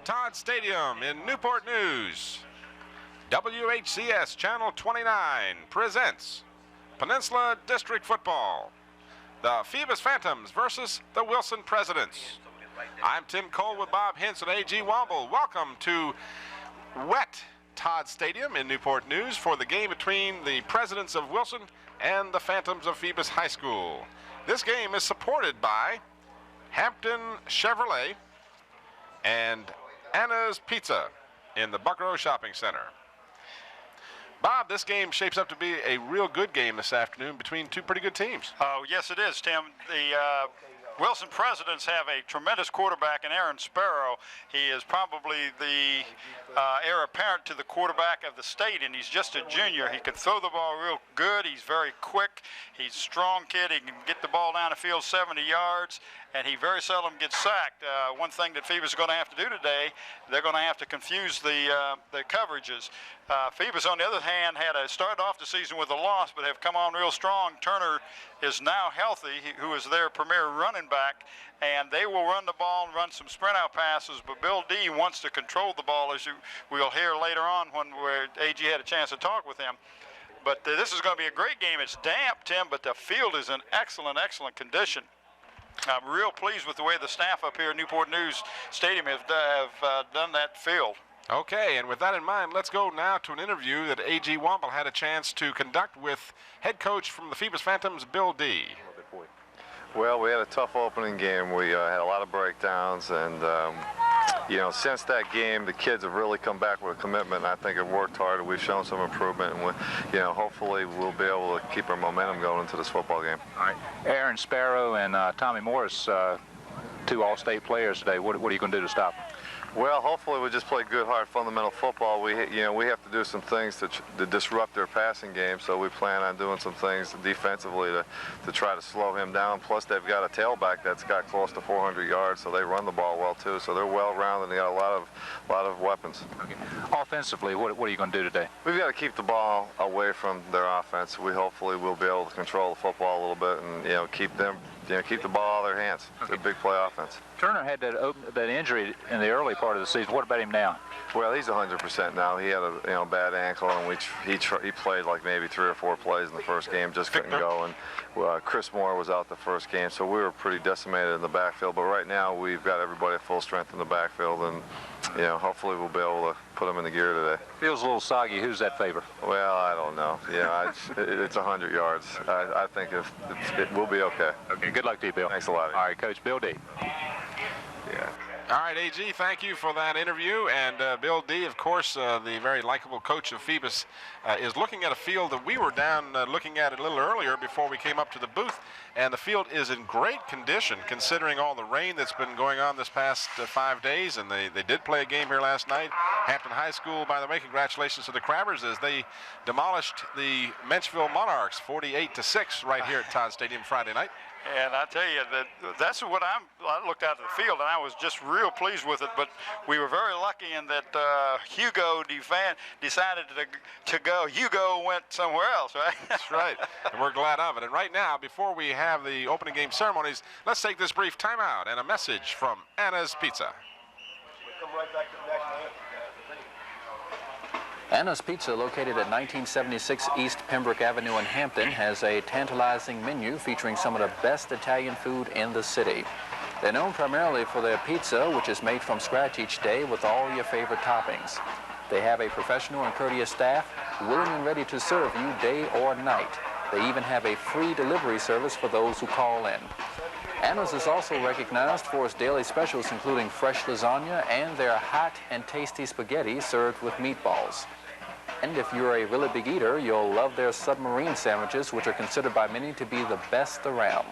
Todd Stadium in Newport News. WHCS Channel 29 presents Peninsula District Football. The Phoebus Phantoms versus the Wilson Presidents. I'm Tim Cole with Bob Hintz and A.G. Womble. Welcome to wet Todd Stadium in Newport News for the game between the Presidents of Wilson and the Phantoms of Phoebus High School. This game is supported by Hampton Chevrolet and Anna's Pizza in the Buckrow Shopping Center. Bob, this game shapes up to be a real good game this afternoon between two pretty good teams. Oh, yes, it is, Tim. The Wilson Presidents have a tremendous quarterback in Aaron Sparrow. He is probably the heir apparent to the quarterback of the state, and he's just a junior. He can throw the ball real good. He's very quick. He's a strong kid. He can get the ball down the field 70 yards, and he very seldom gets sacked. One thing that Phoebus is going to have to do today, they're going to have to confuse the coverages. Phoebus, on the other hand, started off the season with a loss, but have come on real strong. Turner is now healthy, who is their premier running back, and they will run the ball and run some sprint out passes, but Bill Dee wants to control the ball, as we'll hear later on when AG had a chance to talk with him. But this is going to be a great game. It's damp, Tim, but the field is in excellent, excellent condition. I'm real pleased with the way the staff up here at Newport News Stadium have done that field. Okay, and with that in mind, let's go now to an interview that A.G. Womble had a chance to conduct with head coach from the Phoebus Phantoms, Bill Dee. Well, we had a tough opening game. We had a lot of breakdowns, and since that game, the kids have really come back with a commitment, and I think have worked hard. We've shown some improvement, and hopefully we'll be able to keep our momentum going into this football game. All right. Aaron Sparrow and Tommy Morris, two all-state players today. What are you going to do to stop them? Well, hopefully we just play good, hard, fundamental football. We have to do some things to disrupt their passing game, so we plan on doing some things defensively to try to slow him down. Plus, they've got a tailback that's got close to 400 yards, so they run the ball well too. So they're well-rounded and they got a lot of weapons. Okay. Offensively, what are you going to do today? We've got to keep the ball away from their offense. We hopefully will be able to control the football a little bit and keep the ball out of their hands. It's a big play offense. Turner had that injury in the early part of the season. What about him now? Well, he's 100% now. He had a bad ankle, and he played like maybe 3 or 4 plays in the first game, just couldn't go. And Chris Moore was out the first game, so we were pretty decimated in the backfield. But right now, we've got everybody at full strength in the backfield, and hopefully we'll be able to put them in the gear today. Feels a little soggy. Who's that favor? Well, I don't know. It's 100 yards. I think it will be okay. Okay. Good luck to you, Bill. Thanks a lot. All right, Coach Bill Dee. Yeah. All right, A.G., thank you for that interview. And Bill Dee, of course, the very likable coach of Phoebus, is looking at a field that we were down looking at a little earlier before we came up to the booth. And the field is in great condition considering all the rain that's been going on this past 5 days. And they did play a game here last night. Hampton High School, by the way, congratulations to the Crabbers as they demolished the Menchville Monarchs 48-6 right here at Todd Stadium Friday night. And I tell you, that's what I looked out of the field, and I was just real pleased with it. But we were very lucky in that Hugo decided to go. Hugo went somewhere else, right? That's right, and we're glad of it. And right now, before we have the opening game ceremonies, let's take this brief timeout and a message from Anna's Pizza. We'll come right back to the next one. Anna's Pizza, located at 1976 East Pembroke Avenue in Hampton, has a tantalizing menu featuring some of the best Italian food in the city. They're known primarily for their pizza, which is made from scratch each day with all your favorite toppings. They have a professional and courteous staff, willing and ready to serve you day or night. They even have a free delivery service for those who call in. Anna's is also recognized for its daily specials, including fresh lasagna and their hot and tasty spaghetti served with meatballs. And if you're a really big eater, you'll love their submarine sandwiches, which are considered by many to be the best around.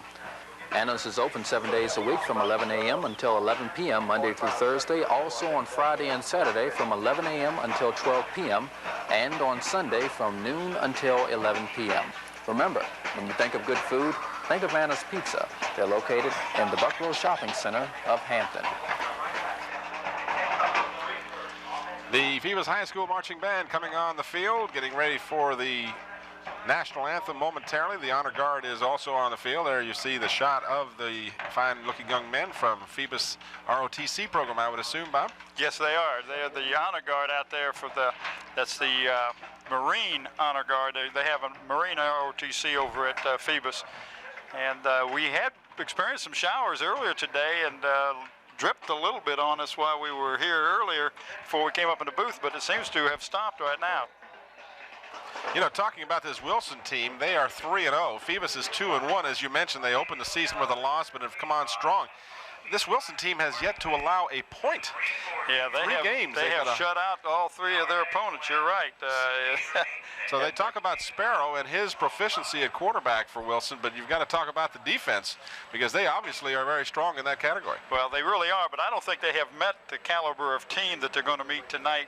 Anna's is open 7 days a week from 11 a.m. until 11 p.m. Monday through Thursday, also on Friday and Saturday from 11 a.m. until 12 p.m. and on Sunday from noon until 11 p.m. Remember, when you think of good food, think of Anna's Pizza. They're located in the Buckrow Shopping Center of Hampton. The Phoebus High School Marching Band coming on the field, getting ready for the national anthem momentarily. The honor guard is also on the field. There you see the shot of the fine-looking young men from Phoebus ROTC program, I would assume, Bob? Yes, they are. They're the honor guard out there for that's the Marine honor guard. They have a Marine ROTC over at Phoebus. And we had experienced some showers earlier today and dripped a little bit on us while we were here earlier before we came up in the booth, but it seems to have stopped right now. You know, talking about this Wilson team, they are 3-0. Phoebus is 2-1. As you mentioned, they opened the season with a loss, but have come on strong. This Wilson team has yet to allow a point. Yeah, they have shut out all three of their opponents. You're right. So they talk about Sparrow and his proficiency at quarterback for Wilson, but you've got to talk about the defense because they obviously are very strong in that category. Well, they really are, but I don't think they have met the caliber of team that they're going to meet tonight,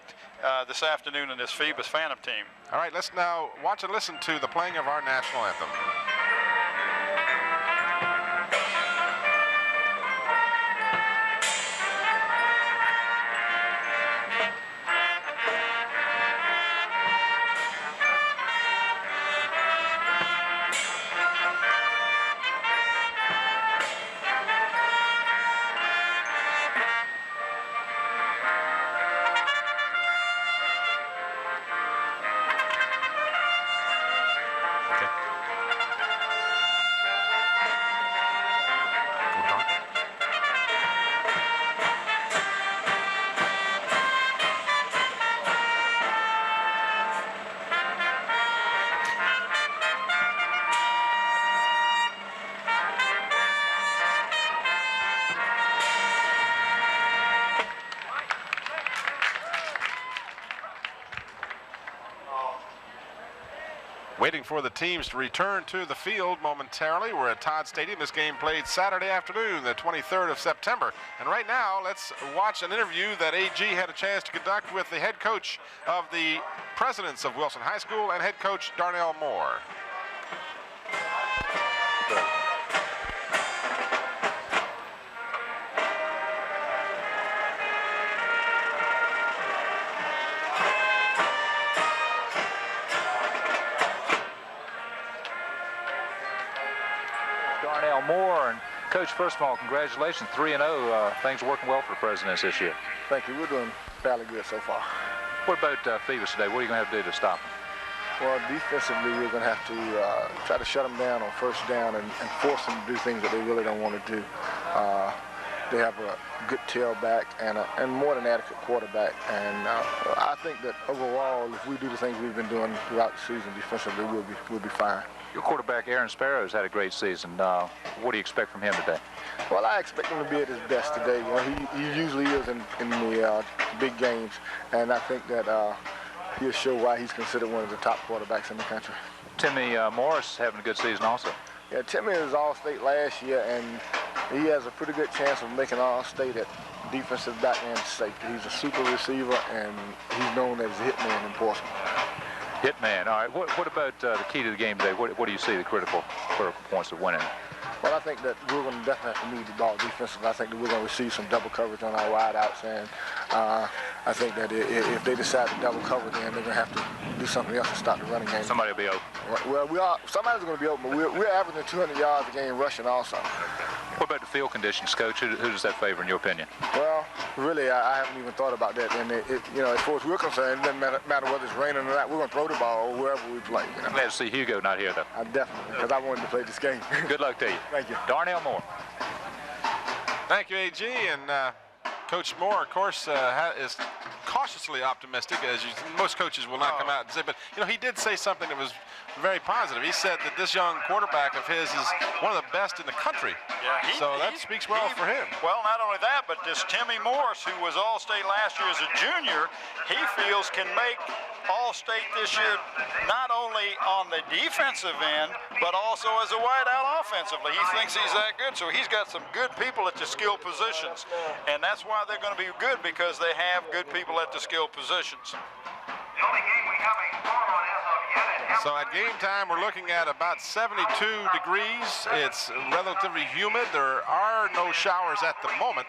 this afternoon in this Phoebus Phantom team. All right, let's now watch and listen to the playing of our national anthem. Waiting for the teams to return to the field momentarily. We're at Todd Stadium. This game played Saturday afternoon, the 23rd of September. And right now, let's watch an interview that AG had a chance to conduct with the head coach of the presidents of Wilson High School and head coach Darnell Moore. Darnell Moore, and Coach, first of all, congratulations, 3-0. Things are working well for the Presidents this year. Thank you. We're doing fairly good so far. What about Phoebus today? What are you going to have to do to stop them? Well, defensively, we're going to have to try to shut them down on first down and force them to do things that they really don't want to do. They have a good tailback and more than adequate quarterback. And I think that overall, if we do the things we've been doing throughout the season defensively, we'll be fine. Your quarterback, Aaron Sparrow's had a great season. What do you expect from him today? Well, I expect him to be at his best today. You know, he usually is in the big games, and I think that he'll show why he's considered one of the top quarterbacks in the country. Timmy Morris having a good season also. Yeah, Timmy was All-State last year, and he has a pretty good chance of making All-State at defensive back and safety. He's a super receiver, and he's known as Hitman in Portsmouth. Hitman. All right. What about the key to the game today? What do you see the critical points of winning? Well, I think that we're going to definitely have to move the ball defensively. I think that we're going to receive some double coverage on our wideouts, and I think that if they decide to double cover, then they're going to have to do something else to stop the running game. Somebody will be open. Well, somebody's going to be open, but we're averaging 200 yards a game rushing also. What about the field conditions, Coach? Who does that favor in your opinion? Well, really, I haven't even thought about that. And you know, as far as we're concerned, it doesn't matter whether it's raining or not. We're going to throw the ball wherever we play. You know? Glad to see Hugo not here, though. Definitely, because I wanted to play this game. Good luck to you. Thank you. Darnell Moore. Thank you, AG. And Coach Moore, of course, is cautiously optimistic, as most coaches will not come out and say. But, you know, he did say something that was very positive. He said that this young quarterback of his is one of the best in the country. Yeah, so that speaks well for him. Well, not only that, but this Timmy Morris, who was All-State last year as a junior, he feels can make All-State this year not only on the defensive end, but also as a wideout offensively. He thinks he's that good, so he's got some good people at the skill positions. And that's why they're going to be good, because they have good people at the skill positions. The only game we have a score on as of yet. So at game time, we're looking at about 72 degrees. It's relatively humid. There are no showers at the moment.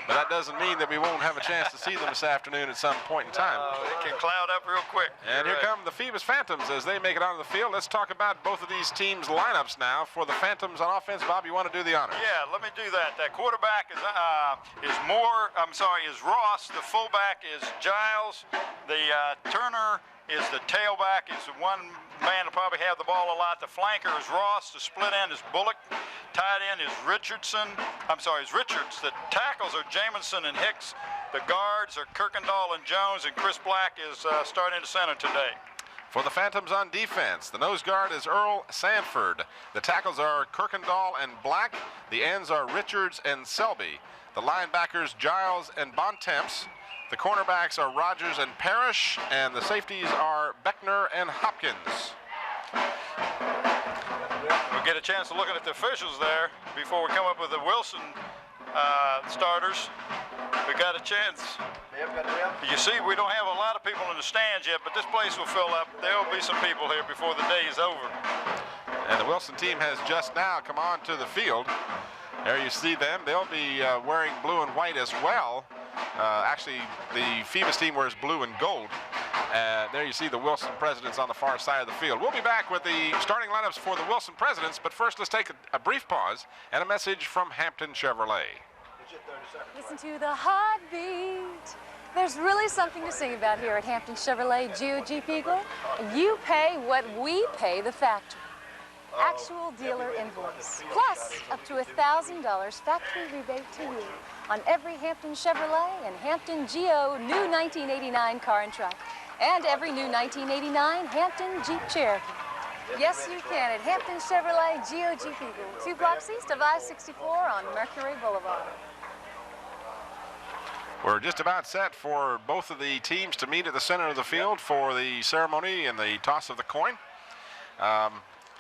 But that doesn't mean that we won't have a chance to see them this afternoon at some point in time. It can cloud up real quick. And here come the Phoebus Phantoms as they make it onto the field. Let's talk about both of these teams' lineups now. For the Phantoms on offense, Bob, you want to do the honors? Yeah, let me do that. That quarterback is Ross. The fullback is Giles. The Turner is the tailback. Is one man will probably have the ball a lot. The flanker is Ross. The split end is Bullock. Tight end is Richards. The tackles are Jamison and Hicks. The guards are Kirkendall and Jones, and Chris Black is starting to center today. For the Phantoms on defense, the nose guard is Earl Sanford. The tackles are Kirkendall and Black. The ends are Richards and Selby. The linebackers, Giles and Bontemps. The cornerbacks are Rogers and Parrish, and the safeties are Beckner and Hopkins. We'll get a chance to look at the officials there before we come up with the Wilson starters. We got a chance. You see, we don't have a lot of people in the stands yet, but this place will fill up. There will be some people here before the day is over. And the Wilson team has just now come on to the field. There you see them. They'll be wearing blue and white as well. Actually, the Phoebus team wears blue and gold. There you see the Wilson Presidents on the far side of the field. We'll be back with the starting lineups for the Wilson Presidents, but first let's take a brief pause and a message from Hampton Chevrolet. Listen to the heartbeat. There's really something to sing about here at Hampton Chevrolet GOG Eagle. You pay what we pay the factory. Actual dealer invoice, plus up to $1,000 factory rebate to you on every Hampton Chevrolet and Hampton GO new 1989 car and truck, and every new 1989 Hampton Jeep Cherokee. Yes, you can at Hampton Chevrolet GOG Eagle, 2 blocks east of I-64 on Mercury Boulevard. We're just about set for both of the teams to meet at the center of the field for the ceremony and the toss of the coin.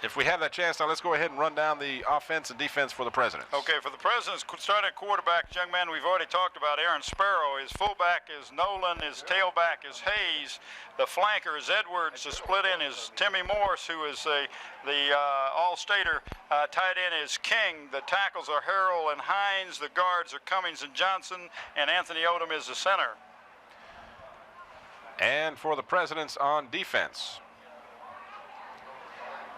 If we have that chance, now let's go ahead and run down the offense and defense for the Presidents. Okay, for the Presidents, starting at quarterback, young man we've already talked about, Aaron Sparrow. His fullback is Nolan. His tailback is Hayes. The flanker is Edwards. The split end is Timmy Morse, who is the All-Stater. Tight end is King. The tackles are Harrell and Hines. The guards are Cummings and Johnson. And Anthony Odom is the center. And for the Presidents on defense,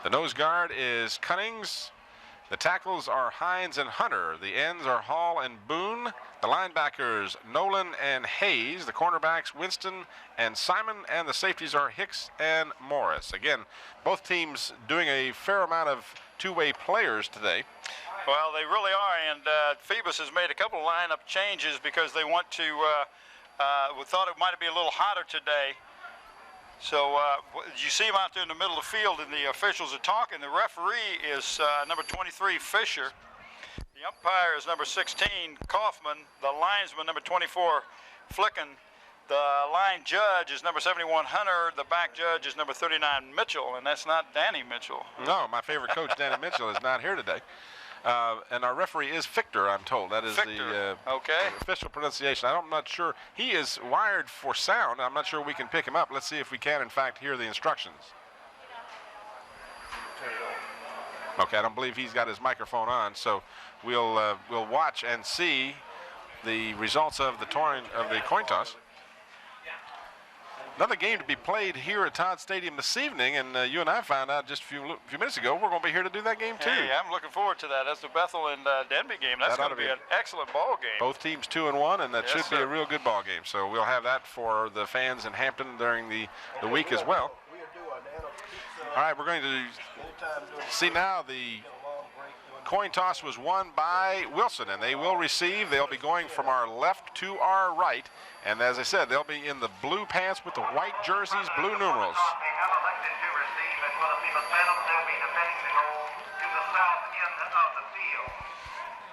the nose guard is Cunnings. The tackles are Hines and Hunter. The ends are Hall and Boone. The linebackers, Nolan and Hayes. The cornerbacks, Winston and Simon. And the safeties are Hicks and Morris. Again, both teams doing a fair amount of two-way players today. Well, they really are, and Phoebus has made a couple of lineup changes because they want to, we thought it might be a little hotter today. So you see him out there in the middle of the field, and the officials are talking. The referee is number 23, Fisher. The umpire is number 16, Kaufman. The linesman, number 24, Flicken. The line judge is number 71, Hunter. The back judge is number 39, Mitchell, and that's not Danny Mitchell. No, my favorite coach, Danny Mitchell, is not here today. And our referee is Fichter, I'm told. That is the official pronunciation. I'm not sure. He is wired for sound. I'm not sure we can pick him up. Let's see if we can, in fact, hear the instructions. Okay, I don't believe he's got his microphone on, so we'll watch and see the results of the coin toss. Another game to be played here at Todd Stadium this evening, and you and I found out just a few minutes ago we're going to be here to do that game too. Hey, I'm looking forward to that. That's the Bethel and Denby game. That's going to be an excellent ball game. Both teams 2-1, and that should be a real good ball game. So we'll have that for the fans in Hampton during the week as well. All right, we're going to see now the coin toss was won by Wilson, and they will receive. They'll be going from our left to our right. And as I said, they'll be in the blue pants with the white jerseys, blue numerals. They have elected to receive as well as Phoebus Phantoms. They'll be defending the goal to the south end of the field.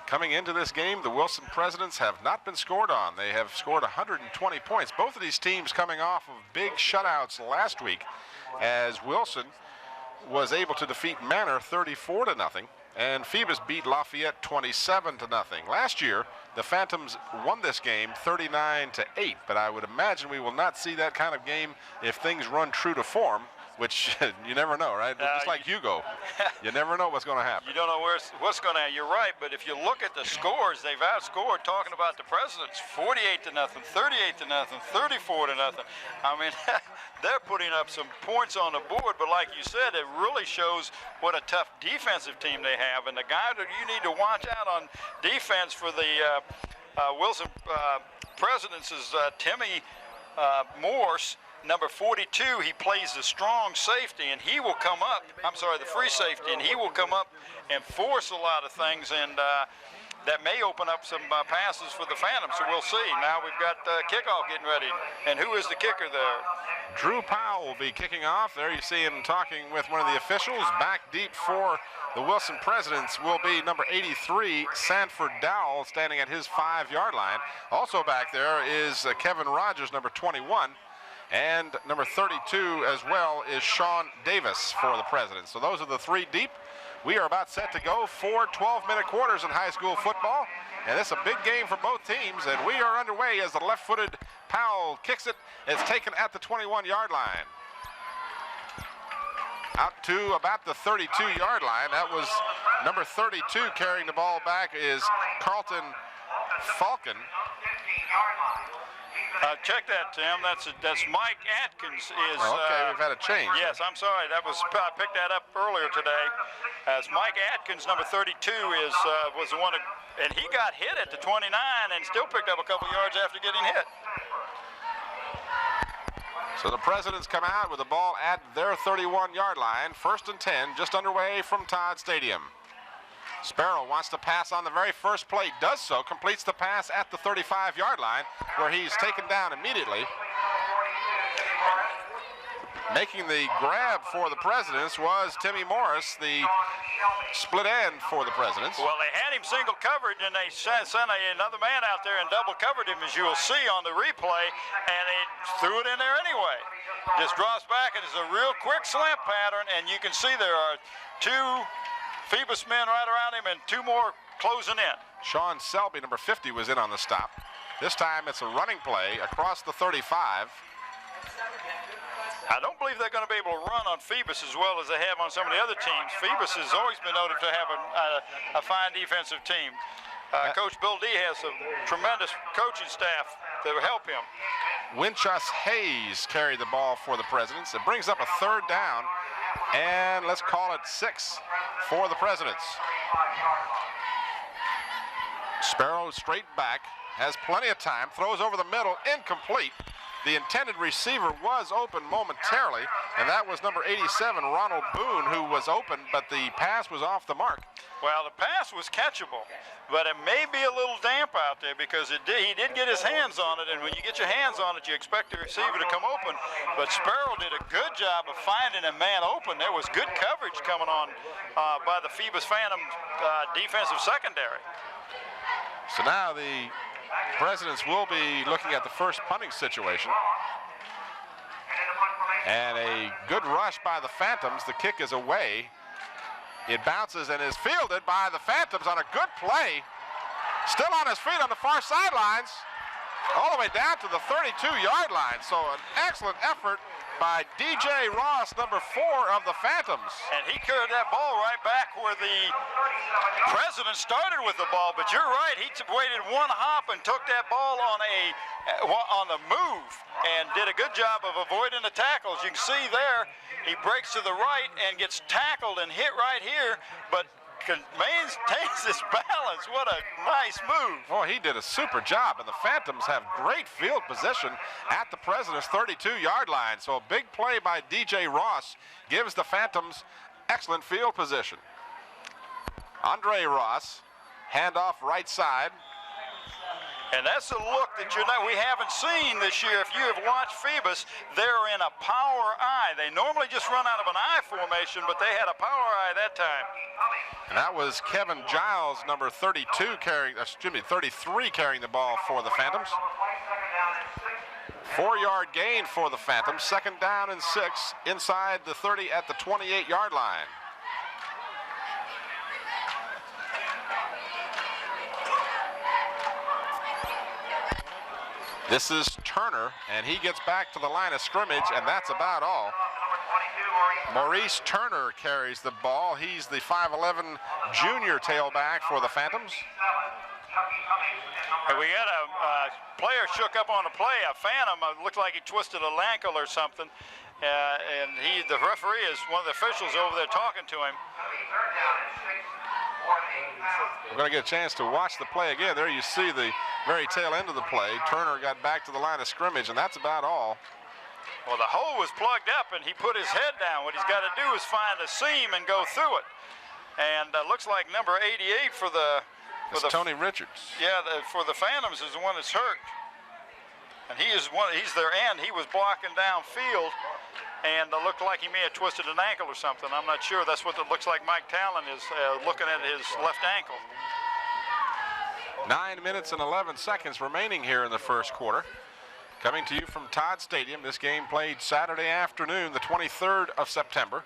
Coming into this game, the Wilson Presidents have not been scored on. They have scored 120 points. Both of these teams coming off of big shutouts last week, as Wilson was able to defeat Manor 34-0. And Phoebus beat Lafayette 27-0. Last year, the Phantoms won this game 39-8, but I would imagine we will not see that kind of game if things run true to form which you never know, right? Just like Hugo, you never know what's going to happen. You don't know what's going to happen. You're right, but if you look at the scores, they've outscored, talking about the Presidents, 48-0, 38-0, 34-0. I mean, they're putting up some points on the board, but like you said, it really shows what a tough defensive team they have. And the guy that you need to watch out on defense for the Wilson Presidents is Timmy Morse. Number 42, he plays the strong safety, and he will come up, the free safety, and he will come up and force a lot of things, and that may open up some passes for the Phantoms, so we'll see. Now we've got kickoff getting ready, and who is the kicker there? Drew Powell will be kicking off. There you see him talking with one of the officials. Back deep for the Wilson Presidents will be number 83, Sanford Dowell, standing at his 5-yard line. Also back there is Kevin Rogers, number 21. And number 32 as well is Sean Davis for the Presidents. So those are the 3 deep. We are about set to go for 12-minute quarters in high school football. And it's a big game for both teams. And we are underway as the left-footed Powell kicks it. It's taken at the 21-yard line. Out to about the 32-yard line. That was number 32 carrying the ball back is Carlton Falcon. Check that, Tim. That's Mike Atkins. Okay, we've had a change. Yes, I'm sorry. I picked that up earlier today. As Mike Atkins, number 32, was the one, and he got hit at the 29 and still picked up a couple yards after getting hit. So the Presidents come out with the ball at their 31-yard line. 1st and 10, just underway from Todd Stadium. Sparrow wants to pass on the very first play, does so, completes the pass at the 35-yard line, where he's taken down immediately. Making the grab for the Presidents was Timmy Morris, the split end for the Presidents. Well, they had him single covered, and they sent another man out there and double covered him, as you will see on the replay, and they threw it in there anyway. Just drops back, and it's a real quick slant pattern, and you can see there are 2 Phoebus men right around him and 2 more closing in. Sean Selby, number 50, was in on the stop. This time it's a running play across the 35. I don't believe they're going to be able to run on Phoebus as well as they have on some of the other teams. Phoebus has always been noted to have a fine defensive team. Coach Bill Dee has a tremendous coaching staff that will help him. Winchus Hayes carried the ball for the Presidents. It brings up a 3rd down, and let's call it 6 for the Presidents. Sparrow straight back, has plenty of time, throws over the middle, incomplete. The intended receiver was open momentarily, and that was number 87, Ronald Boone, who was open, but the pass was off the mark. Well, the pass was catchable, but it may be a little damp out there because he did get his hands on it, and when you get your hands on it, you expect the receiver to come open. But Sparrow did a good job of finding a man open. There was good coverage coming on by the Phoebus Phantom defensive secondary. So now the Presidents will be looking at the first punting situation. And a good rush by the Phantoms. The kick is away. It bounces and is fielded by the Phantoms on a good play. Still on his feet on the far sidelines, all the way down to the 32-yard line. So an excellent effort by DJ Ross, number 4 of the Phantoms. And he carried that ball right back where the President started with the ball, but you're right, he waited 1 hop and took that ball on the move and did a good job of avoiding the tackles. You can see there, he breaks to the right and gets tackled and hit right here, but maintains his balance. What a nice move. Oh, he did a super job, and the Phantoms have great field position at the President's 32-yard line. So a big play by DJ Ross gives the Phantoms excellent field position. Andre Ross, handoff right side. And that's a look that we haven't seen this year. If you have watched Phoebus, they're in a power eye. They normally just run out of an I formation, but they had a power eye that time. And that was Kevin Giles, number 33, carrying the ball for the Phantoms. 4-yard gain for the Phantoms. 2nd down and 6 inside the 30 at the 28-yard line. This is Turner, and he gets back to the line of scrimmage, and that's about all. Maurice Turner carries the ball. He's the 5'11" junior tailback for the Phantoms. And we got a player shook up on the play, a Phantom. Looked like he twisted an ankle or something. And the referee is one of the officials over there talking to him. We're going to get a chance to watch the play again. There you see the very tail end of the play. Turner got back to the line of scrimmage, and that's about all. Well, the hole was plugged up, and he put his head down. What he's got to do is find a seam and go through it. And looks like number 88 for the... It's Tony Richards. Yeah, for the Phantoms is the one that's hurt. And he's their end. He was blocking downfield, and looked like he may have twisted an ankle or something. I'm not sure. That's what it looks like. Mike Talon is looking at his left ankle. 9 minutes and 11 seconds remaining here in the first quarter. Coming to you from Todd Stadium. This game played Saturday afternoon, the 23rd of September.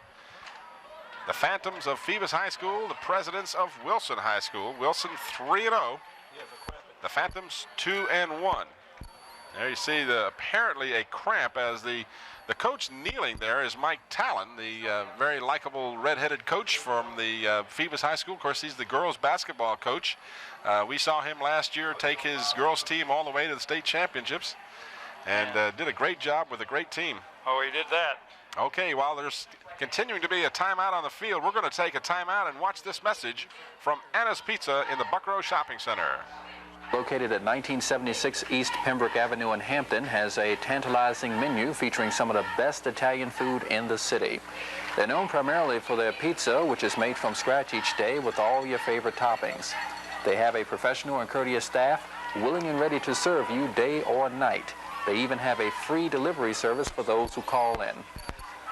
The Phantoms of Phoebus High School, the Presidents of Wilson High School. Wilson 3-0. The Phantoms 2-1. There you see apparently a cramp, as the coach kneeling there is Mike Talon, the very likable red-headed coach from the Phoebus High School. Of course, he's the girls basketball coach. We saw him last year take his girls team all the way to the state championships, and did a great job with a great team. Oh, he did that. Okay, while there's continuing to be a timeout on the field, we're going to take a timeout and watch this message from Anna's Pizza in the Buckrow Shopping Center. Located at 1976 East Pembroke Avenue in Hampton, has a tantalizing menu featuring some of the best Italian food in the city. They're known primarily for their pizza, which is made from scratch each day with all your favorite toppings. They have a professional and courteous staff, willing and ready to serve you day or night. They even have a free delivery service for those who call in.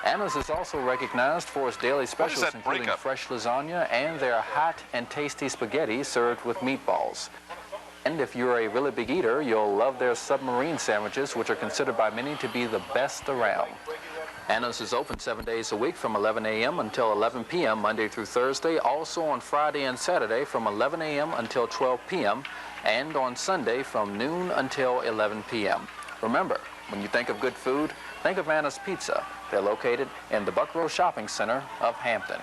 Anna's is also recognized for its daily specials, including fresh lasagna and their hot and tasty spaghetti served with meatballs. And if you're a really big eater, you'll love their submarine sandwiches, which are considered by many to be the best around. Anna's is open 7 days a week from 11 a.m. until 11 p.m. Monday through Thursday, also on Friday and Saturday from 11 a.m. until 12 p.m. and on Sunday from noon until 11 p.m. Remember, when you think of good food, think of Anna's Pizza. They're located in the Buckrow Shopping Center of Hampton.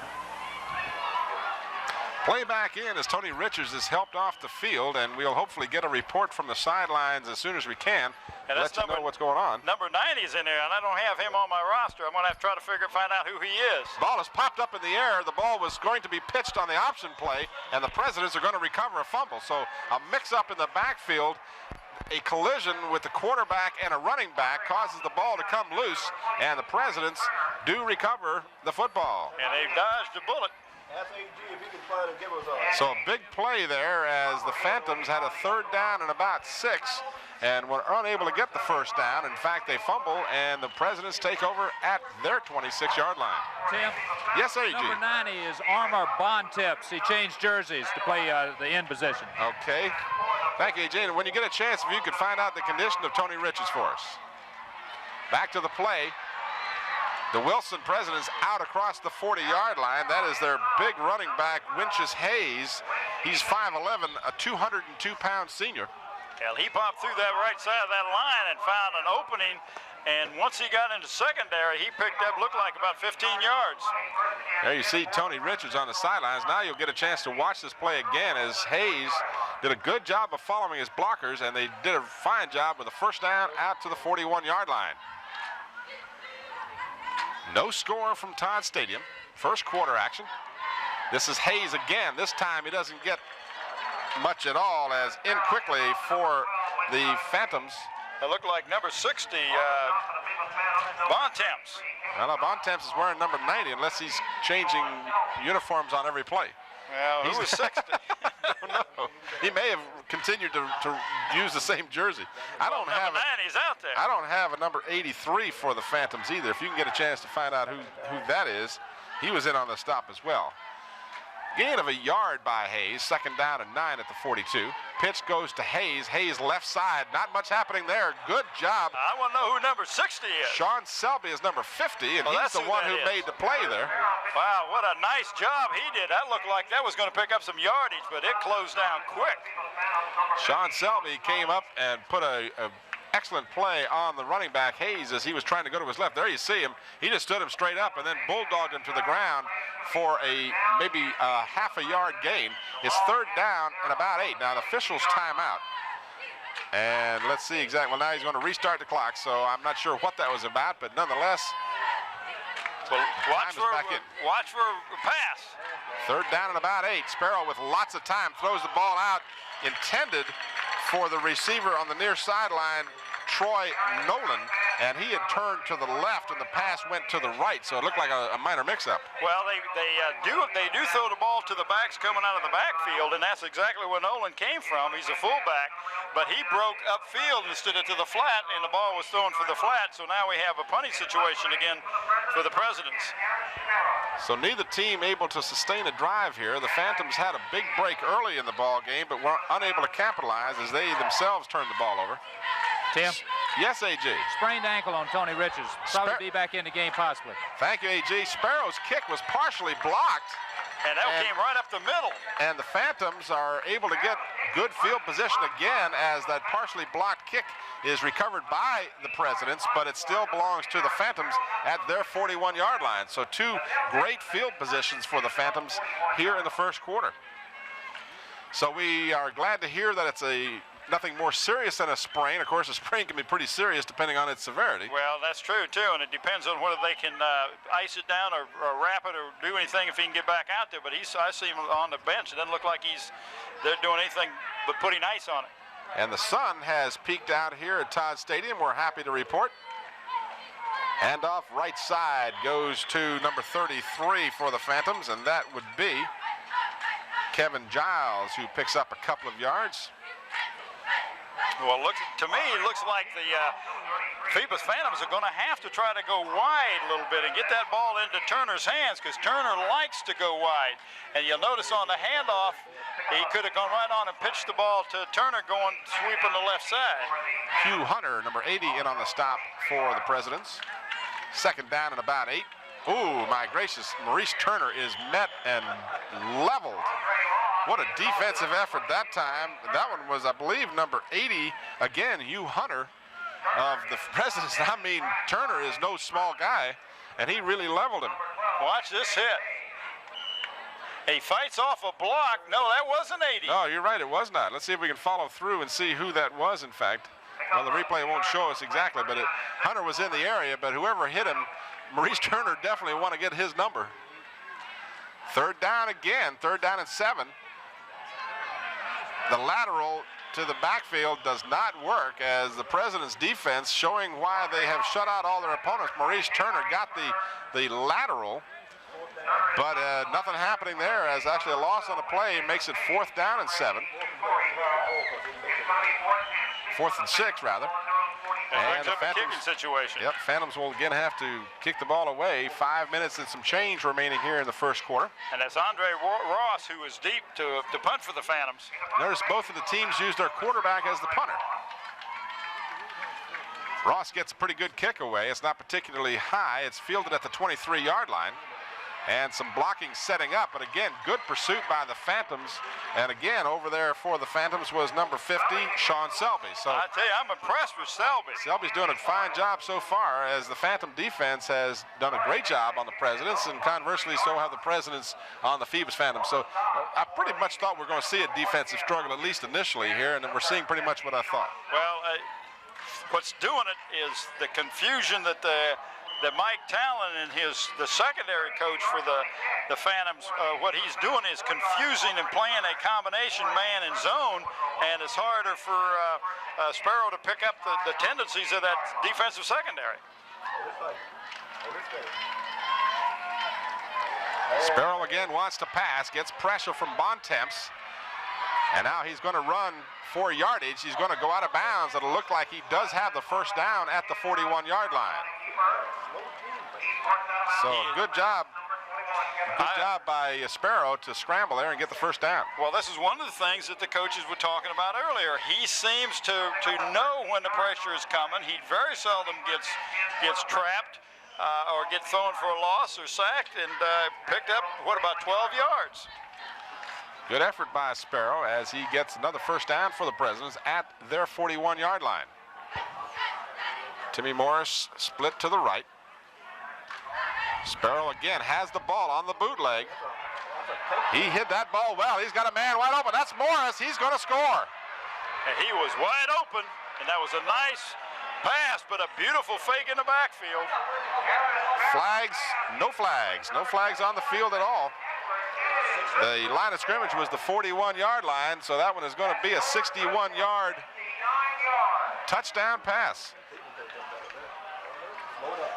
Play back in as Tony Richards is helped off the field, and we'll hopefully get a report from the sidelines as soon as we can to let you know what's going on. Number 90's in there, and I don't have him on my roster. I'm going to have to try to find out who he is. Ball is popped up in the air. The ball was going to be pitched on the option play, and the Presidents are going to recover a fumble. So a mix-up in the backfield. A collision with the quarterback and a running back causes the ball to come loose, and the Presidents do recover the football. And they dodged a bullet. So a big play there, as the Phantoms had a 3rd down and about 6, and were unable to get the first down. In fact, they fumble, and the Presidents take over at their 26-yard line. Tim? Yes, A.G. Number 90 is Armor Bontemps. He changed jerseys to play the end position. Okay. Thank you, A.J. And when you get a chance, if you could find out the condition of Tony Richards for us. Back to the play. The Wilson Presidents out across the 40-yard line. That is their big running back, Winchus Hayes. He's 5'11", a 202-pound senior. Well, he popped through that right side of that line and found an opening. And once he got into secondary, he picked up, looked like about 15 yards. There you see Tony Richards on the sidelines. Now you'll get a chance to watch this play again, as Hayes did a good job of following his blockers, and they did a fine job with a first down out to the 41-yard line. No score from Todd Stadium. First quarter action. This is Hayes again. This time he doesn't get much at all, as in quickly for the Phantoms. It looked like number 60, Bontemps. Well, Bontemps is wearing number 90 unless he's changing uniforms on every play. Well, who was 60? I don't know. He may have continued to use the same jersey. I don't have number 90's out there. I don't have a number 83 for the Phantoms either. If you can get a chance to find out who that is, he was in on the stop as well. Gain of a yard by Hayes, 2nd down and 9 at the 42. Pitch goes to Hayes. Hayes left side. Not much happening there. Good job. I want to know who number 60 is. Sean Selby is number 50, and he's the one who made the play there. Wow, what a nice job he did. That looked like that was going to pick up some yardage, but it closed down quick. Sean Selby came up and put a excellent play on the running back, Hayes, as he was trying to go to his left. There you see him. He just stood him straight up and then bulldogged him to the ground for a maybe half a yard gain. It's 3rd down and about 8. Now, the officials timeout. And let's see exactly. Well, now he's going to restart the clock, so I'm not sure what that was about, but nonetheless, well, watch for a pass. 3rd down and about 8. Sparrow with lots of time throws the ball out, intended for the receiver on the near sideline, Troy Nolan, and he had turned to the left and the pass went to the right, so it looked like a minor mix-up. Well, they do throw the ball to the backs coming out of the backfield, and that's exactly where Nolan came from. He's a fullback, but he broke upfield instead of to the flat, and the ball was thrown for the flat, so now we have a punting situation again for the Presidents. So neither team able to sustain a drive here. The Phantoms had a big break early in the ball game, but were unable to capitalize as they themselves turned the ball over. Tim? Yes, A.G. Sprained ankle on Tony Richards. Probably be back in the game possibly. Thank you, A.G. Sparrow's kick was partially blocked. And that came right up the middle. And the Phantoms are able to get good field position again as that partially blocked kick is recovered by the Presidents, but it still belongs to the Phantoms at their 41-yard line. So 2 great field positions for the Phantoms here in the first quarter. So we are glad to hear that it's nothing more serious than a sprain. Of course, a sprain can be pretty serious depending on its severity. Well, that's true, too, and it depends on whether they can ice it down or wrap it or do anything if he can get back out there. But I see him on the bench. It doesn't look like they're doing anything but putting ice on it. And the sun has peaked out here at Todd Stadium. We're happy to report. Handoff right side goes to number 33 for the Phantoms, and that would be Kevin Giles, who picks up a couple of yards. Well, to me, it looks like the Phoebus Phantoms are going to have to try to go wide a little bit and get that ball into Turner's hands, because Turner likes to go wide. And you'll notice on the handoff, he could have gone right on and pitched the ball to Turner going sweeping the left side. Hugh Hunter, number 80, in on the stop for the Presidents. 2nd down and about 8. Ooh, my gracious, Maurice Turner is met and leveled. What a defensive effort that time. That one was, I believe, number 80. Again, Hugh Hunter of the Presidents. I mean, Turner is no small guy, and he really leveled him. Watch this hit. He fights off a block. No, that wasn't 80. No, you're right, it was not. Let's see if we can follow through and see who that was, in fact. Well, the replay won't show us exactly, but Hunter was in the area, but whoever hit him, Maurice Turner definitely want to get his number. 3rd down again, 3rd down and 7. The lateral to the backfield does not work as the President's defense showing why they have shut out all their opponents. Maurice Turner got the lateral, but nothing happening there as actually a loss on the play makes it 4th down and 7. 4th and 6, rather. And the kicking situation. Yep, Phantoms will again have to kick the ball away. 5 minutes and some change remaining here in the first quarter. And that's Andre Ross, who is deep to punt for the Phantoms. Notice both of the teams use their quarterback as the punter. Ross gets a pretty good kick away. It's not particularly high. It's fielded at the 23-yard line. And some blocking setting up, but again, good pursuit by the Phantoms. And again, over there for the Phantoms was number 50, Sean Selby. So I tell you, I'm impressed with Selby. Selby's doing a fine job so far, as the Phantom defense has done a great job on the Presidents, and conversely, so have the Presidents on the Phoebus Phantoms. So I pretty much thought we were going to see a defensive struggle, at least initially here, and we're seeing pretty much what I thought. Well, what's doing it is the confusion that Mike Talon and the secondary coach for the Phantoms, what he's doing is confusing and playing a combination man and zone, and it's harder for Sparrow to pick up the tendencies of that defensive secondary. Sparrow again wants to pass, gets pressure from Bontemps, and now he's going to run for yardage. He's going to go out of bounds. It'll look like he does have the first down at the 41-yard line. So good job by Sparrow to scramble there and get the first down. Well, this is one of the things that the coaches were talking about earlier. He seems to know when the pressure is coming. He very seldom gets trapped or gets thrown for a loss or sacked, and picked up, what, about 12 yards. Good effort by Sparrow as he gets another first down for the Presidents at their 41-yard line. Timmy Morris split to the right. Sparrow again has the ball on the bootleg. He hit that ball well. He's got a man wide open. That's Morris. He's going to score. And he was wide open, and that was a nice pass, but a beautiful fake in the backfield. Flags, no flags. No flags on the field at all. The line of scrimmage was the 41-yard line, so that one is going to be a 61-yard touchdown pass.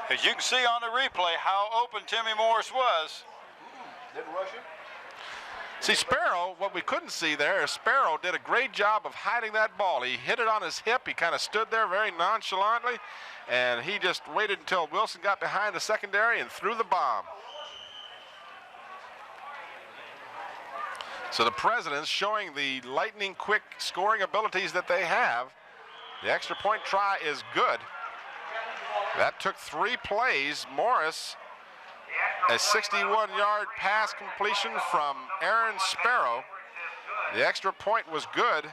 As you can see on the replay how open Timmy Morris was. Didn't rush him? See, Sparrow, what we couldn't see there is Sparrow did a great job of hiding that ball. He hit it on his hip. He kind of stood there very nonchalantly, and he just waited until Wilson got behind the secondary and threw the bomb. So the Presidents showing the lightning quick scoring abilities that they have. The extra point try is good. That took 3 plays. Morris, a 61-yard pass completion from Aaron Sparrow. The extra point was good.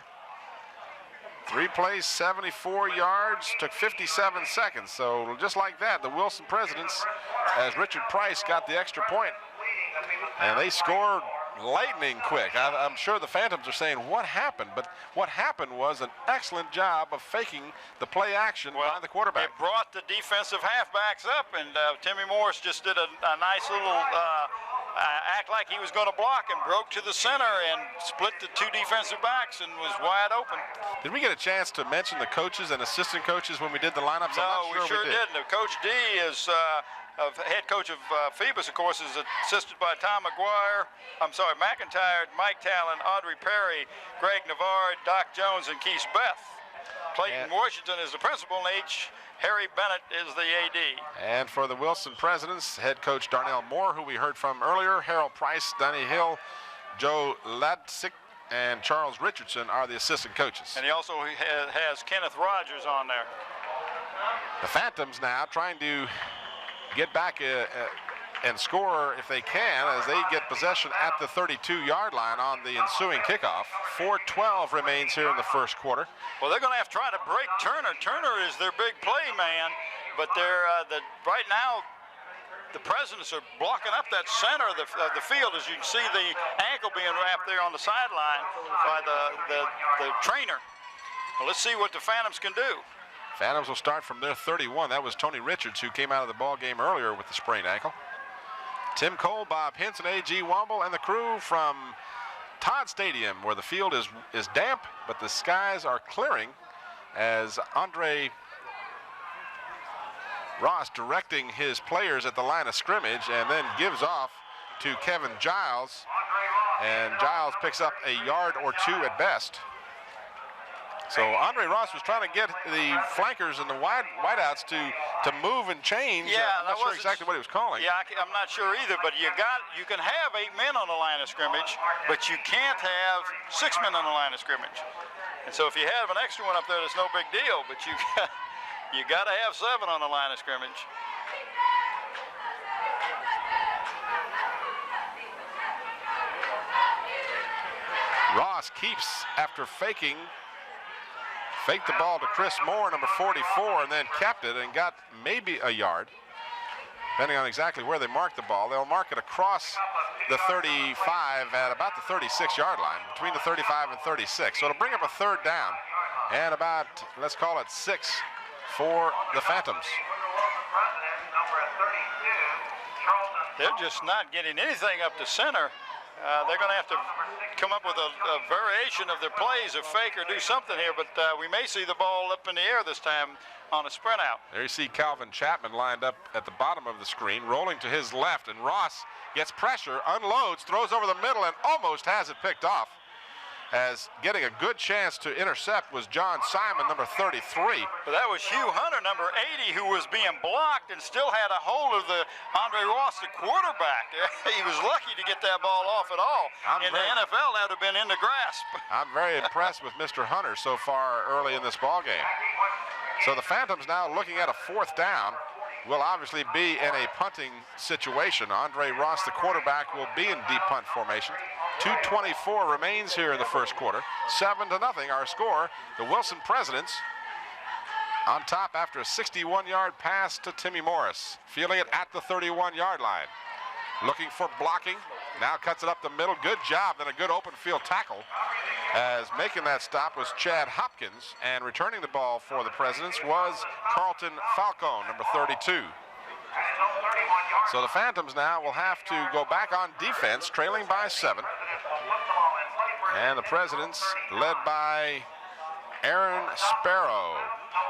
3 plays, 74 yards, took 57 seconds. So just like that, the Wilson Presidents, as Richard Price got the extra point, and they scored lightning quick. I'm sure the Phantoms are saying, what happened? But what happened was an excellent job of faking the play action by the quarterback. It brought the defensive halfbacks up, and Timmy Morris just did a nice little act like he was going to block and broke to the center and split the 2 defensive backs and was wide open. Did we get a chance to mention the coaches and assistant coaches when we did the lineups? No, we sure didn't. Coach Dee is head coach of Phoebus, of course, is assisted by Tom McIntyre, Mike Talon, Audrey Perry, Greg Navarre, Doc Jones, and Keith Beth. Clayton Washington is the principal, and Harry Bennett is the AD. And for the Wilson Presidents, head coach Darnell Moore, who we heard from earlier, Harold Price, Danny Hill, Joe Ladsick, and Charles Richardson are the assistant coaches. And he also has Kenneth Rogers on there. The Phantoms now trying to get back and score if they can, as they get possession at the 32-yard line on the ensuing kickoff. 4:12 remains here in the first quarter. Well, they're going to have to try to break Turner. Turner is their big play man, but they're right now the Presidents are blocking up that center of the field. As you can see, the ankle being wrapped there on the sideline by the trainer. Well, let's see what the Phantoms can do. Phantoms will start from their 31. That was Tony Richards, who came out of the ball game earlier with the sprained ankle. Tim Cole, Bob Hinson, A.G. Womble, and the crew from Todd Stadium, where the field is damp, but the skies are clearing, as Andre Ross directing his players at the line of scrimmage, and then gives off to Kevin Giles, and Giles picks up a yard or 2 at best. So Andre Ross was trying to get the flankers and the wideouts to move and change. Yeah, I'm not sure exactly what he was calling. Yeah, I'm not sure either, but you can have 8 men on the line of scrimmage, but you can't have 6 men on the line of scrimmage. And so if you have an extra one up there, that's no big deal, but you got to have 7 on the line of scrimmage. Ross keeps after faked the ball to Chris Moore, number 44, and then kept it and got maybe a yard, depending on exactly where they mark the ball. They'll mark it across the 35 at about the 36-yard line, between the 35 and 36. So it'll bring up a 3rd down and about, let's call it 6 for the Phantoms. They're just not getting anything up the center. They're going to have to come up with a variation of their plays, a fake or do something here, but we may see the ball up in the air this time on a sprint out. There you see Calvin Chapman lined up at the bottom of the screen, rolling to his left, and Ross gets pressure, unloads, throws over the middle, and almost has it picked off. As getting a good chance to intercept was John Simon, number 33. But that was Hugh Hunter, number 80, who was being blocked and still had a hold of the Andre Ross, the quarterback. He was lucky to get that ball off at all. In the NFL, that would have been in the grasp. I'm very impressed with Mr. Hunter so far early in this ball game. So the Phantoms now looking at a 4th down. Will obviously be in a punting situation. Andre Ross, the quarterback, will be in deep punt formation. 2:24 remains here in the first quarter. 7-0 our score. The Wilson Presidents on top after a 61-yard pass to Timmy Morris. Fielding it at the 31-yard line. Looking for blocking. Now cuts it up the middle. Good job. Then a good open field tackle. As making that stop was Chad Hopkins. And returning the ball for the Presidents was Carlton Falcone, number 32. So the Phantoms now will have to go back on defense, trailing by 7. And the Presidents led by Aaron Sparrow.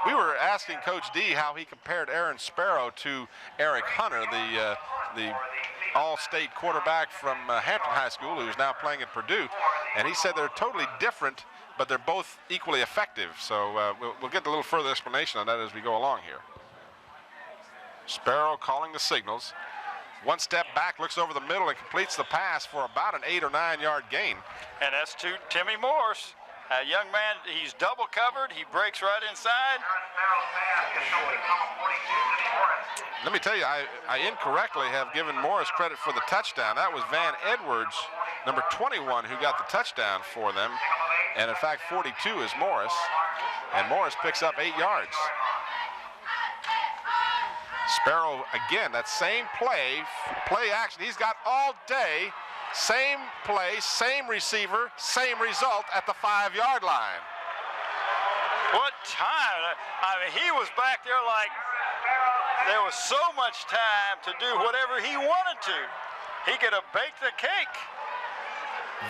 We were asking Coach Dee how he compared Aaron Sparrow to Eric Hunter, the all-state quarterback from Hampton High School, who's now playing at Purdue. And he said they're totally different, but they're both equally effective. So we'll get a little further explanation on that as we go along here. Sparrow calling the signals. One step back, looks over the middle, and completes the pass for about an 8 or 9 yard gain. And that's to Timmy Morris. A young man, he's double covered. He breaks right inside. Let me tell you, I incorrectly have given Morris credit for the touchdown. That was Van Edwards, number 21, who got the touchdown for them. And in fact, 42 is Morris. And Morris picks up 8 yards. Sparrow, again, that same play action he's got all day. Same play, same receiver, same result at the 5-yard line. What time? I mean, he was back there like there was so much time to do whatever he wanted to. He could have baked the cake.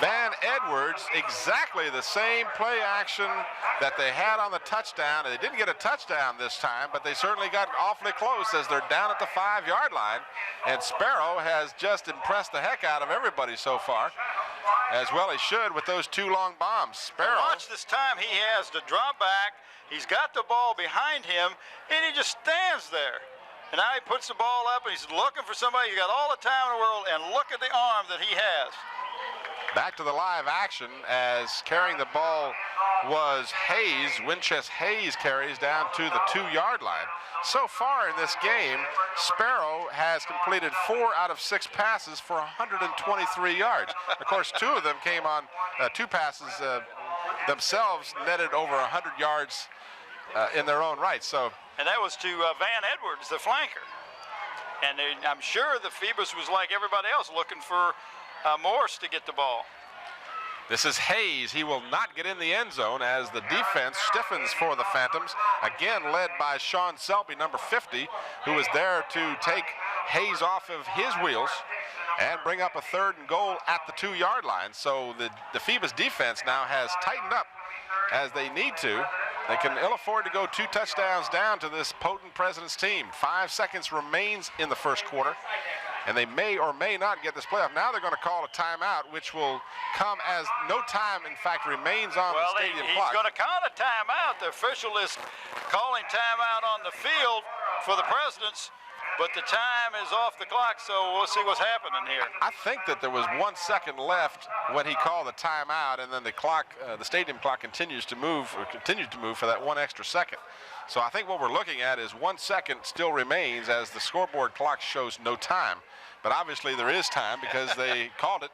Van Edwards, exactly the same play action that they had on the touchdown. They didn't get a touchdown this time, but they certainly got awfully close as they're down at the 5-yard line. And Sparrow has just impressed the heck out of everybody so far, as well he should with those 2 long bombs. Sparrow. Watch this time he has to drop back. He's got the ball behind him, and he just stands there. And now he puts the ball up, and he's looking for somebody. He's got all the time in the world, and look at the arm that he has. Back to the live action as carrying the ball was Hayes. Winchester Hayes carries down to the 2-yard line. So far in this game, Sparrow has completed 4 out of 6 passes for 123 yards. Of course, 2 of them came on 2 passes themselves netted over 100 yards in their own right. So, and that was to Van Edwards, the flanker. And I'm sure the Phoebus was like everybody else looking for Morris to get the ball. This is Hayes. He will not get in the end zone as the defense stiffens for the Phantoms. Again, led by Sean Selby, number 50, who is there to take Hayes off of his wheels and bring up a 3rd and goal at the 2-yard line. So the Phoebus defense now has tightened up as they need to. They can ill afford to go 2 touchdowns down to this potent Presidents team. 5 seconds remains in the first quarter, and they may or may not get this playoff. Now they're going to call a timeout, which will come as no time, in fact, remains on the stadium clock. He's going to call a timeout. The official is calling timeout on the field for the Presidents, but the time is off the clock, so we'll see what's happening here. I think that there was 1 second left when he called the timeout, and then the clock, the stadium clock continued to move for that 1 extra second. So I think what we're looking at is 1 second still remains as the scoreboard clock shows no time. But obviously there is time because they called it,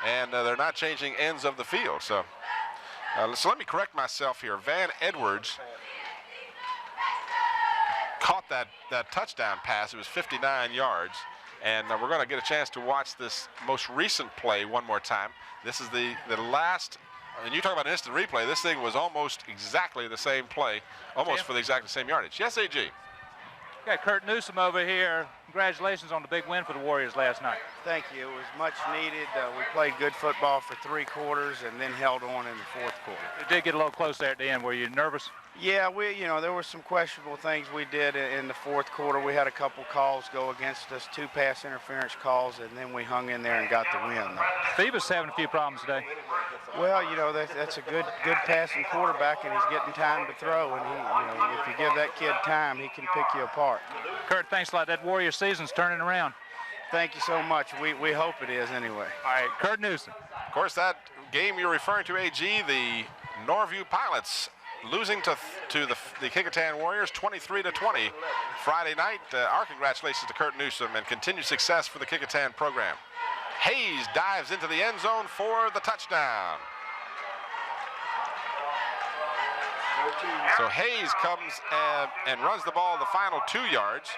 and they're not changing ends of the field. So let me correct myself here. Van Edwards caught that touchdown pass. It was 59 yards. And we're going to get a chance to watch this most recent play one more time. This is the last, and you talk about an instant replay, this thing was almost exactly the same play, almost for the exact same yardage. Yes, AG? Got Kurt Newsom over here. Congratulations on the big win for the Warriors last night. Thank you. It was much needed. We played good football for 3 quarters and then held on in the 4th quarter. It did get a little close there at the end. Were you nervous? Yeah, there were some questionable things we did in the 4th quarter. We had a couple calls go against us, 2 pass interference calls, and then we hung in there and got the win. Phoebus having a few problems today. Well, that's a good passing quarterback, and he's getting time to throw. And if you give that kid time, he can pick you apart. Kurt, thanks a lot. That Warrior season's turning around. Thank you so much. We hope it is anyway. All right, Kurt Newsom. Of course, that game you're referring to, AG, the Norview Pilots losing to the Kickoff Warriors 23-20 Friday night. Our congratulations to Kurt Newsom and continued success for the Kickoff program. Hayes dives into the end zone for the touchdown. So Hayes comes and runs the ball the final 2 yards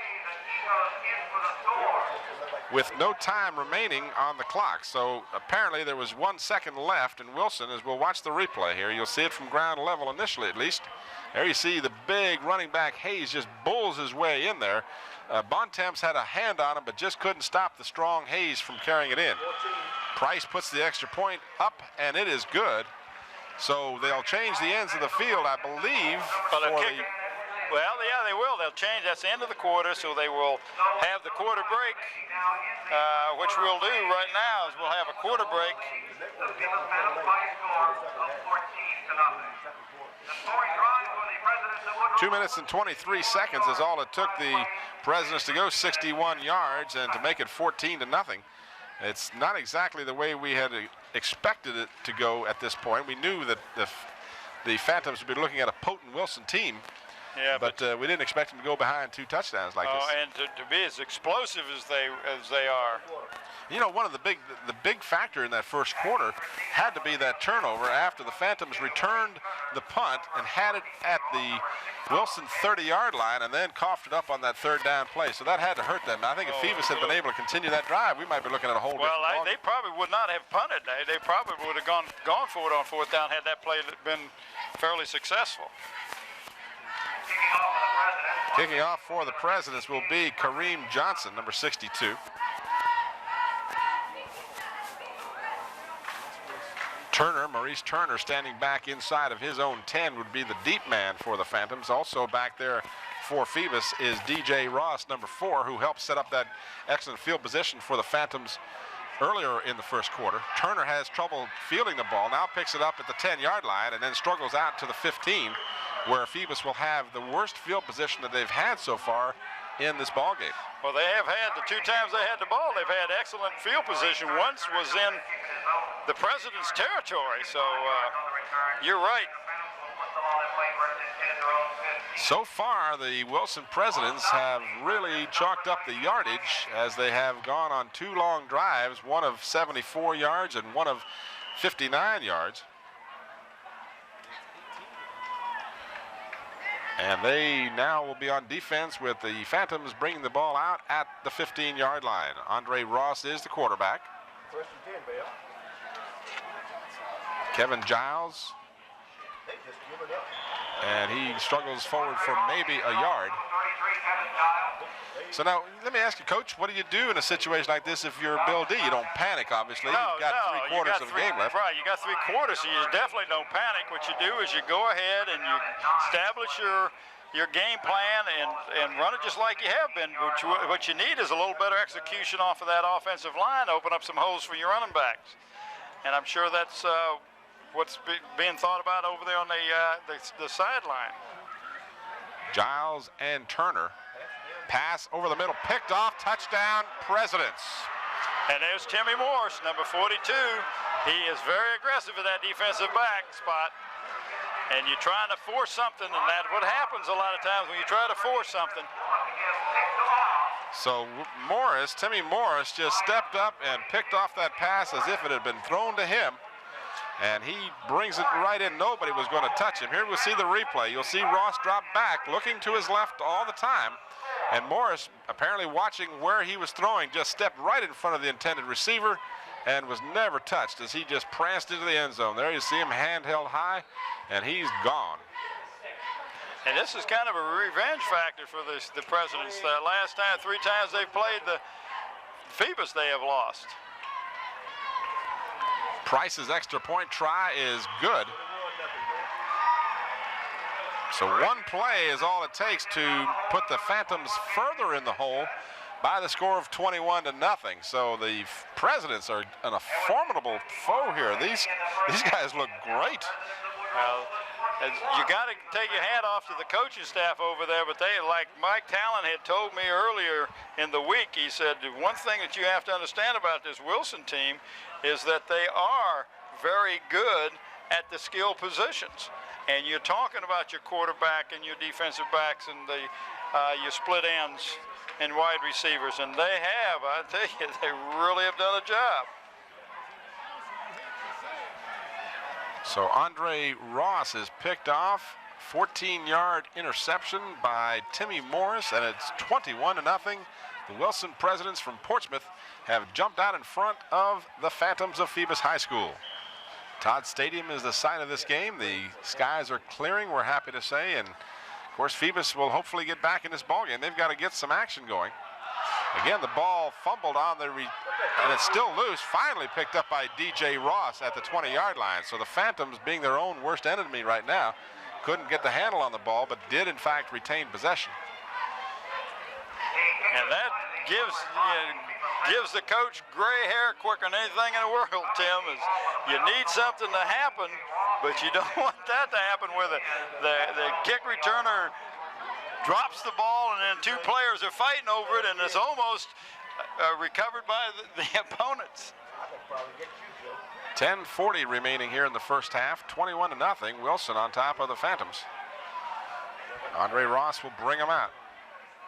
with no time remaining on the clock. So apparently there was 1 second left, and Wilson, as we'll watch the replay here, you'll see it from ground level initially at least. There you see the big running back Hayes just bulls his way in there. Bontemps had a hand on him, but just couldn't stop the strong Hayes from carrying it in. Price puts the extra point up, and it is good. So they'll change the ends of the field, I believe, for the... Well, yeah, they will. They'll change. That's the end of the quarter, so they will have the quarter break, which we'll do right now is we'll have a quarter break. 2 minutes and 23 seconds is all it took the Presidents to go 61 yards and to make it 14-0. It's not exactly the way we had expected it to go at this point. We knew that the Phantoms would be looking at a potent Wilson team. Yeah, but we didn't expect them to go behind 2 touchdowns like this. And to be as explosive as they are. You know, one of the big factor in that first quarter had to be that turnover after the Phantoms returned the punt and had it at the Wilson 30-yard line and then coughed it up on that 3rd down play. So that had to hurt them. I think if Phoebus had been able to continue that drive, we might be looking at a whole different ball. They probably would not have punted. They probably would have gone for it on 4th down had that play been fairly successful. Kicking off for the Presidents will be Kareem Johnson, number 62. Maurice Turner, standing back inside of his own 10, would be the deep man for the Phantoms. Also back there for Phoebus is DJ Ross, number 4, who helped set up that excellent field position for the Phantoms earlier in the first quarter. Turner has trouble fielding the ball, now picks it up at the 10-yard line and then struggles out to the 15, where Phoebus will have the worst field position that they've had so far in this ball game. Well, they have had the 2 times they had the ball, they've had excellent field position. Once was in the President's territory, so you're right. So far, the Wilson Presidents have really chalked up the yardage as they have gone on 2 long drives, one of 74 yards and one of 59 yards. And they now will be on defense with the Phantoms bringing the ball out at the 15-yard line. Andre Ross is the quarterback. First and 10, Bill. Kevin Giles. And he struggles forward for maybe a yard. So now, let me ask you, Coach, what do you do in a situation like this if you're Bill Dee? You don't panic, obviously. You've got 3 quarters of the game left. Right, you got 3 quarters, so you definitely don't panic. What you do is you go ahead and you establish your game plan and run it just like you have been. What you need is a little better execution off of that offensive line, open up some holes for your running backs. And I'm sure that's what's being thought about over there on the sideline. Giles and Turner. Pass over the middle, picked off, touchdown, Presidents. And there's Timmy Morse, number 42. He is very aggressive at that defensive back spot. And you're trying to force something, and that's what happens a lot of times when you try to force something. So Timmy Morris just stepped up and picked off that pass as if it had been thrown to him. And he brings it right in. Nobody was going to touch him. Here we'll see the replay. You'll see Ross drop back, looking to his left all the time. And Morris, apparently watching where he was throwing, just stepped right in front of the intended receiver and was never touched as he just pranced into the end zone. There you see him hand held high, and he's gone. And this is kind of a revenge factor for the Presidents. Last time, 3 times they've played the Phoebus, they have lost. Price's extra point try is good. So 1 play is all it takes to put the Phantoms further in the hole by the score of 21-0. So the Presidents are a formidable foe here. These guys look great. Well, you got to take your hat off to the coaching staff over there, but they, like Mike Talon had told me earlier in the week, he said, one thing that you have to understand about this Wilson team is that they are very good at the skill positions. And you're talking about your quarterback and your defensive backs and your split ends and wide receivers, and they have, I tell you, they really have done a job. So Andre Ross is picked off 14-yard interception by Timmy Morris, and it's 21-0. The Wilson Presidents from Portsmouth have jumped out in front of the Phantoms of Phoebus High School. Todd Stadium is the site of this game. The skies are clearing, we're happy to say, and of course Phoebus will hopefully get back in this ballgame. They've got to get some action going. Again, the ball fumbled on the and it's still loose, finally picked up by DJ Ross at the 20-yard line. So the Phantoms, being their own worst enemy right now, couldn't get the handle on the ball, but did in fact retain possession. And that gives the coach gray hair quicker than anything in the world, Tim. Is you need something to happen, but you don't want that to happen where the kick returner drops the ball and then two players are fighting over it, and it's almost recovered by the opponents. 10:40 remaining here in the first half. 21-0. Wilson on top of the Phantoms. Andre Ross will bring them out.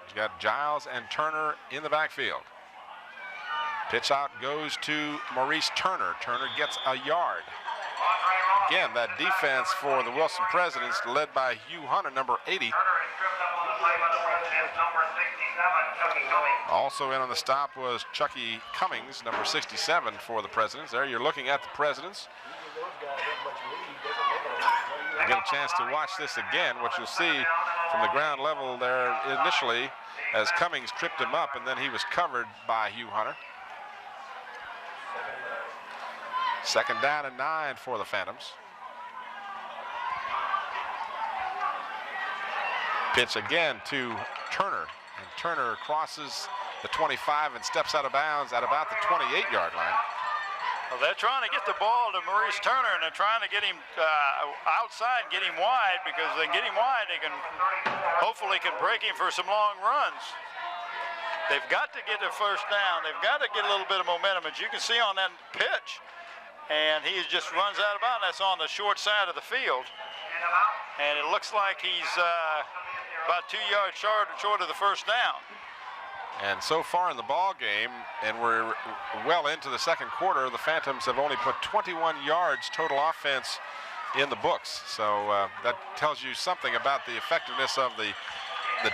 He's got Giles and Turner in the backfield. Pitch out goes to Maurice Turner. Turner gets a yard. Again, that defense for the Wilson Presidents led by Hugh Hunter, number 80. Also in on the stop was Chucky Cummings, number 67 for the Presidents. There you're looking at the Presidents. You get a chance to watch this again. What you'll see from the ground level there initially as Cummings tripped him up, and then he was covered by Hugh Hunter. Second down and 9 for the Phantoms. Pitch again to Turner, and Turner crosses the 25 and steps out of bounds at about the 28-yard line. Well, they're trying to get the ball to Maurice Turner, and they're trying to get him outside, get him wide, because if they get him wide, they can hopefully break him for some long runs. They've got to get the first down. They've got to get a little bit of momentum, as you can see on that pitch. And he just runs out of bounds. That's on the short side of the field. And it looks like he's about 2 yards short of the first down. And so far in the ball game, and we're well into the second quarter, the Phantoms have only put 21 yards total offense in the books. So that tells you something about the effectiveness of the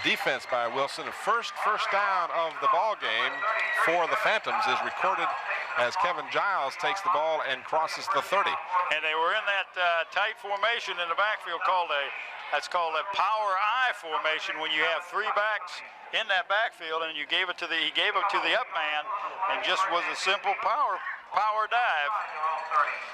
defense by Wilson. The first down of the ball game for the Phantoms is recorded as Kevin Giles takes the ball and crosses the 30. And they were in that tight formation in the backfield that's called a power I formation, when you have three backs in that backfield, and he gave it to the up man, and just was a simple power dive.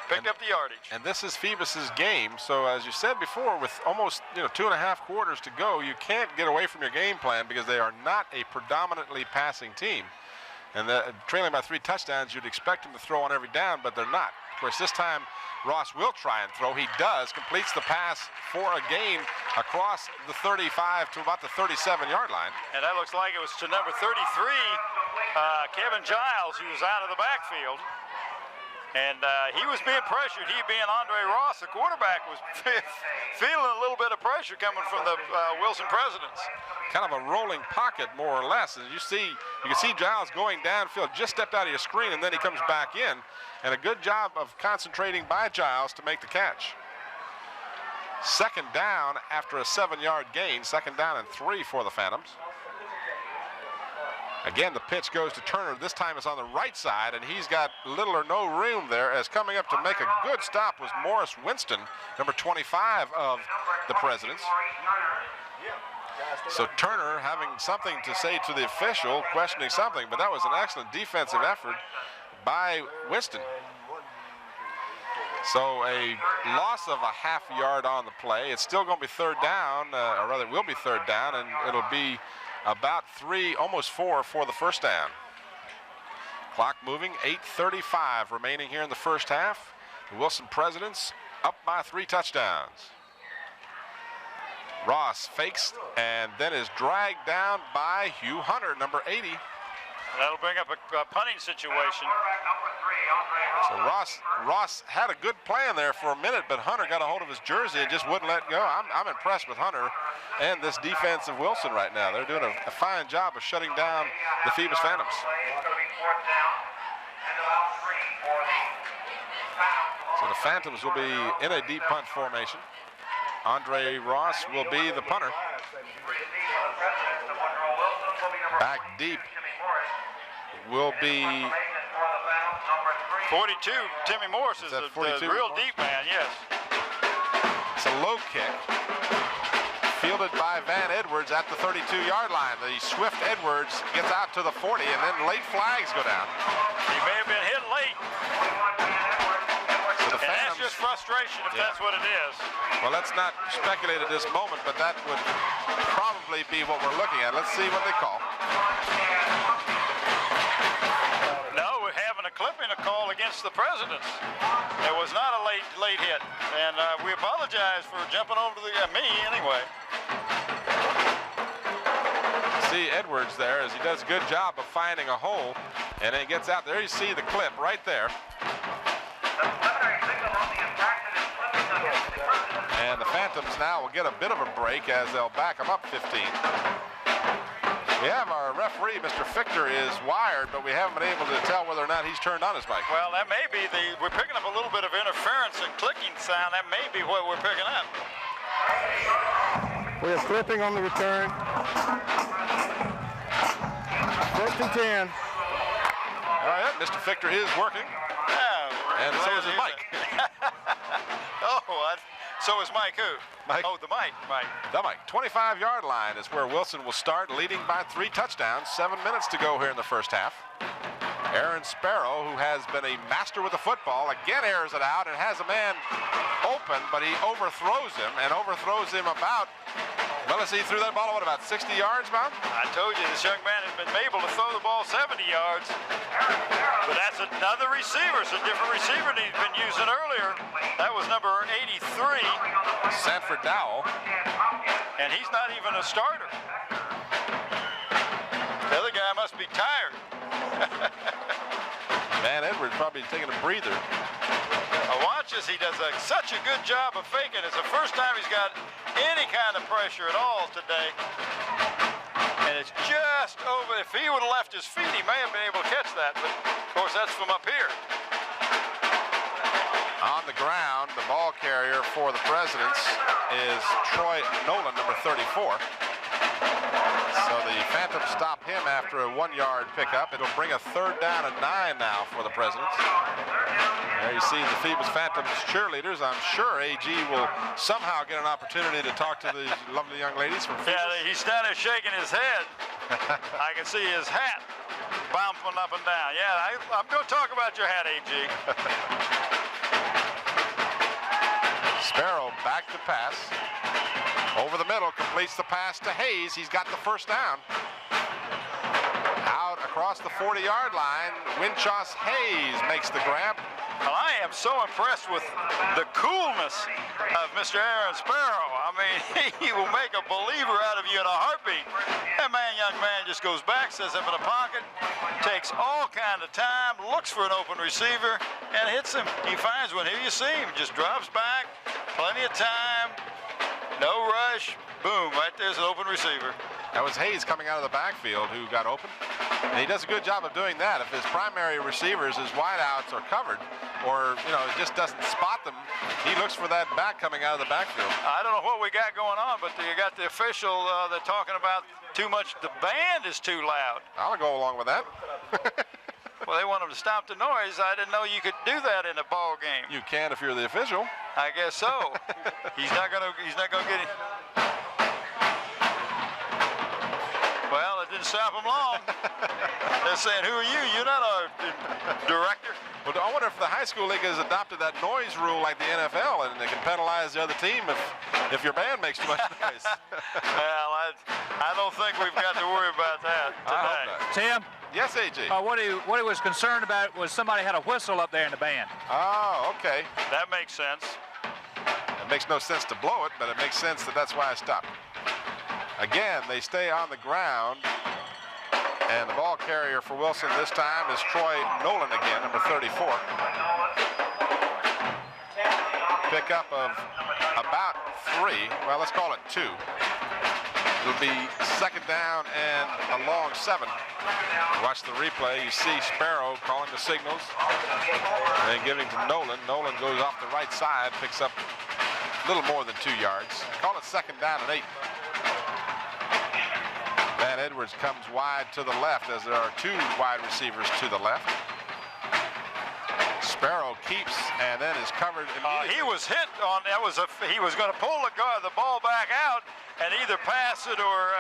Picked up the yardage. And this is Phoebus's game, so as you said before, with almost 2.5 quarters to go, you can't get away from your game plan because they are not a predominantly passing team. And trailing by 3 touchdowns, you'd expect them to throw on every down, but they're not. Of course, this time Ross will try and throw. He does, completes the pass for a gain across the 35 to about the 37-yard line. And that looks like it was to number 33, Kevin Giles, who was out of the backfield. And he was being pressured. He being Andre Ross, the quarterback, was feeling a little bit of pressure coming from the Wilson Presidents. Kind of a rolling pocket, more or less. And you can see Giles going downfield, just stepped out of your screen, and then he comes back in. And a good job of concentrating by Giles to make the catch. Second down after a 7-yard gain. Second down and 3 for the Phantoms. Again, the pitch goes to Turner. This time it's on the right side, and he's got little or no room there, as coming up to make a good stop was Morris Winston, number 25 of the Presidents. So Turner having something to say to the official, questioning something, but that was an excellent defensive effort by Winston. So a loss of a half yard on the play. It's still going to be third down, or rather it will be third down, and it'll be about 3, almost 4 for the first down. Clock moving, 8:35 remaining here in the first half. The Wilson Presidents up by 3 touchdowns. Ross fakes and then is dragged down by Hugh Hunter, number 80. That'll bring up a punting situation. So Ross had a good plan there for a minute, but Hunter got a hold of his jersey and just wouldn't let go. I'm impressed with Hunter and this defense of Wilson right now. They're doing a fine job of shutting down the Phoebus Phantoms. So the Phantoms will be in a deep punt formation. Andre Ross will be the punter. Back deep will be 42. Timmy Morris is the real deep man, yes. It's a low kick. Fielded by Van Edwards at the 32-yard line. The swift Edwards gets out to the 40, and then late flags go down. He may have been hit late. So the and Phantoms, that's just frustration if that's what it is. Well, let's not speculate at this moment, but that would probably be what we're looking at. Let's see what they call. No, we're having a clipping, a call against the Presidents. There was not a late hit, and we apologize for jumping over to me anyway. See Edwards there as he does a good job of finding a hole, and then he gets out there. You see the clip right there. And the Phantoms now will get a bit of a break as they'll back them up 15. We have our referee, Mr. Fichter, is wired, but we haven't been able to tell whether or not he's turned on his mic. Well, that may be we're picking up a little bit of interference and clicking sound. That may be what we're picking up. We are flipping on the return. 1st and 10. All right, Mr. Fichter is working. Yeah, and so is his mic. So is Mike who? Mike. Oh, the mic. Mike. The mic. 25-yard line is where Wilson will start, leading by 3 touchdowns. 7 minutes to go here in the first half. Aaron Sparrow, who has been a master with the football, again airs it out and has a man open, but he overthrows him about, well, let's see, he threw that ball, what, about 60 yards, Bob? I told you, this young man has been able to throw the ball 70 yards. But that's another receiver. It's a different receiver than he's been using earlier. That was number 83. Sanford Dowell. And he's not even a starter. The other guy must be tired. Van Edwards probably taking a breather. Watch as he does such a good job of faking. It's the first time he's got any kind of pressure at all today. And it's just over. If he would have left his feet, he may have been able to catch that. But, of course, that's from up here. On the ground, the ball carrier for the Presidents is Troy Nolan, number 34. So the Phantoms stop him after a 1-yard pickup. It'll bring a 3rd down and 9 now for the Presidents. There you see the Phoebus Phantoms cheerleaders. I'm sure AG will somehow get an opportunity to talk to these lovely young ladies from Phoebus. Yeah, he's down there shaking his head. I can see his hat bumping up and down. Yeah, I'm going to talk about your hat, AG. Sparrow back to pass. Over the middle, completes the pass to Hayes. He's got the 1st down. Out across the 40-yard line, Winchos Hayes makes the grab. Well, I am so impressed with the coolness of Mr. Aaron Sparrow. I mean, he will make a believer out of you in a heartbeat. That young man just goes back, sets up in a pocket, takes all kind of time, looks for an open receiver, and hits him. He finds one. Here you see him, just drops back, plenty of time, no rush, boom, right there's an open receiver. That was Hayes coming out of the backfield who got open. And he does a good job of doing that. If his primary receivers, his wideouts are covered, or, just doesn't spot them, he looks for that back coming out of the backfield. I don't know what we got going on, but you got the official they're talking about too much. The band is too loud. I'll go along with that. Well, they want him to stop the noise. I didn't know you could do that in a ball game. You can if you're the official. I guess so. He's not gonna get it. Well, it didn't stop him long. They're saying, "Who are you? You're not our director." Well, I wonder if the high school league has adopted that noise rule like the NFL, and they can penalize the other team if your band makes too much noise. Well, I don't think we've got to worry about that today. Tim? Yes, AG. What he was concerned about was somebody had a whistle up there in the band. Oh, okay. That makes sense. It makes no sense to blow it, but it makes sense that's why I stopped. Again, they stay on the ground, and the ball carrier for Wilson this time is Troy Nolan again, number 34. Pickup of about 3. Well, let's call it 2. It'll be 2nd down and a long 7. Watch the replay. You see Sparrow calling the signals and then giving to Nolan. Nolan goes off the right side, picks up little more than 2 yards. Call it 2nd down and 8. Van Edwards comes wide to the left as there are 2 wide receivers to the left. Sparrow keeps and then is covered immediately. He was hit on, he was going to pull the ball back out and either pass it or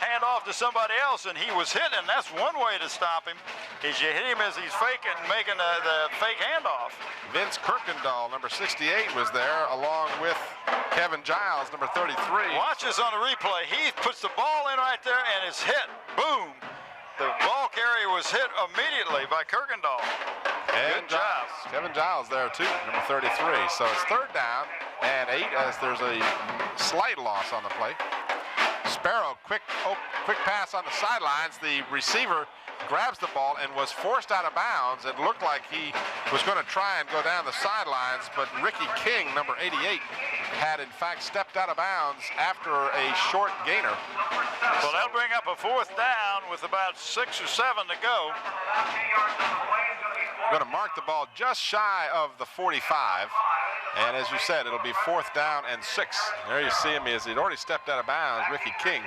hand off to somebody else, and he was hit, and that's one way to stop him, is you hit him as he's faking, making the fake handoff. Vince Kirkendall, number 68, was there, along with Kevin Giles, number 33. Watch this on the replay. He puts the ball in right there and is hit. Boom. The ball carrier was hit immediately by Kirkendall. And Good job. Kevin Giles there too, number 33. So it's 3rd down and 8 as there's a slight loss on the play. Sparrow, quick pass on the sidelines. The receiver grabs the ball and was forced out of bounds. It looked like he was going to try and go down the sidelines, but Ricky King, number 88, had in fact stepped out of bounds after a short gainer. Well, that'll bring up a 4th down with about 6 or 7 to go. Going to mark the ball just shy of the 45. And as you said, it'll be 4th down and 6. There you see him as he'd already stepped out of bounds, Ricky King.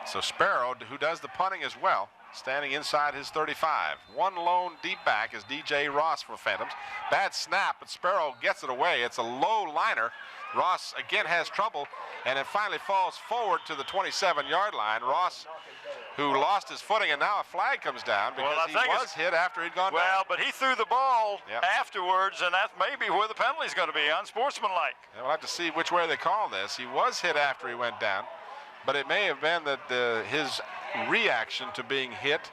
So Sparrow, who does the punting as well, standing inside his 35. One lone deep back is DJ Ross for Phantoms. Bad snap, but Sparrow gets it away. It's a low liner. Ross again has trouble, and it finally falls forward to the 27-yard line. Ross, who lost his footing, and now a flag comes down because he was hit after he'd gone down. Well, but he threw the ball afterwards, and that may be where the penalty's going to be, unsportsmanlike. Yeah, we'll have to see which way they call this. He was hit after he went down, but it may have been that his reaction to being hit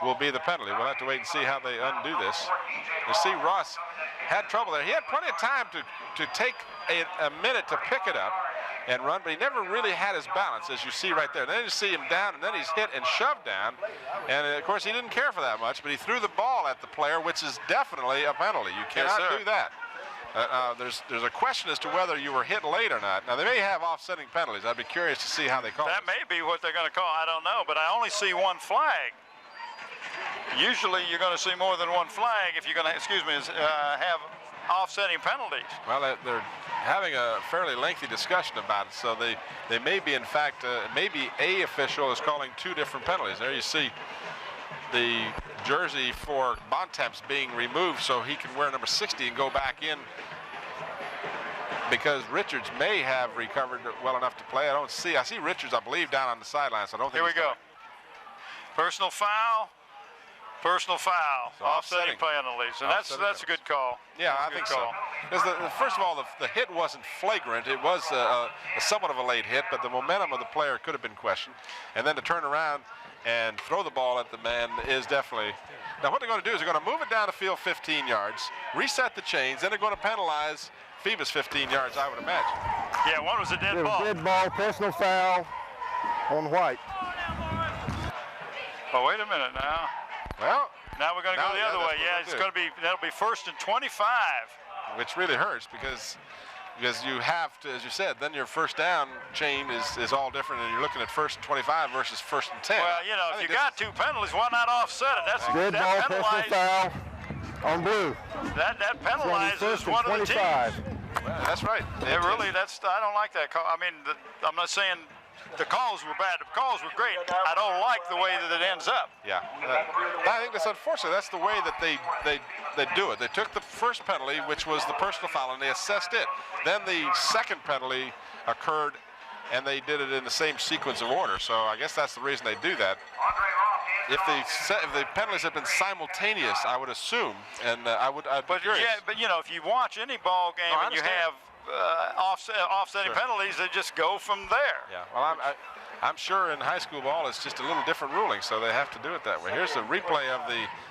will be the penalty. We'll have to wait and see how they undo this. You see Ross had trouble there. He had plenty of time to take a minute to pick it up and run, but he never really had his balance, as you see right there. Then you see him down, and then he's hit and shoved down. And of course, he didn't care for that much, but he threw the ball at the player, which is definitely a penalty. You cannot do that. There's a question as to whether you were hit late or not. Now, they may have offsetting penalties. I'd be curious to see how they call it. That may be what they're going to call. I don't know, but I only see one flag. Usually, you're going to see more than one flag if you're going to, have offsetting penalties. Well, they're having a fairly lengthy discussion about it, so they may be, in fact, maybe a official is calling 2 different penalties. There you see the jersey for Bontemps being removed so he can wear number 60 and go back in, because Richards may have recovered well enough to play. I see Richards, I believe, down on the sideline, so I don't think. Here we go. Personal foul. Personal foul, so offsetting penalties, and that's a good call. Yeah, I think so. Because first of all, the hit wasn't flagrant. It was somewhat of a late hit, but the momentum of the player could have been questioned. And then to turn around and throw the ball at the man is definitely. Now, what they're going to do is they're going to move it down the field 15 yards, reset the chains, then they're going to penalize Phoebus 15 yards, I would imagine. Yeah, one was a dead ball. Dead ball, personal foul on White. Oh, wait a minute now. Well, now we're going to go the other way. Yeah, that'll be 1st and 25. Which really hurts because you have to, as you said, then your 1st down chain is all different, and you're looking at 1st and 25 versus 1st and 10. Well, you know, if you got 2 penalties, why not offset it? That's good ball, personal foul on blue. That penalizes one of the teams. Well, that's right. I don't like that call. I mean, I'm not saying the calls were bad. The calls were great. I don't like the way that it ends up. Yeah, I think that's unfortunate. That's the way that they do it. They took the first penalty, which was the personal foul, and they assessed it. Then the second penalty occurred, and they did it in the same sequence of order. So I guess that's the reason they do that. If the penalties had been simultaneous, I would assume, and I'd be curious. Yeah, but you know, if you watch any ball game and you have offsetting penalties, they just go from there. Yeah, well, I'm sure in high school ball it's just a little different ruling, so they have to do it that way. Here's a replay of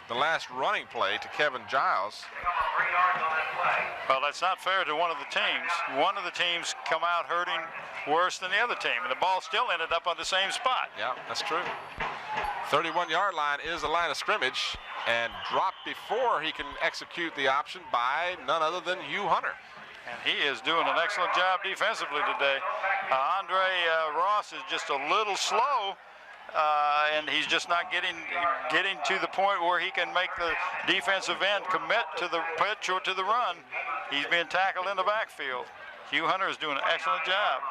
the last running play to Kevin Giles. Well, that's not fair to one of the teams. One of the teams come out hurting worse than the other team, and the ball still ended up on the same spot. Yeah, that's true. 31-yard line is the line of scrimmage, and dropped before he can execute the option by none other than Hugh Hunter. And he is doing an excellent job defensively today. Andre Ross is just a little slow, and he's just not getting to the point where he can make the defensive end commit to the pitch or to the run. he's being tackled in the backfield. Hugh Hunter is doing an excellent job.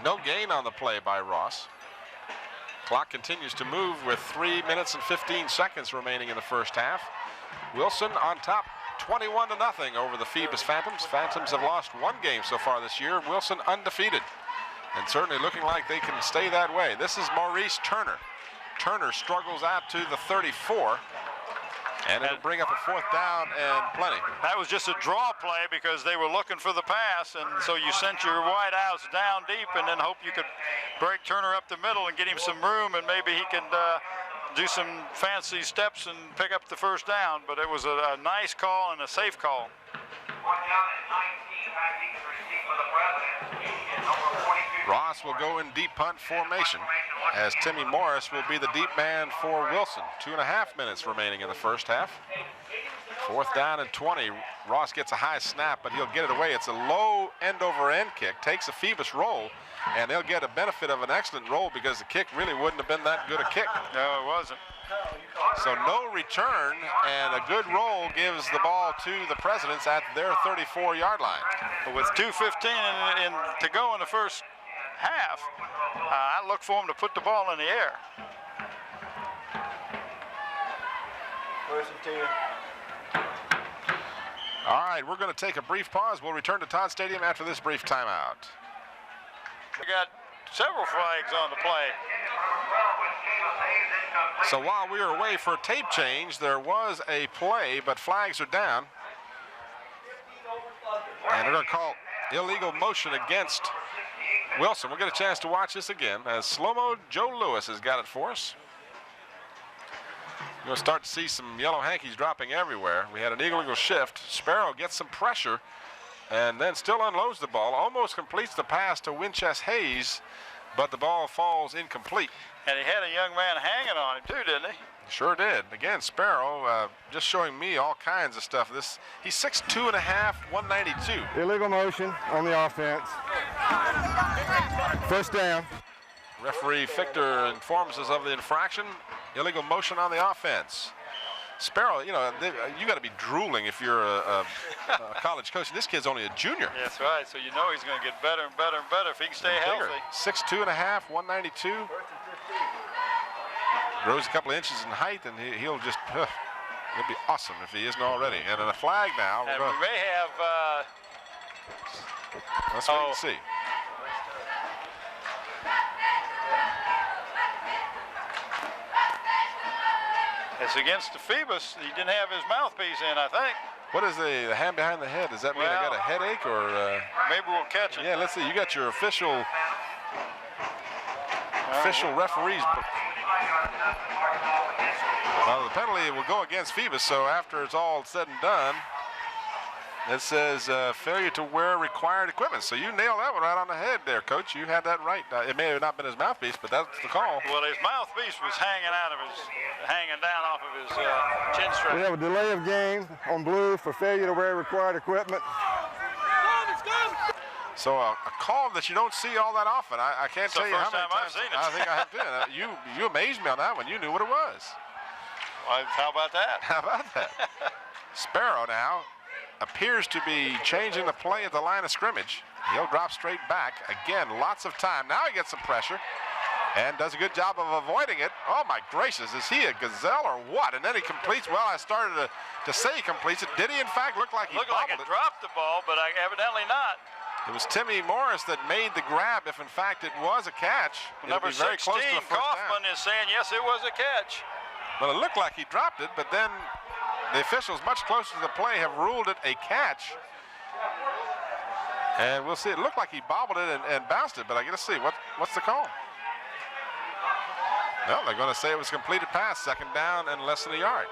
No gain on the play by Ross. Clock continues to move with 3 minutes and 15 seconds remaining in the first half. Wilson on top, 21-0 over the Phoebus Phantoms. Phantoms have lost one game so far this year. Wilson undefeated, and certainly looking like they can stay that way. This is Maurice Turner. Turner struggles out to the 34, and it'll bring up a 4th down and plenty. That was just a draw play because they were looking for the pass, and so you sent your wideouts down deep and then hope you could break Turner up the middle and get him some room, and maybe he can do some fancy steps and pick up the first down. But it was a nice call and a safe call. Ross will go in deep punt formation as Timmy Morris will be the deep man for Wilson. 2.5 minutes remaining in the first half. 4th down and 20. Ross gets a high snap, but he'll get it away. It's a low end-over-end kick. Takes a Phoebus roll, and they'll get a benefit of an excellent roll because the kick really wouldn't have been that good a kick. No, it wasn't. So no return, and a good roll gives the ball to the Presidents at their 34-yard line. But with 2:15 to go in the first half, I look for him to put the ball in the air. First and 10. All right, we're going to take a brief pause. We'll return to Todd Stadium after this brief timeout. We got several flags on the play. So while we were away for a tape change, there was a play, but flags are down. And they're going to call illegal motion against Wilson. We'll get a chance to watch this again as slow-mo Joe Lewis has got it for us. You're going to start to see some yellow hankies dropping everywhere. We had an illegal shift. Sparrow gets some pressure and then still unloads the ball, almost completes the pass to Winchester Hayes, but the ball falls incomplete. And he had a young man hanging on him too, didn't he? Sure did. Again, Sparrow just showing me all kinds of stuff. He's 6'2.5", 192. Illegal motion on the offense. First down. Referee Fichter informs us of the infraction. Illegal motion on the offense. Sparrow, you know, you got to be drooling if you're a college coach. This kid's only a junior. That's right. So you know he's going to get better and better and better if he can stay healthy. 6'2.5", 192. Grows a couple of inches in height, and he'll just, it'll be awesome if he isn't already. And in a flag now. And we may have. Let's wait and see. It's against the Phoebus. He didn't have his mouthpiece in, I think. What is the hand behind the head? Does that mean I got a headache or? Maybe we'll catch it. Yeah, let's see. You got your official referees. Well, the penalty will go against Phoebus. So after it's all said and done, it says failure to wear required equipment. So you nailed that one right on the head there, Coach. You had that right. It may have not been his mouthpiece, but that's the call. Well, his mouthpiece was hanging down off of his chin strap. We have a delay of game on blue for failure to wear required equipment. So a call that you don't see all that often. I can't tell you how many times I've seen it. I think I have to. You amazed me on that one. You knew what it was. Well, how about that? How about that? Sparrow now appears to be changing the play at the line of scrimmage. He'll drop straight back. Again, lots of time. Now he gets some pressure and does a good job of avoiding it. Oh, my gracious. Is he a gazelle or what? And then he completes. Well, I started to say he completes it. Did he, in fact, look like he bobbled it? Dropped the ball, but evidently not. It was Timmy Morris that made the grab. If, in fact, it was a catch, Number 16, Kaufman is saying, yes, it was a catch. Well, it looked like he dropped it, but then the officials much closer to the play have ruled it a catch. And we'll see. It looked like he bobbled it and bounced it, but I got to see. What's the call? Well, they're going to say it was a completed pass, second down and less than a yard.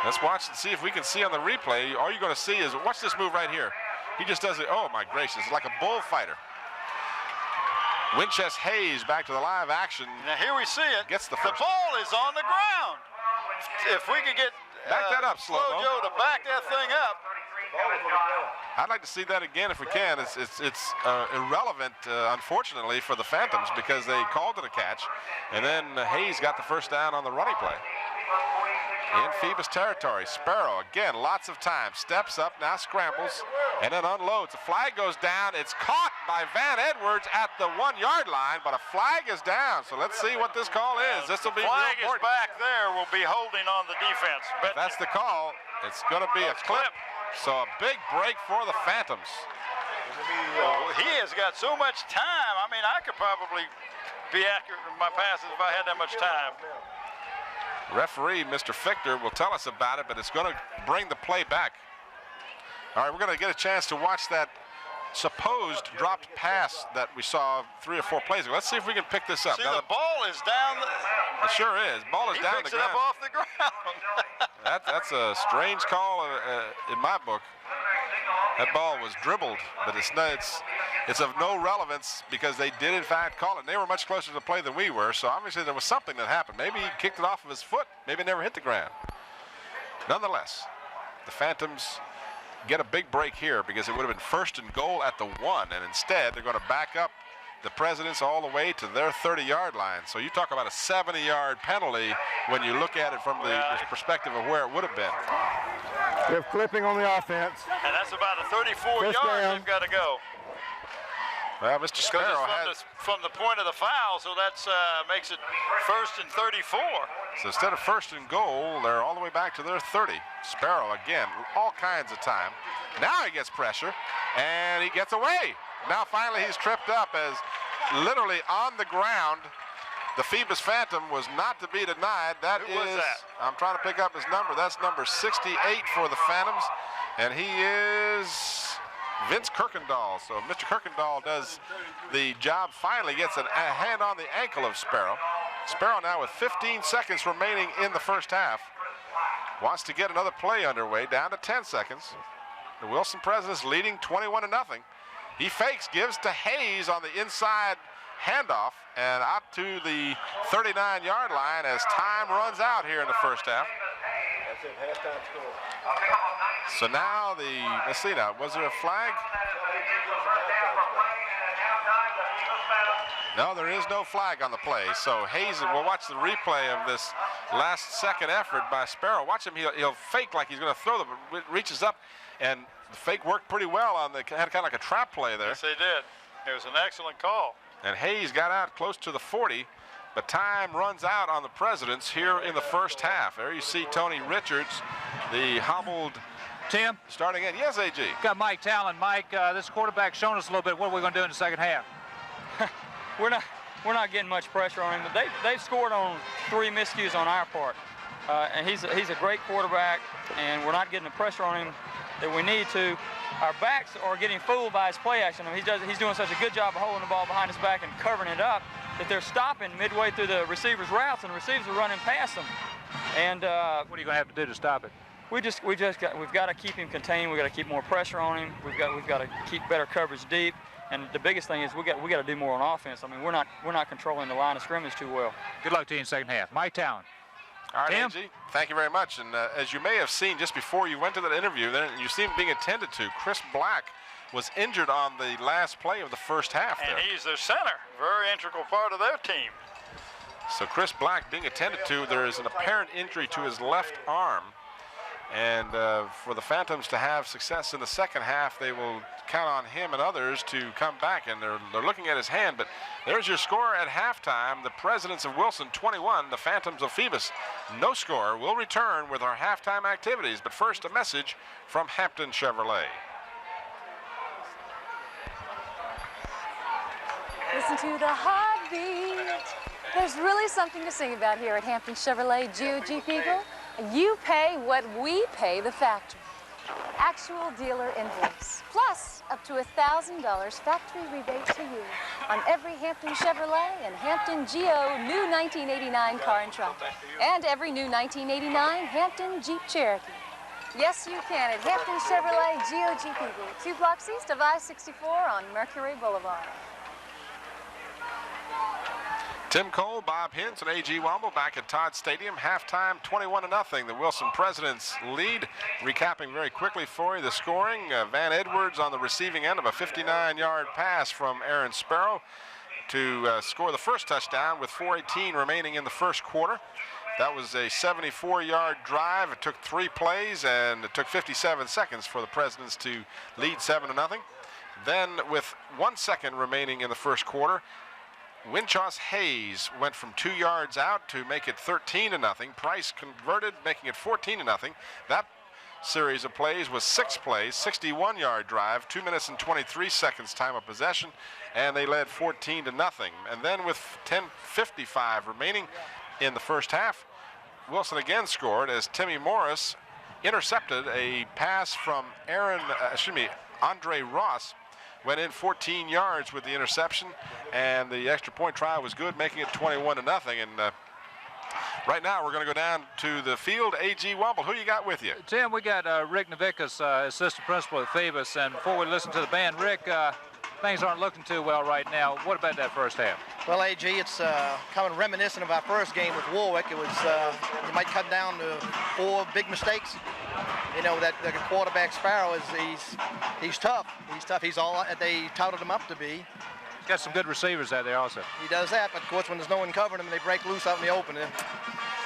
Let's watch and see if we can see on the replay. All you're going to see is, watch this move right here. He just does it. Oh, my gracious. It's like a bullfighter. Winchester Hayes back to the live action. Now here we see it. Gets the ball is on the ground. If we could get back that up, Slow Joe to back that thing up. I'd like to see that again if we can. It's irrelevant, unfortunately, for the Phantoms because they called it a catch, and then Hayes got the first down on the running play. in Phoebus territory. Sparrow, again, lots of time. Steps up, now scrambles, and then unloads. The flag goes down. It's caught by Van Edwards at the 1-yard line, but a flag is down. So let's see what this call is. This will be real important. Flag is back there. Will be holding on the defense. If that's the call, it's going to be a clip. So a big break for the Phantoms. He has got so much time. I mean, I could probably be accurate in my passes if I had that much time. Referee, Mr. Fichter, will tell us about it, but it's going to bring the play back. All right, we're going to get a chance to watch that supposed dropped pass that we saw 3 or 4 plays ago. Let's see if we can pick this up. See, now, the ball is down. It sure is. Ball is down the ground. He picks it up off the ground. That's a strange call in my book. That ball was dribbled, but it's of no relevance because they did in fact call it. And they were much closer to the play than we were, so obviously there was something that happened. Maybe he kicked it off of his foot. Maybe it never hit the ground. Nonetheless, the Phantoms get a big break here because it would have been 1st and goal at the 1, and instead they're going to back up the Presidents all the way to their 30-yard line. So you talk about a 70-yard penalty when you look at it from the perspective of where it would have been. We have clipping on the offense. And that's about a 34 yards they've got to go. Well, Mr. Sparrow from the point of the foul, so that's makes it 1st and 34. So instead of 1st and goal, they're all the way back to their 30. Sparrow, again, all kinds of time. Now he gets pressure, and he gets away. Now finally he's tripped up as literally on the ground. The Phoebus Phantom was not to be denied. Who was that? I'm trying to pick up his number. That's number 68 for the Phantoms, and he is Vince Kirkendall. So Mr. Kirkendall does the job, finally gets a hand on the ankle of Sparrow. Sparrow now with 15 seconds remaining in the first half. Wants to get another play underway, down to 10 seconds. The Wilson Presidents leading 21-0. He fakes, gives to Hayes on the inside handoff, and out to the 39-yard line as time runs out here in the first half. That's it, halftime score. So now let's see now, was there a flag? No, there is no flag on the play. So Hayes, we'll watch the replay of this last second effort by Sparrow. Watch him, he'll fake like he's going to throw the, reaches up, and the fake worked pretty well on had kind of like a trap play there. Yes, they did. It was an excellent call. And Hayes got out close to the 40, but time runs out on the Presidents here in the first half. There you see Tony Richards, the hobbled Tim? Starting in. Yes, AG. Got Mike Talon. Mike, this quarterback's shown us a little bit. What are we going to do in the second half? We're not getting much pressure on him. But they've scored on 3 miscues on our part. And he's a great quarterback, and we're not getting the pressure on him that we need to. Our backs are getting fooled by his play action. I mean, he's doing such a good job of holding the ball behind his back and covering it up that they're stopping midway through the receiver's routes, and the receivers are running past them. And what are you going to have to do to stop it? we've got to keep him contained. We've got to keep more pressure on him. We've got to keep better coverage deep. And the biggest thing is we got to do more on offense. I mean, we're not controlling the line of scrimmage too well. Good luck to you in the second half. Mike Talon. All right, Tim? AG, thank you very much. And as you may have seen just before you went to that interview, then you see him being attended to. Chris Black was injured on the last play of the first half there. And he's their center, very integral part of their team. So Chris Black being attended to. There is an apparent injury to his left arm. And for the Phantoms to have success in the second half, they will count on him and others to come back. And they're looking at his hand. But there's your score at halftime. The Presidents of Wilson 21, the Phantoms of Phoebus no score. We'll return with our halftime activities. But first, a message from Hampton Chevrolet. Listen to the heartbeat. There's really something to sing about here at Hampton Chevrolet GOG Eagle. You pay what we pay the factory. Actual dealer invoice, plus up to $1,000 factory rebate to you on every Hampton Chevrolet and Hampton GO new 1989 car and truck, and every new 1989 Hampton Jeep Cherokee. Yes, you can at Hampton Chevrolet GOG Eagle, 2 blocks east of I-64 on Mercury Boulevard. Tim Cole, Bob Hintz, and A.G. Womble back at Todd Stadium. Halftime, 21-0. The Wilson Presidents lead. Recapping very quickly for you the scoring. Van Edwards on the receiving end of a 59-yard pass from Aaron Sparrow to score the first touchdown with 4:18 remaining in the first quarter. That was a 74-yard drive. It took 3 plays, and it took 57 seconds for the Presidents to lead 7-0. Then, with 1 second remaining in the first quarter, Winchos Hayes went from 2 yards out to make it 13-0. Price converted, making it 14-0. That series of plays was 6 plays, 61-yard drive, 2 minutes and 23 seconds time of possession, and they led 14-0. And then with 10:55 remaining in the first half, Wilson again scored as Timmy Morris intercepted a pass from Andre Ross, went in 14 yards with the interception, and the extra point try was good, making it 21-0. And right now we're going to go down to the field. A.G. Wumble, who you got with you? Tim, we got Rick Navickas, assistant principal at Phoebus, and before we listen to the band, Rick, things aren't looking too well right now. What about that first half? Well, A.G., it's kind of reminiscent of our first game with Warwick. It was, you might cut down to 4 big mistakes. You know, that the quarterback Sparrow, he's tough. He's tough. He's all that they touted him up to be. He's got some good receivers out there also. He does that, but of course when there's no one covering him, they break loose out in the open.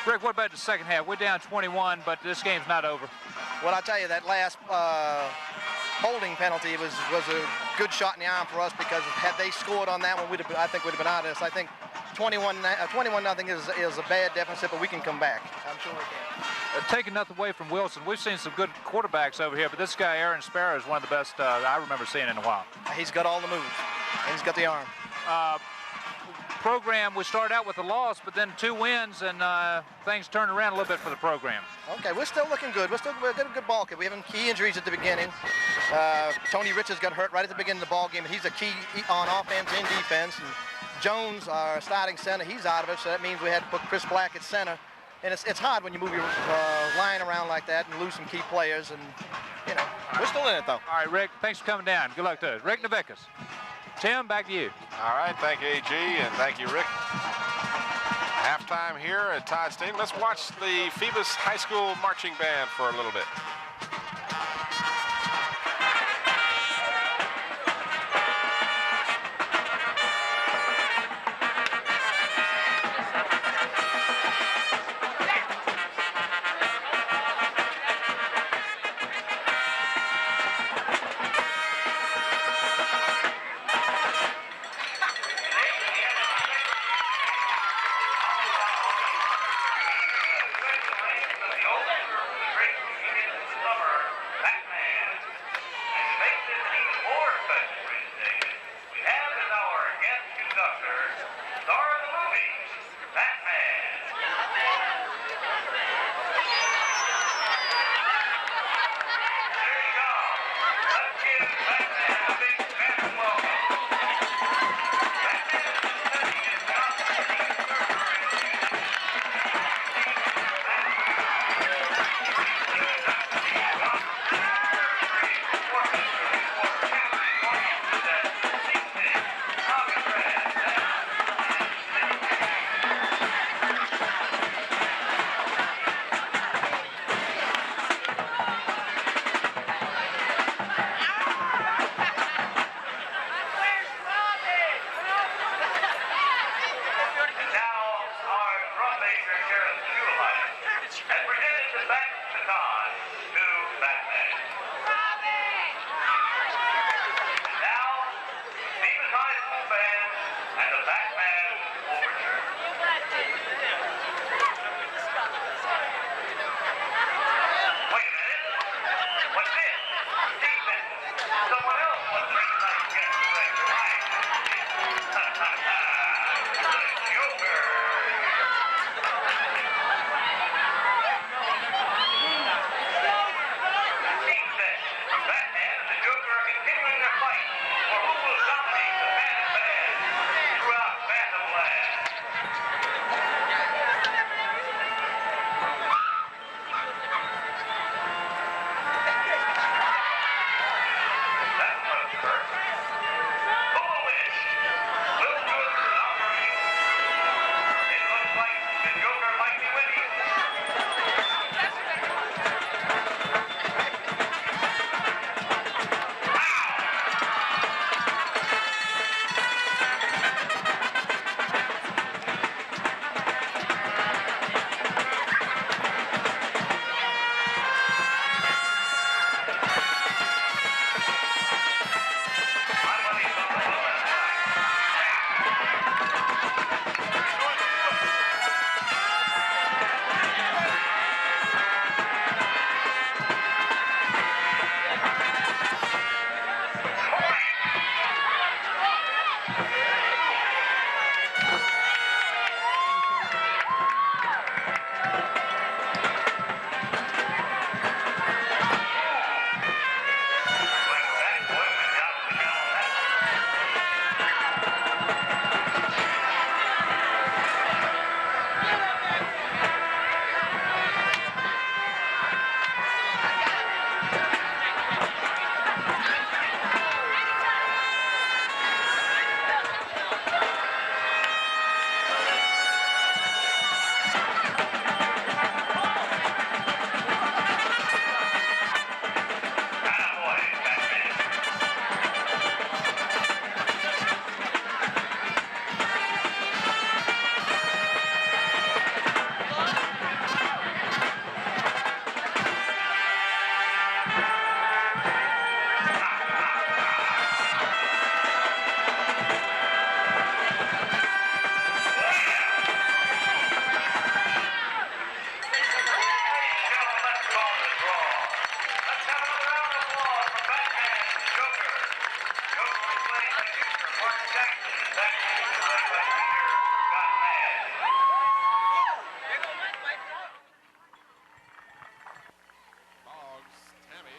Rick, what about the second half? We're down 21, but this game's not over. Well, I'll tell you, that last holding penalty was a good shot in the arm for us, because had they scored on that one, I think we'd have been out of this. I think 21-0 is a bad deficit, but we can come back. I'm sure we can. Taking nothing away from Wilson, we've seen some good quarterbacks over here, but this guy, Aaron Sparrow, is one of the best I remember seeing in a while. He's got all the moves, and he's got the arm. Program, we started out with a loss, but then 2 wins, and things turned around a little bit for the program. Okay, we're still looking good. We're getting a good ball game. We have key injuries at the beginning. Tony Richards got hurt right at the beginning of the ball game, and he's a key on offense and defense. And Jones, our starting center, he's out of it, so that means we had to put Chris Black at center. And it's hard when you move your line around like that and lose some key players. And, you know, we're still in it, though. All right, Rick, thanks for coming down. Good luck to us. Rick Navickas. Tim, back to you. All right, thank you, A.G., and thank you, Rick. Halftime here at Todd Stadium. Let's watch the Phoebus High School Marching Band for a little bit.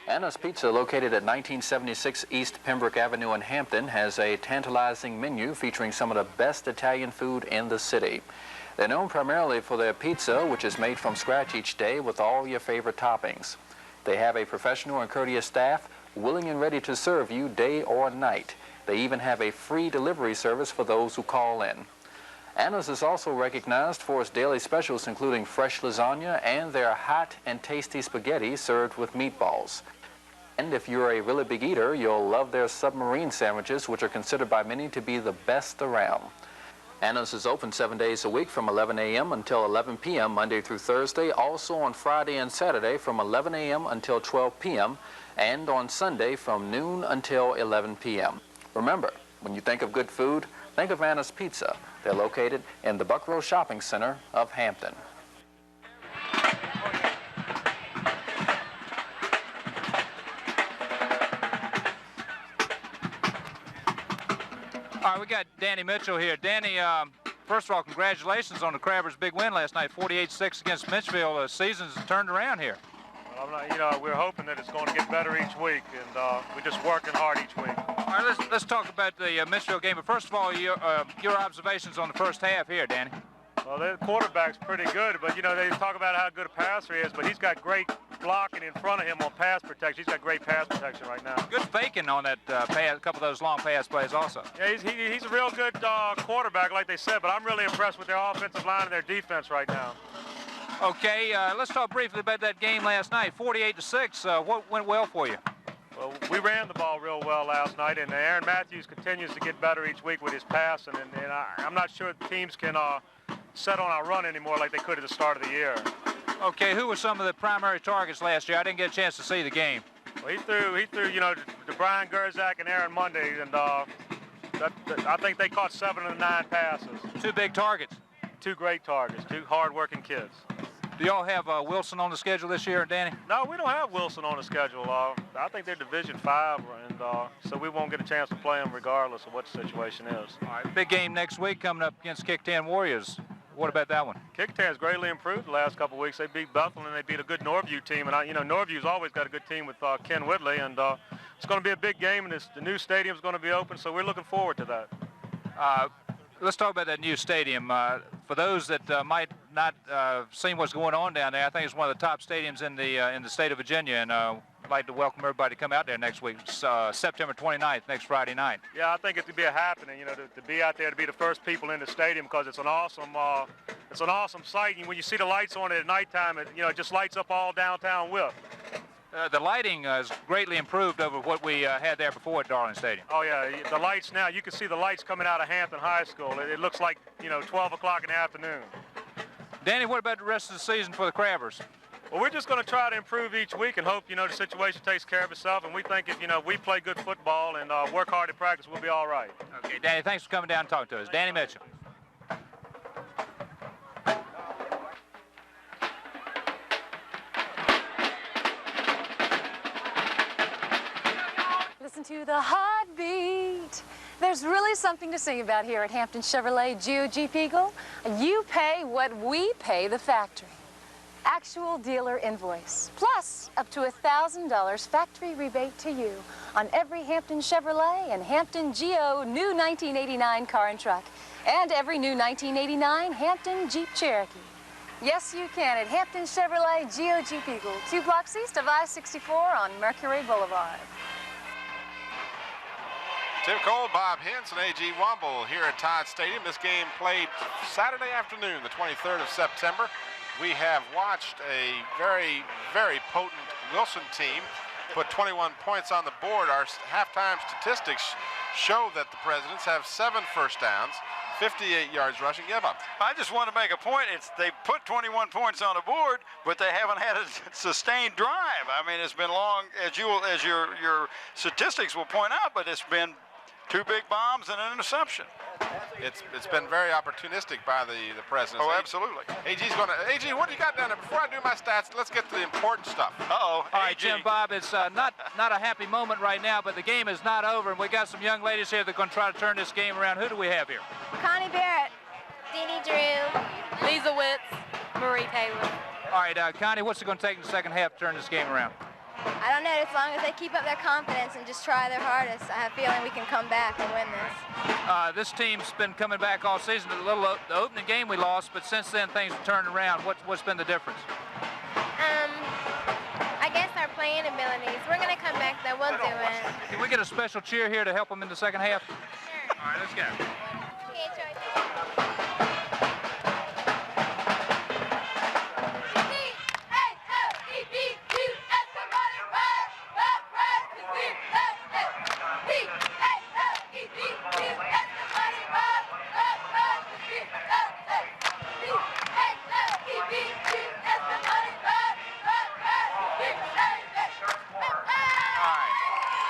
Anna's Pizza, located at 1976 East Pembroke Avenue in Hampton, has a tantalizing menu featuring some of the best Italian food in the city. They're known primarily for their pizza, which is made from scratch each day with all your favorite toppings. They have a professional and courteous staff, willing and ready to serve you day or night. They even have a free delivery service for those who call in. Anna's is also recognized for its daily specials, including fresh lasagna and their hot and tasty spaghetti served with meatballs. And if you're a really big eater, you'll love their submarine sandwiches, which are considered by many to be the best around. Anna's is open 7 days a week from 11 a.m. until 11 p.m. Monday through Thursday, also on Friday and Saturday from 11 a.m. until 12 p.m. and on Sunday from noon until 11 p.m. Remember, when you think of good food, think of Anna's Pizza. They're located in the Buckrow Shopping Center of Hampton. All right, we got Danny Mitchell here. Danny, first of all, congratulations on the Crabbers' big win last night, 48-6 against Mitchell. The season's turned around here. Well, we're hoping that it's going to get better each week, and we're just working hard each week. All right, let's talk about the Mitchell game. But first of all, your observations on the first half here, Danny. Well, the quarterback's pretty good, but, they talk about how good a passer he is, but he's got great blocking in front of him on pass protection. He's got great pass protection right now. Good faking on that pass, a couple of those long pass plays also. Yeah, he's a real good quarterback, like they said, but I'm really impressed with their offensive line and their defense right now. Okay, let's talk briefly about that game last night, 48-6. What went well for you? Well, we ran the ball real well last night, and Aaron Matthews continues to get better each week with his passing, and I'm not sure teams can set on our run anymore like they could at the start of the year. Okay, who were some of the primary targets last year? I didn't get a chance to see the game. Well, he threw, to Brian Gerzak and Aaron Monday, and I think they caught 7 of the 9 passes. 2 big targets. 2 great targets, 2 hard-working kids. Do y'all have Wilson on the schedule this year, Danny? No, we don't have Wilson on the schedule. I think they're Division 5, and so we won't get a chance to play them regardless of what the situation is. All right, big game next week coming up against Kick-Tan Warriors. What about that one? Kick-Tan's greatly improved the last couple of weeks. They beat Bethel and they beat a good Norview team, and Norview's always got a good team with Ken Whitley, and it's going to be a big game, and the new stadium's going to be open, so we're looking forward to that. Let's talk about that new stadium. For those that might not seen what's going on down there, I think it's one of the top stadiums in the state of Virginia, and I'd like to welcome everybody to come out there next week, September 29th, next Friday night. Yeah, I think it would be a happening, to be out there, to be the first people in the stadium, because it's an awesome sight. And when you see the lights on it at nighttime, it just lights up all downtown Wythe. The lighting is greatly improved over what we had there before at Darling Stadium. Oh, yeah. The lights now, you can see the lights coming out of Hampton High School. It looks like, 12 o'clock in the afternoon. Danny, what about the rest of the season for the Crabbers? Well, we're just going to try to improve each week and hope, the situation takes care of itself. And we think if, we play good football and work hard at practice, we'll be all right. Okay, Danny, thanks for coming down and talking to us. Danny Mitchell. Listen to the heartbeat. There's really something to sing about here at Hampton Chevrolet GOG Eagle. You pay what we pay the factory. Actual dealer invoice, plus up to $1,000 factory rebate to you on every Hampton Chevrolet and Hampton GO new 1989 car and truck, and every new 1989 Hampton Jeep Cherokee. Yes, you can at Hampton Chevrolet GOG Eagle, 2 blocks east of I-64 on Mercury Boulevard. Tim Cole, Bob Hintz, and A.G. Womble here at Todd Stadium. This game played Saturday afternoon, the 23rd of September. We have watched a very, very potent Wilson team put 21 points on the board. Our halftime statistics show that the Presidents have 7 first downs, 58 yards rushing. Yeah, Bob. I just want to make a point. They put 21 points on the board, but they haven't had a sustained drive. I mean, it's been long, as your statistics will point out, but it's been 2 big bombs and an interception. it's been very opportunistic by the Presidents. Oh, absolutely. AG's going to, AG, what do you got down there? Before I do my stats, let's get to the important stuff. Uh-oh. All right, Jim Bob, it's not a happy moment right now, but the game is not over, and we got some young ladies here that are going to try to turn this game around. Who do we have here? Connie Barrett, Deanie Drew, Lisa Witz, Marie Taylor. All right, Connie, what's it going to take in the second half to turn this game around? I don't know, as long as they keep up their confidence and just try their hardest, I have a feeling we can come back and win this. This team's been coming back all season. The opening game we lost, but since then things have turned around. What's been the difference? I guess our playing abilities. We're going to come back, though. We'll do it. Can we get a special cheer here to help them in the second half? Sure. All right, let's go.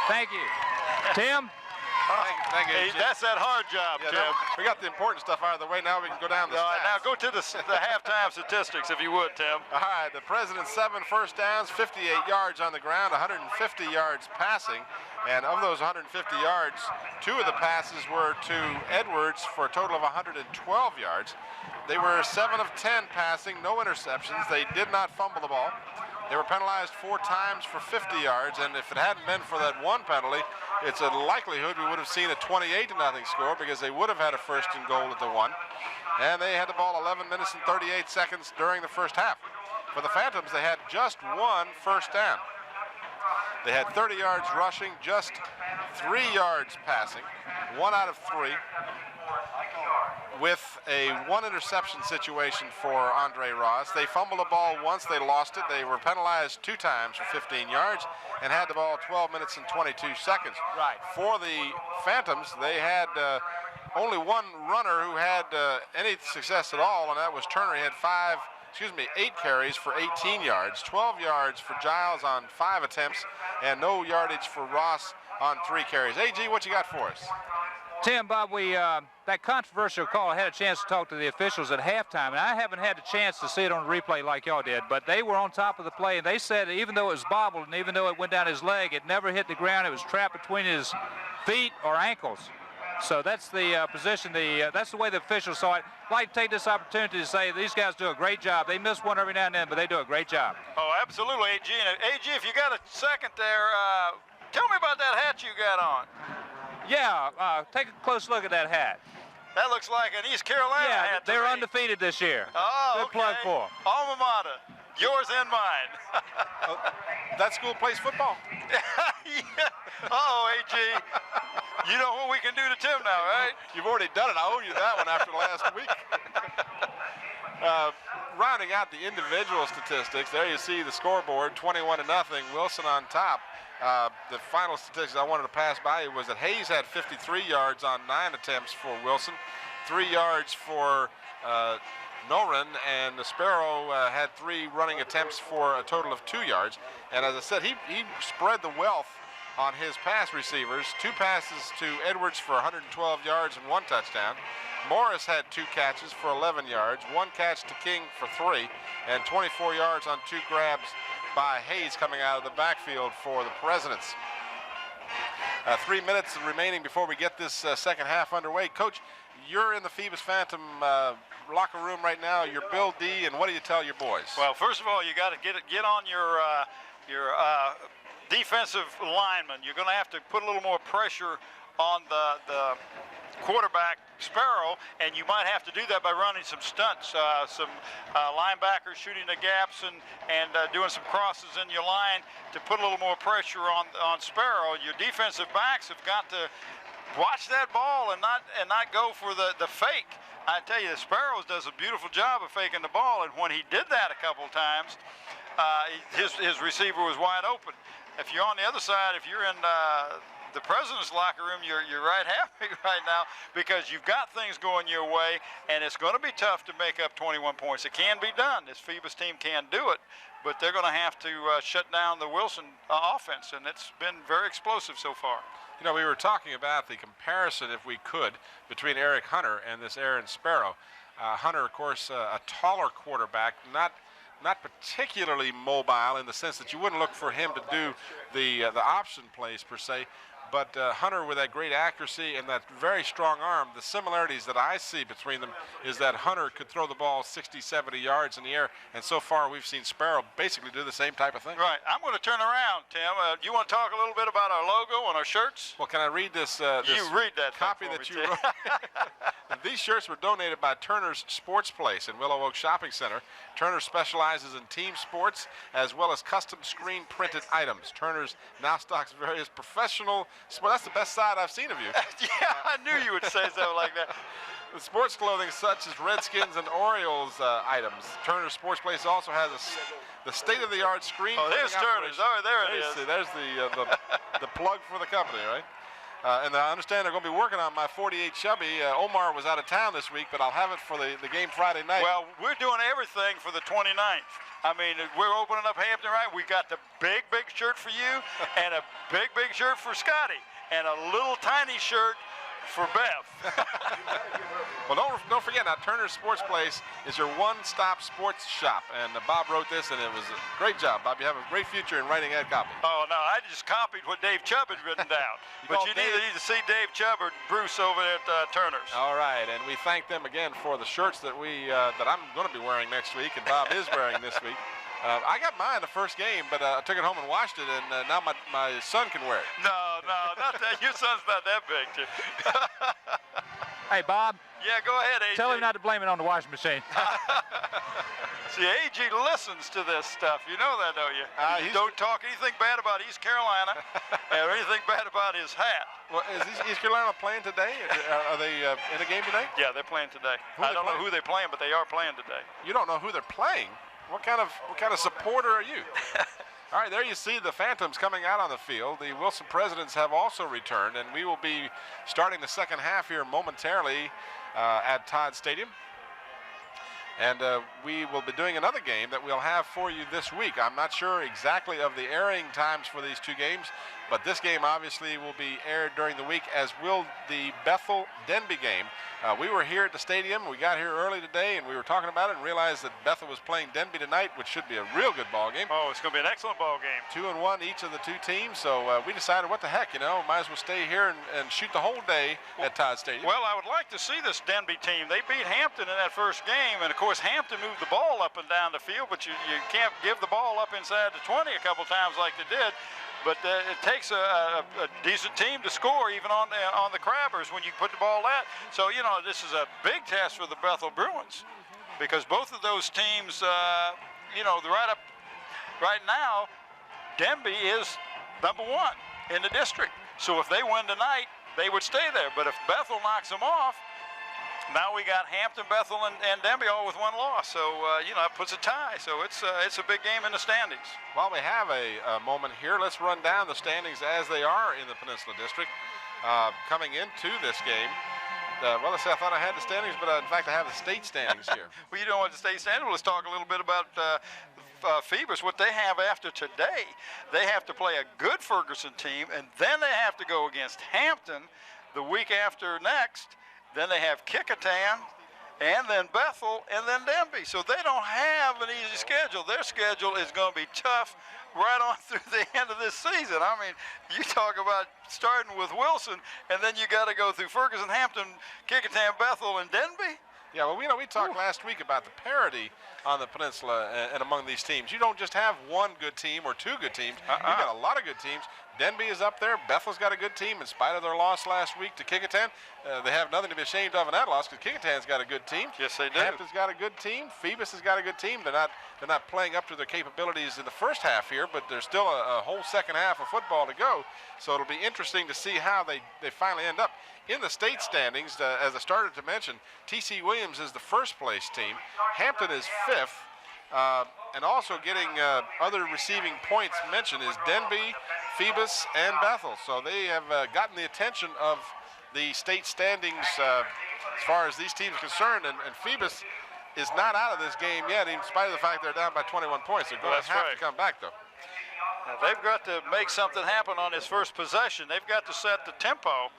Thank you. Tim? Thank you. Hey, that's that hard job, Yeah, Tim. we got the important stuff out of the way. Now we can go down the All right, stats. now go to the halftime statistics, if you would, Tim. All right, the President's 7 first downs, 58 yards on the ground, 150 yards passing. And of those 150 yards, 2 of the passes were to Edwards for a total of 112 yards. They were 7 of 10 passing, no interceptions. They did not fumble the ball. They were penalized 4 times for 50 yards, and if it hadn't been for that one penalty, it's a likelihood we would have seen a 28-0 score because they would have had a first and goal at the 1. And they had the ball 11 minutes and 38 seconds during the first half. For the Phantoms, they had just 1 first down. They had 30 yards rushing, just 3 yards passing, 1 out of 3, with a 1 interception situation for Andre Ross. They fumbled the ball once, they lost it. They were penalized 2 times for 15 yards and had the ball 12 minutes and 22 seconds. Right. For the Phantoms, they had only 1 runner who had any success at all, and that was Turner. He had 8 carries for 18 yards, 12 yards for Giles on 5 attempts, and no yardage for Ross on 3 carries. AG, what you got for us? Tim, Bob, that controversial call, I had a chance to talk to the officials at halftime, and I haven't had a chance to see it on the replay like y'all did, but they were on top of the play, and they said even though it was bobbled and even though it went down his leg, it never hit the ground. It was trapped between his feet or ankles. So that's the position, that's the way the officials saw it. I'd like to take this opportunity to say these guys do a great job. They miss one every now and then, but they do a great job. Oh, absolutely, AG. And AG, if you got a second there, tell me about that hat you got on. Yeah, take a close look at that hat. That looks like an East Carolina hat. They're undefeated this year. Oh, good plug for them. Alma mater, yours and mine. That school plays football. Yeah. Uh-oh, AG. You know what we can do to Tim now, right? You've already done it. I owe you that one after last week. Rounding out the individual statistics, there you see the scoreboard, 21-0, Wilson on top. The final statistics I wanted to pass by you was that Hayes had 53 yards on 9 attempts for Wilson, 3 yards for Noren, and the Sparrow had 3 running attempts for a total of 2 yards. And as I said, he spread the wealth on his pass receivers. 2 passes to Edwards for 112 yards and 1 touchdown. Morris had 2 catches for 11 yards, 1 catch to King for 3, and 24 yards on 2 grabs by Hayes coming out of the backfield for the Presidents. 3 minutes remaining before we get this second half underway. Coach, you're in the Phoebus Phantom locker room right now. You're Bill Dee, and what do you tell your boys? Well, first of all, you got to get on your defensive lineman. You're going to have to put a little more pressure on the quarterback Sparrow, and you might have to do that by running some stunts, some linebackers shooting the gaps and doing some crosses in your line to put a little more pressure on Sparrow. Your defensive backs have got to watch that ball and not go for the fake. I tell you, the Sparrows does a beautiful job of faking the ball, and when he did that a couple times, his receiver was wide open. If you're on the other side, if you're in the President's locker room, you're right happy right now because you've got things going your way, and it's going to be tough to make up 21 points. It can be done. This Phoebus team can do it, but they're going to have to shut down the Wilson offense, and it's been very explosive so far. You know, we were talking about the comparison, if we could, between Eric Hunter and this Aaron Sparrow. Hunter, of course, a taller quarterback, not particularly mobile in the sense that you wouldn't look for him to do the option plays per se. But Hunter, with that great accuracy and that very strong arm, the similarities that I see between them is that Hunter could throw the ball 60, 70 yards in the air, and so far we've seen Sparrow basically do the same type of thing. Right. I'm going to turn around, Tim. You want to talk a little bit about our logo and our shirts? Well, can I read this? You read that copy that you wrote. These shirts were donated by Turner's Sports Place in Willow Oak Shopping Center. Turner specializes in team sports as well as custom screen printed items. Turner's now stocks various professional. Well, that's the best side I've seen of you. Yeah, I knew you would say something like that. The sports clothing such as Redskins and Orioles items. Turner's Sports Place also has the state-of-the-art screen. Oh, there's Turner's. Oh, there it is. See, there's the plug for the company, right? And I understand they're going to be working on my 48 Chubby. Omar was out of town this week, but I'll have it for the game Friday night. Well, we're doing everything for the 29th. I mean, we're opening up Hampton, right? We got the big shirt for you, and a big shirt for Scotty, and a little tiny shirt for Bev. Well, don't forget, now Turner's Sports Place is your one-stop sports shop, and Bob wrote this, and it was a great job, Bob. You have a great future in writing that copy. Oh, no, I just copied what Dave Chubb had written down. But you need to see Dave Chubb or Bruce over at Turner's. All right, and we thank them again for the shirts that that I'm going to be wearing next week, and Bob is wearing this week. I got mine the first game, but I took it home and washed it, and now my son can wear it. No, not that. Your son's not that big, too. Hey, Bob. Yeah, go ahead, AJ. Tell him not to blame it on the washing machine. See, AJ listens to this stuff. You know that, don't you? Don't talk anything bad about East Carolina or anything bad about his hat. Well, is East Carolina playing today? Are they in a game today? Yeah, they're playing today. I don't know who they're playing, but they are playing today. You don't know who they're playing? What kind of supporter are you? All right, there you see the Phantoms coming out on the field. The Wilson Presidents have also returned, and we will be starting the second half here momentarily at Todd Stadium. And we will be doing another game that we'll have for you this week. I'm not sure exactly of the airing times for these two games, but this game obviously will be aired during the week, as will the Bethel-Denby game. We were here at the stadium. We got here early today, and we were talking about it and realized that Bethel was playing Denby tonight, which should be a real good ball game. Oh, it's going to be an excellent ball game. 2-1 each of the two teams, so we decided, what the heck, might as well stay here and shoot the whole day at Todd Stadium. Well, I would like to see this Denby team. They beat Hampton in that first game, and of course Hampton moved the ball up and down the field, but you can't give the ball up inside the 20 a couple times like they did. But it takes a decent team to score even on the Crabbers when you put the ball at. So, this is a big test for the Bethel Bruins, because both of those teams, right now, Denby is #1 in the district. So if they win tonight, they would stay there. But if Bethel knocks them off, now we got Hampton, Bethel, and Denby all with one loss. So, it puts a tie. So it's a big game in the standings. While we have a moment here, let's run down the standings as they are in the Peninsula District. Coming into this game, well, let's see, I thought I had the standings, but in fact I have the state standings here. Well, you don't want the state standings. Well, let's talk a little bit about Phoebus, what they have after today. They have to play a good Ferguson team, and then they have to go against Hampton the week after next. Then they have Kickoff, and then Bethel, and then Denby. So they don't have an easy schedule. Their schedule is going to be tough right on through the end of this season. I mean, you talk about starting with Wilson, and then you got to go through Ferguson, Hampton, Kickoff, Bethel, and Denby. Yeah, well, we talked last week about the parity on the peninsula and among these teams. You don't just have one good team or two good teams. You've got a lot of good teams. Denby is up there. Bethel's got a good team in spite of their loss last week to Kickoff. They have nothing to be ashamed of in that loss, because Kickoff's got a good team. Yes, they do. Hampton's got a good team. Phoebus has got a good team. They're not playing up to their capabilities in the first half here, but there's still a whole second half of football to go. So it'll be interesting to see how they finally end up. In the state standings, as I started to mention, T.C. Williams is the first place team. Hampton is 5th. And also getting other receiving points mentioned is Denby, Phoebus, and Bethel. So they have gotten the attention of the state standings as far as these teams are concerned. And Phoebus is not out of this game yet, in spite of the fact they're down by 21 points. They're going to have to come back, though. Now they've got to make something happen on this first possession. They've got to set the tempo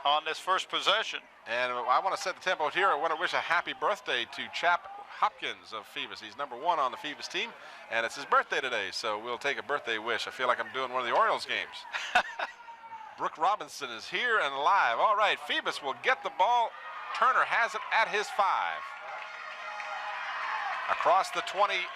on this first possession. And I want to set the tempo here. I want to wish a happy birthday to Chap Hopkins of Phoebus. He's number 1 on the Phoebus team, and it's his birthday today, so we'll take a birthday wish. I feel like I'm doing one of the Orioles games. Brooke Robinson is here and live. All right, Phoebus will get the ball. Turner has it at his 5. Across the 25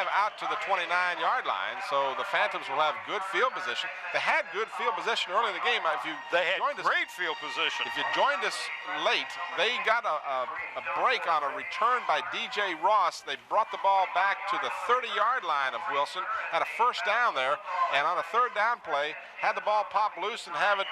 out to the 29-yard line, so the Phantoms will have good field position. They had good field position early in the game. They had great field position. If you joined us late, they got a break on a return by DJ Ross. They brought the ball back to the 30-yard line of Wilson, had a first down there, and on a third down play, had the ball pop loose and have it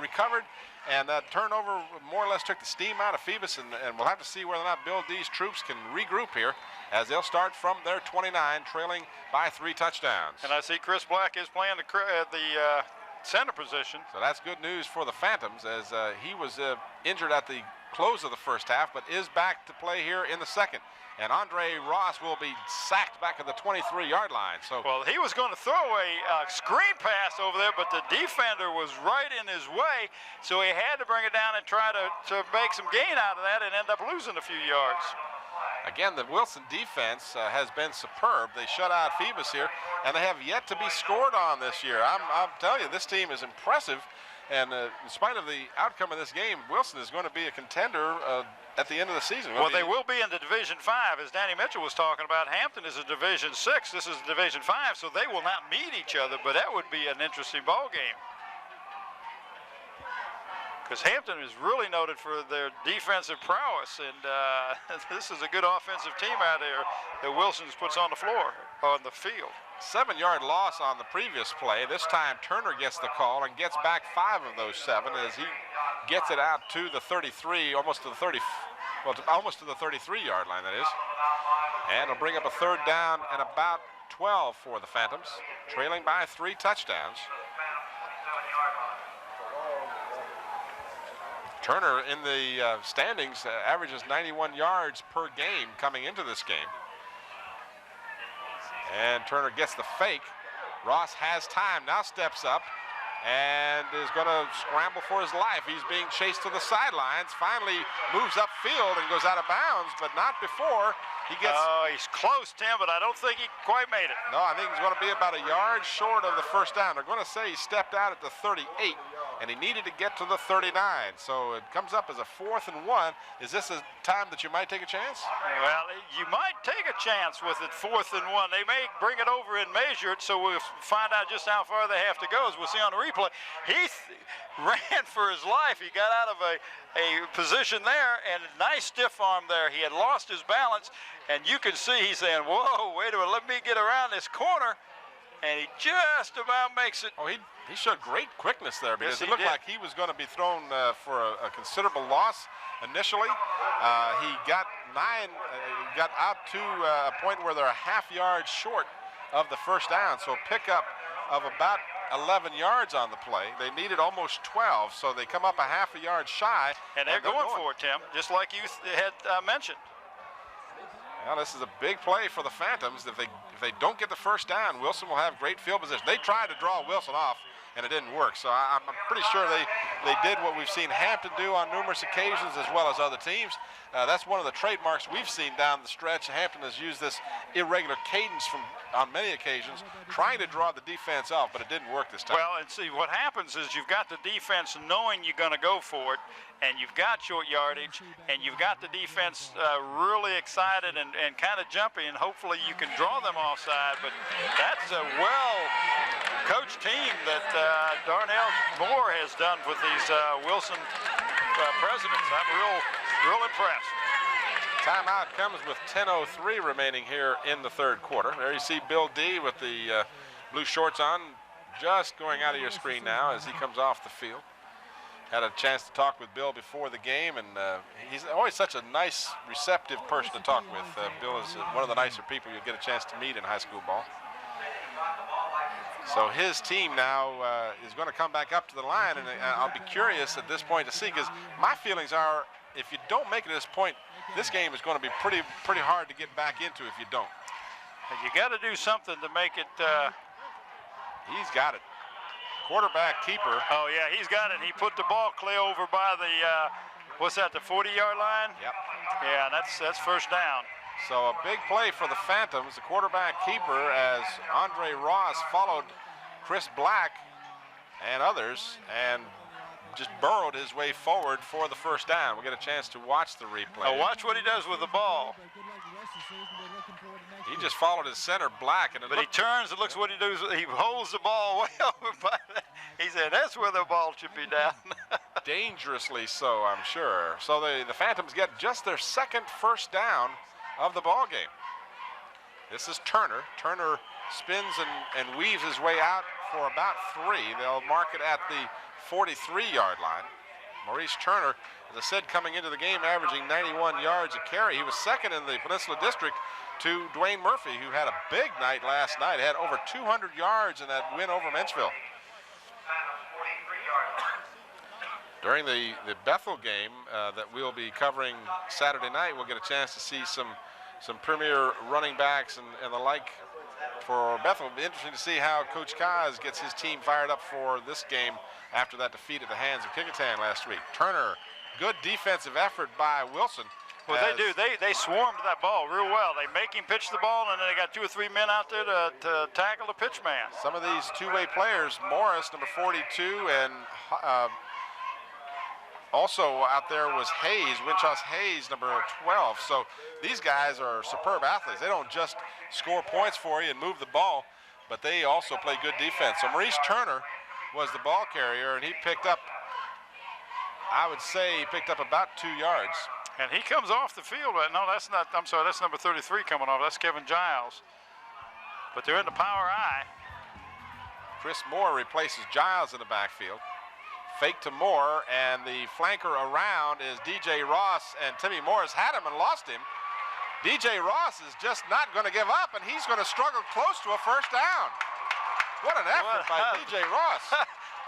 recovered. And that turnover more or less took the steam out of Phoebus, and we'll have to see whether or not Bill Dee's troops can regroup here as they'll start from their 29, trailing by 3 touchdowns. And I see Chris Black is playing the center position. So that's good news for the Phantoms, as he was injured at the close of the first half, but is back to play here in the second. And Andre Ross will be sacked back at the 23-yard line. So, well, he was going to throw a screen pass over there, but the defender was right in his way, so he had to bring it down and try to make some gain out of that and end up losing a few yards. Again, the Wilson defense has been superb. They shut out Phoebus here, and they have yet to be scored on this year. I'm telling you, this team is impressive. And in spite of the outcome of this game, Wilson is going to be a contender at the end of the season. Well, they will be in the Division 5, as Danny Mitchell was talking about. Hampton is a Division 6. This is Division 5, so they will not meet each other, but that would be an interesting ball game. Because Hampton is really noted for their defensive prowess, and this is a good offensive team out there that Wilson's puts on the floor, on the field. 7-yard loss on the previous play. This time Turner gets the call and gets back 5 of those 7 as he gets it out to the 33, almost to the 30, well, almost to the 33-yard line, that is. And it'll bring up a third down and about 12 for the Phantoms, trailing by 3 touchdowns. Turner in the standings averages 91 yards per game coming into this game. And Turner gets the fake. Ross has time, now steps up and is going to scramble for his life. He's being chased to the sidelines, finally moves upfield and goes out of bounds, but not before he gets... Oh, he's close, Tim, but I don't think he quite made it. No, I think he's going to be about a yard short of the first down. They're going to say he stepped out at the 38, and he needed to get to the 39. So it comes up as a 4th and 1. Is this a time that you might take a chance? Well, you might take a chance with it 4th and 1. They may bring it over and measure it, so we'll find out just how far they have to go, as we'll see on the replay. He ran for his life. He got out of a position there, and a nice stiff arm there. He had lost his balance, and you can see he's saying, whoa, wait a minute, let me get around this corner. And he just about makes it. Oh, he showed great quickness there, because Yes, it looked like he was going to be thrown for a considerable loss initially. He got got out to a point where they're a half yard short of the first down. So pickup of about 11 yards on the play. They needed almost 12, so they come up a half a yard shy. And they're going for it, Tim, just like you had mentioned. Well, this is a big play for the Phantoms. If they don't get the first down, Wilson will have great field position. They tried to draw Wilson off, and it didn't work. So I'm pretty sure they did what we've seen Hampton do on numerous occasions, as well as other teams. That's one of the trademarks we've seen down the stretch. Hampton has used this irregular cadence on many occasions, trying to draw the defense off, but it didn't work this time. Well, and see, what happens is you've got the defense knowing you're going to go for it, and you've got short yardage, and you've got the defense really excited and kind of jumpy, and hopefully you can draw them offside. But that's a well-coached team that Darnell Moore has done with these Wilson presidents. I'm real impressed. Timeout comes with 10:03 remaining here in the third quarter. There you see Bill Dee with the blue shorts on, just going out of your screen now as he comes off the field. Had a chance to talk with Bill before the game, and he's always such a nice, receptive person to talk with. Bill is one of the nicer people you'll get a chance to meet in high school ball. So his team now is going to come back up to the line, and I'll be curious at this point to see, because my feelings are, if you don't make it to this point, this game is going to be pretty hard to get back into if you don't. And you got to do something to make it He's got it. Quarterback keeper. Oh, yeah, he's got it. He put the ball clear over by the, what's that, the 40-yard line? Yep. Yeah, that's first down. So a big play for the Phantoms, the quarterback keeper, as Andre Ross followed Chris Black and others and just burrowed his way forward for the first down. We'll get a chance to watch the replay. Now watch what he does with the ball. He just followed his center, Black, and but he turns and looks what he does. He holds the ball way over by the, he said that's where the ball should be down. Dangerously so, I'm sure. So the Phantoms get just their second first down of the ball game. This is Turner. Turner spins and weaves his way out for about 3. They'll mark it at the 43-yard line. Maurice Turner, as I said, coming into the game averaging 91 yards a carry. He was second in the Peninsula District to Dwayne Murphy, who had a big night last night. Had over 200 yards in that win over Menchville. During the Bethel game that we'll be covering Saturday night, we'll get a chance to see some premier running backs and the like for Bethel. It'll be interesting to see how Coach Kaz gets his team fired up for this game after that defeat at the hands of Kickingham last week. Turner, good defensive effort by Wilson. Well, they do. They swarmed that ball real well. They make him pitch the ball, and then they got 2 or 3 men out there to tackle the pitch man. Some of these two-way players, Morris, number 42, and also out there was Hayes, Winchos Hayes, number 12. So these guys are superb athletes. They don't just score points for you and move the ball, but they also play good defense. So Maurice Turner was the ball carrier, and he picked up, I would say, he picked up about 2 yards. And he comes off the field. No, that's not, I'm sorry, that's number 33 coming off. That's Kevin Giles. But they're in the power eye. Chris Moore replaces Giles in the backfield. Fake to Moore, and the flanker around is DJ Ross, and Timmy Morris had him and lost him. DJ Ross is just not going to give up, and he's going to struggle close to a first down. What an effort by DJ Ross.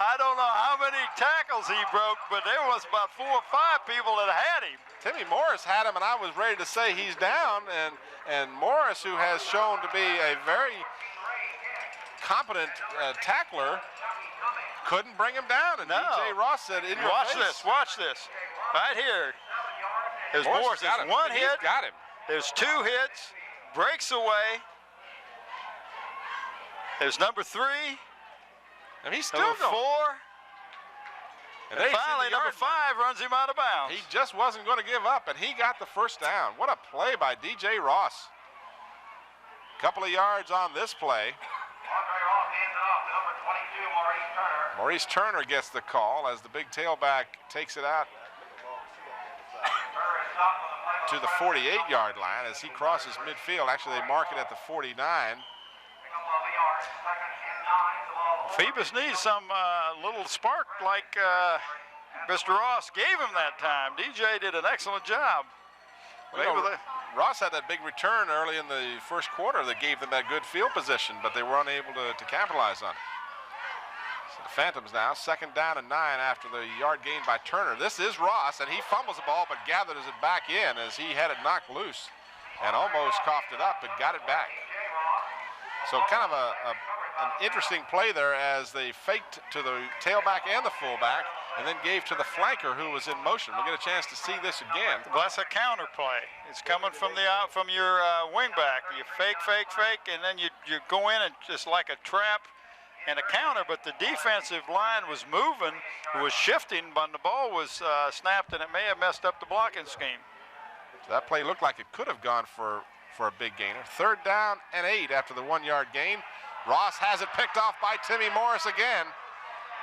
I don't know how many tackles he broke, but there was about 4 or 5 people that had him. Timmy Morris had him, and I was ready to say he's down, and Morris, who has shown to be a very competent tackler, couldn't bring him down, and DJ Ross said, in your face. Watch this. Right here. There's Morris. There's 1 hit. Got him. There's 2 hits. Breaks away. There's number 3. And he's still number 4. And finally, number 5 runs him out of bounds. He just wasn't going to give up, and he got the first down. What a play by DJ Ross. Couple of yards on this play. Maurice Turner gets the call as the big tailback takes it out to the 48-yard line as he crosses midfield. Actually, they mark it at the 49. Phoebus needs some little spark like Mr. Ross gave him that time. DJ did an excellent job. Ross had that big return early in the first quarter that gave them that good field position, but they were unable to capitalize on it. So the Phantoms now, second down and 9 after the yard gain by Turner. This is Ross, and he fumbles the ball but gathers it back in as he had it knocked loose and almost coughed it up but got it back. So kind of an interesting play there as they faked to the tailback and the fullback and then gave to the flanker who was in motion. We'll get a chance to see this again. Well, that's a counter play. It's coming from your wing back. You fake, and then you go in and just like a trap and a counter, but the defensive line was moving, was shifting, but the ball was snapped, and it may have messed up the blocking scheme. So that play looked like it could have gone for a big gainer. Third down and 8 after the 1-yard gain. Ross has it picked off by Timmy Morris again.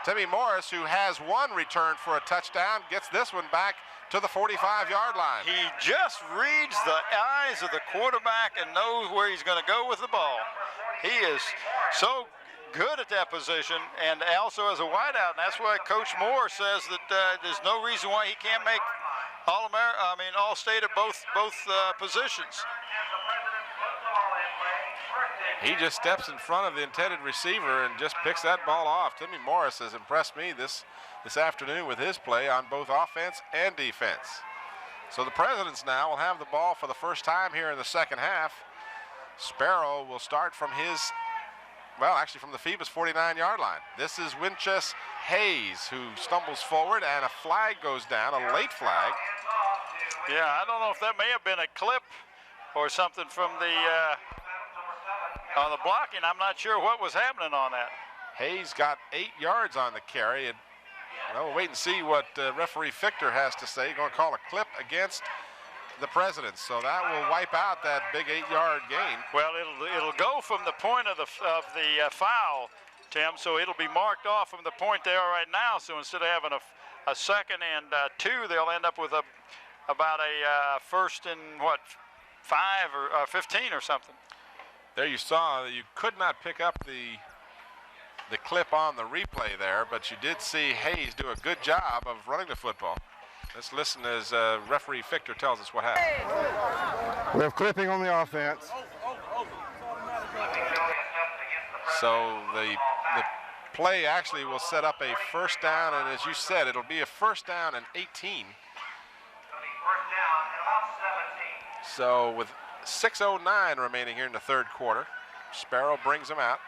Timmy Morris, who has 1 return for a touchdown, gets this one back to the 45-yard line. He just reads the eyes of the quarterback and knows where he's going to go with the ball. He is so good at that position, and also as a wideout, and that's why Coach Moore says that there's no reason why he can't make All-State at both positions. He just steps in front of the intended receiver and just picks that ball off. Timmy Morris has impressed me this afternoon with his play on both offense and defense. So the Presidents now will have the ball for the first time here in the second half. Sparrow will start from his well, actually from the Phoebus 49-yard line. This is Winchester Hayes, who stumbles forward, and a flag goes down, a late flag. Yeah, I don't know if that may have been a clip or something from the on the blocking. I'm not sure what was happening on that. Hayes got 8 yards on the carry, and well, we'll wait and see what referee Fichter has to say. Going to call a clip against the Presidents, so that will wipe out that big 8-yard gain. Well, it'll go from the point of the foul, Tim. So it'll be marked off from the point they are right now. So instead of having a 2nd and 2, they'll end up with about a 1st and what, 5 or 15 or something. There you saw that you could not pick up the clip on the replay there, but you did see Hayes do a good job of running the football. Let's listen as referee Fichter tells us what happened. We have clipping on the offense. So the play actually will set up a 1st down, and as you said, it'll be a 1st down and 18. So with 6:09 remaining here in the 3rd quarter, Sparrow brings him out.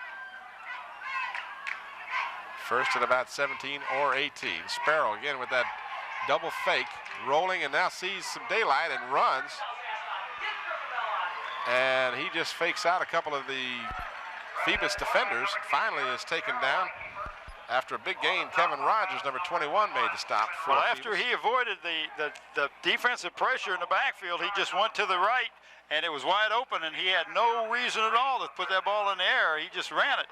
1st at about 17 or 18. Sparrow again with that double fake, rolling, and now sees some daylight and runs. And he just fakes out a couple of the Phoebus defenders. Finally is taken down after a big gain. Kevin Rogers, number 21, made the stop. Well, after he avoided the defensive pressure in the backfield, he just went to the right, and it was wide open, and he had no reason at all to put that ball in the air. He just ran it.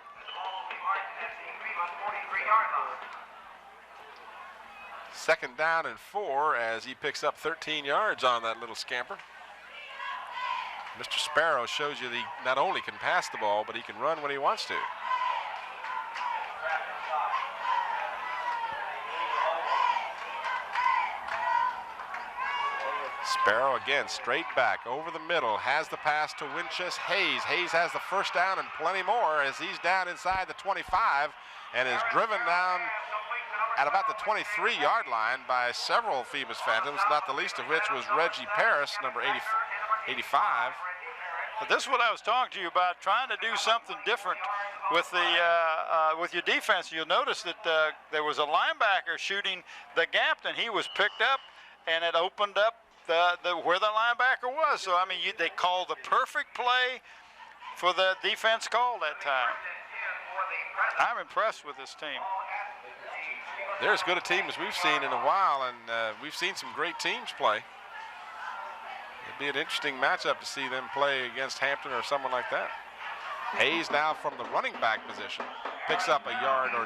Second down and 4 as he picks up 13 yards on that little scamper. Mr. Sparrow shows you that he not only can pass the ball, but he can run when he wants to. Sparrow again, straight back over the middle, has the pass to Winchester Hayes. Hayes has the 1st down and plenty more as he's down inside the 25 and is driven down at about the 23-yard line by several Phoebus Phantoms, not the least of which was Reggie Paris, number 85. But this is what I was talking to you about, trying to do something different with your defense. You'll notice that there was a linebacker shooting the gap, and he was picked up, and it opened up where the linebacker was. So, I mean, they called the perfect play for the defense call that time. I'm impressed with this team. They're as good a team as we've seen in a while, and we've seen some great teams play. It'd be an interesting matchup to see them play against Hampton or someone like that. Hayes now from the running back position picks up a yard or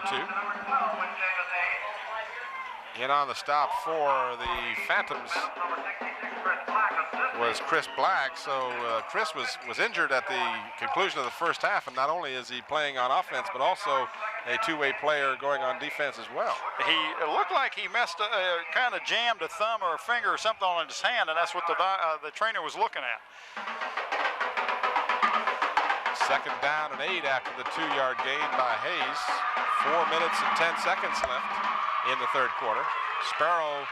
2. In on the stop for the Phantoms was Chris Black. So Chris was injured at the conclusion of the 1st half, and not only is he playing on offense, but also a 2-way player going on defense as well. He looked like he kind of jammed a thumb or a finger or something on his hand, and that's what the trainer was looking at. 2nd down and 8 after the 2-yard gain by Hayes. 4 minutes and 10 seconds left in the 3rd quarter. Sparrow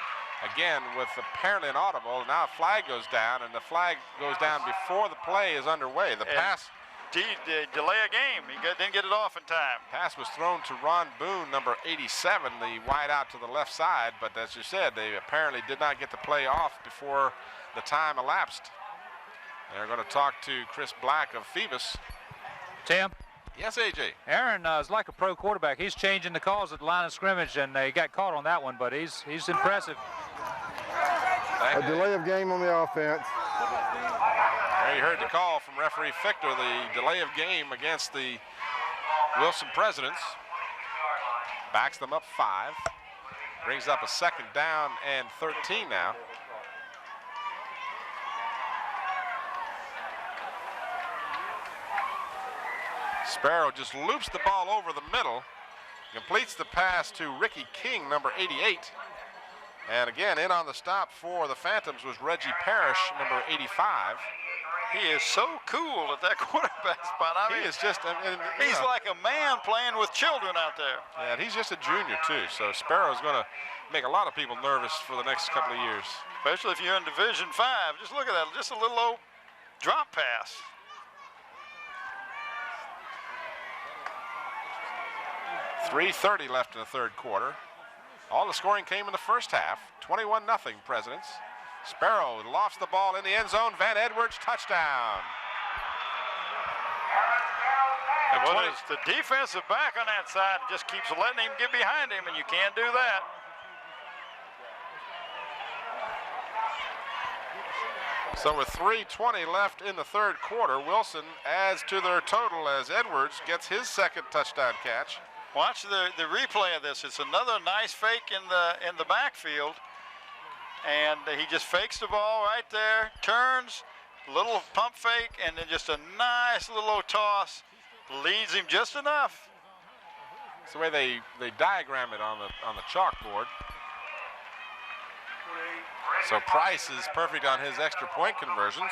again with apparently an audible. Now a flag goes down, and the flag goes down before the play is underway. The pass delay a game. He didn't get it off in time. Pass was thrown to Ron Boone, number 87, the wide out to the left side, but as you said, they apparently did not get the play off before the time elapsed. They're going to talk to Chris Black of Phoebus. Tim? Yes, AJ. Aaron is like a pro quarterback. He's changing the calls at the line of scrimmage, and he got caught on that one, but he's impressive. A delay of game on the offense. There you heard the call from referee Fichter, the delay of game against the Wilson Presidents. Backs them up 5. Brings up a 2nd down and 13 now. Sparrow just loops the ball over the middle, completes the pass to Ricky King, number 88. And again, in on the stop for the Phantoms was Reggie Parrish, number 85. He is so cool at that quarterback spot. I mean, he is just, he's like a man playing with children out there. Yeah, and he's just a junior too, so Sparrow's going to make a lot of people nervous for the next couple of years. Especially if you're in Division 5. Just look at that, just a little old drop pass. 3:30 left in the third quarter. All the scoring came in the first half. 21-0 Presidents. Sparrow lofts the ball in the end zone. Van Edwards, touchdown. Well, it's the defensive back on that side just keeps letting him get behind him, and you can't do that. So with 3:20 left in the third quarter, Wilson adds to their total as Edwards gets his second touchdown catch. Watch the replay of this. It's another nice fake in the backfield, and he just fakes the ball right there, turns, little pump fake, and then just a nice little toss. Leads him just enough. It's the way they diagram it on the chalkboard. So Price is perfect on his extra point conversions.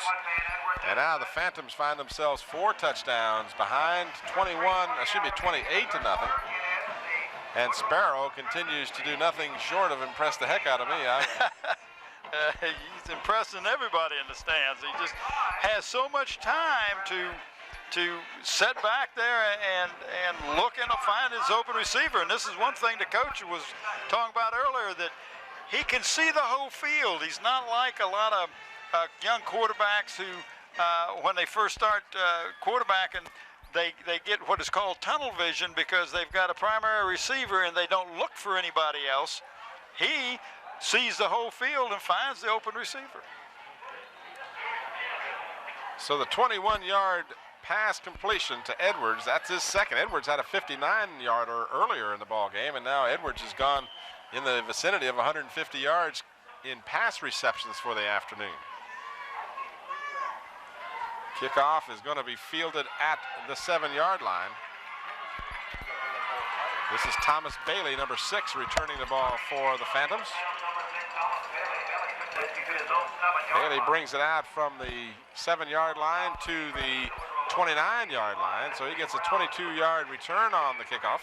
And now the Phantoms find themselves 4 touchdowns behind 28-0. And Sparrow continues to do nothing short of impress the heck out of me. He's impressing everybody in the stands. He just has so much time to set back there and look and find his open receiver. And this is one thing the coach was talking about earlier, that he can see the whole field. He's not like a lot of young quarterbacks who, when they first start quarterbacking, they get what is called tunnel vision because they've got a primary receiver and they don't look for anybody else. He sees the whole field and finds the open receiver. So the 21-yard pass completion to Edwards, that's his second. Edwards had a 59-yarder earlier in the ball game, and now Edwards has gone in the vicinity of 150 yards in pass receptions for the afternoon. Kickoff is going to be fielded at the 7-yard line. This is Thomas Bailey, number 6, returning the ball for the Phantoms. Bailey brings it out from the 7-yard line to the 29-yard line, so he gets a 22-yard return on the kickoff.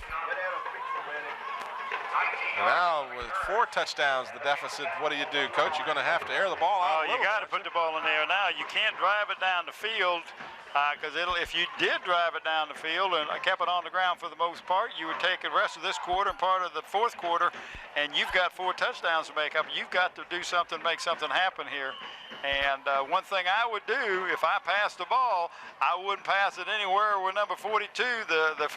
And now with 4 touchdowns, the deficit, what do you do, Coach? You're going to have to air the ball out. Oh, you got to put the ball in there. Now, you can't drive it down the field because if you did drive it down the field and kept it on the ground for the most part, you would take the rest of this quarter and part of the fourth quarter, and you've got 4 touchdowns to make up. You've got to do something, make something happen here. And one thing I would do if I passed the ball, I wouldn't pass it anywhere where number 42, the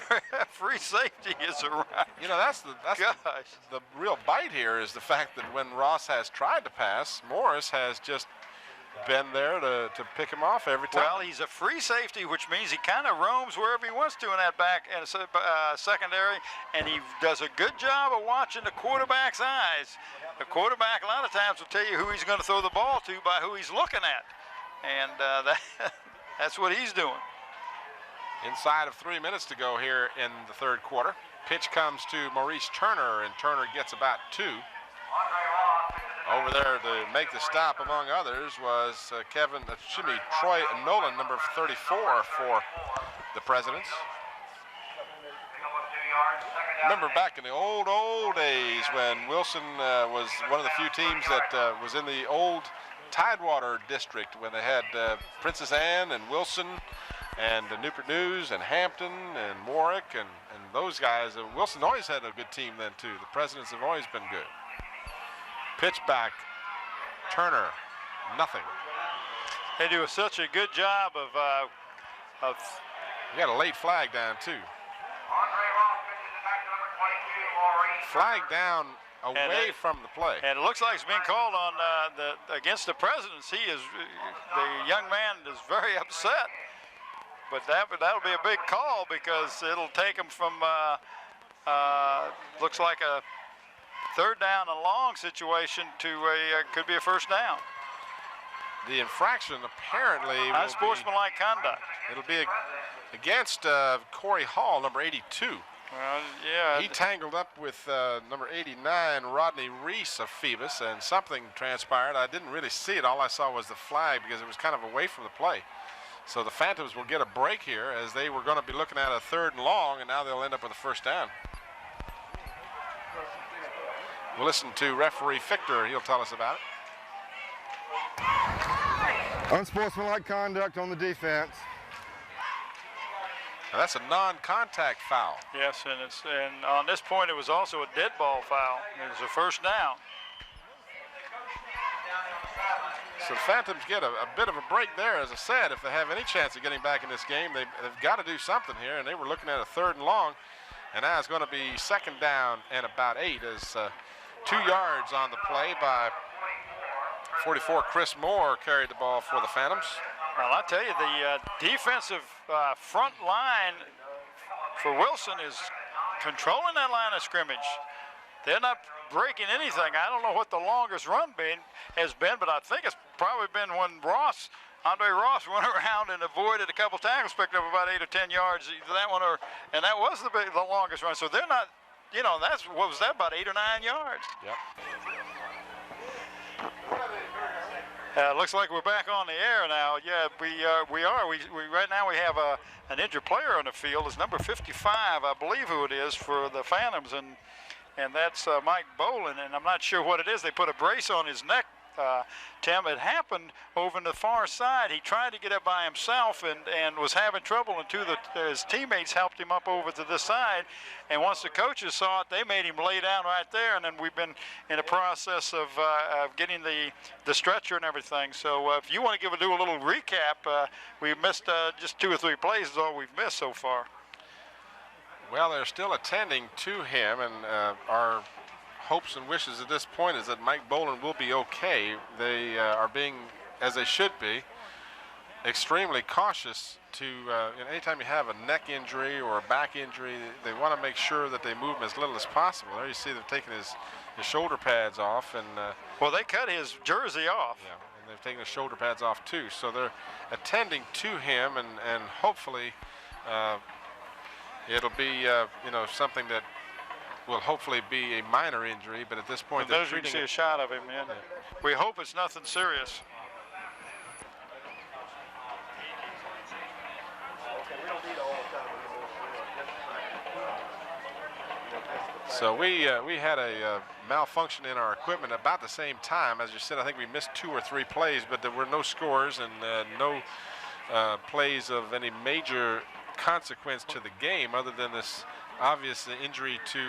free safety, is around. You know, that's the real bite here is the fact that when Ross has tried to pass, Morris has just been there to pick him off every time. Well, he's a free safety, which means he kind of roams wherever he wants to in that back and secondary, and he does a good job of watching the quarterback's eyes. The quarterback a lot of times will tell you who he's going to throw the ball to by who he's looking at, and that's what he's doing. Inside of 3 minutes to go here in the third quarter. Pitch comes to Maurice Turner, and Turner gets about 2. Over there to make the stop, among others, was Troy Nolan, number 34 for the Presidents. Remember back in the old days when Wilson was one of the few teams that was in the old Tidewater district when they had Princess Anne and Wilson and Newport News and Hampton and Warwick and those guys. Wilson always had a good team then too. The Presidents have always been good. Pitch back, Turner, nothing. They do such a good job of you got a late flag down too. Flag down away from the play. And it looks like it's being called on against the Presidents. The young man is very upset. But that'll be a big call because it'll take him from looks like a 3rd down and long situation to could be a 1st down. The infraction apparently unsportsmanlike conduct. It'll be against Corey Hall, number 82. Well, yeah. He tangled up with number 89, Rodney Reese of Phoebus, and something transpired. I didn't really see it. All I saw was the flag because it was kind of away from the play. So the Phantoms will get a break here as they were going to be looking at a 3rd and long, and now they'll end up with a 1st down. We'll listen to referee Fichter. He'll tell us about it. Unsportsmanlike conduct on the defense. Now that's a non-contact foul. Yes, and on this point it was also a dead ball foul. It was a first down. So the Phantoms get a bit of a break there, as I said. If they have any chance of getting back in this game, they've got to do something here, and they were looking at a 3rd and long, and now it's going to be 2nd down and about 8 as 2 yards on the play by 44 Chris Moore carried the ball for the Phantoms. Well, I tell you, the defensive front line for Wilson is controlling that line of scrimmage. They're not breaking anything. I don't know what the longest run has been, but I think it's probably been when Andre Ross went around and avoided a couple tackles, picked up about 8 or 10 yards. That one, and that was the longest run. So they're not, you know, what was that, about 8 or 9 yards? Yep. Looks like we're back on the air now. Yeah, we are. We right now we have an injured player on the field. It's number 55, I believe, who it is for the Phantoms, and that's Mike Bolin. And I'm not sure what it is. They put a brace on his neck. Tim, it happened over on the far side. He tried to get up by himself and was having trouble, and his teammates helped him up over to this side. And once the coaches saw it, they made him lay down right there. And then we've been in the process of getting the stretcher and everything. So if you want to do a little recap, we missed just 2 or 3 plays is all we've missed so far. Well, they're still attending to him, and our hopes and wishes at this point is that Mike Bolin will be okay. They are being, as they should be, extremely cautious to, anytime you have a neck injury or a back injury, they want to make sure that they move him as little as possible. There you see they've taken his shoulder pads off. And well, they cut his jersey off. Yeah, and they've taken his shoulder pads off too. So they're attending to him, and hopefully it'll be, something that will hopefully be a minor injury, but at this point they're treating you can see a shot of him. Yeah. We hope it's nothing serious. So we had a malfunction in our equipment about the same time. As you said, I think we missed 2 or 3 plays, but there were no scores and no plays of any major consequence to the game other than this obvious injury to...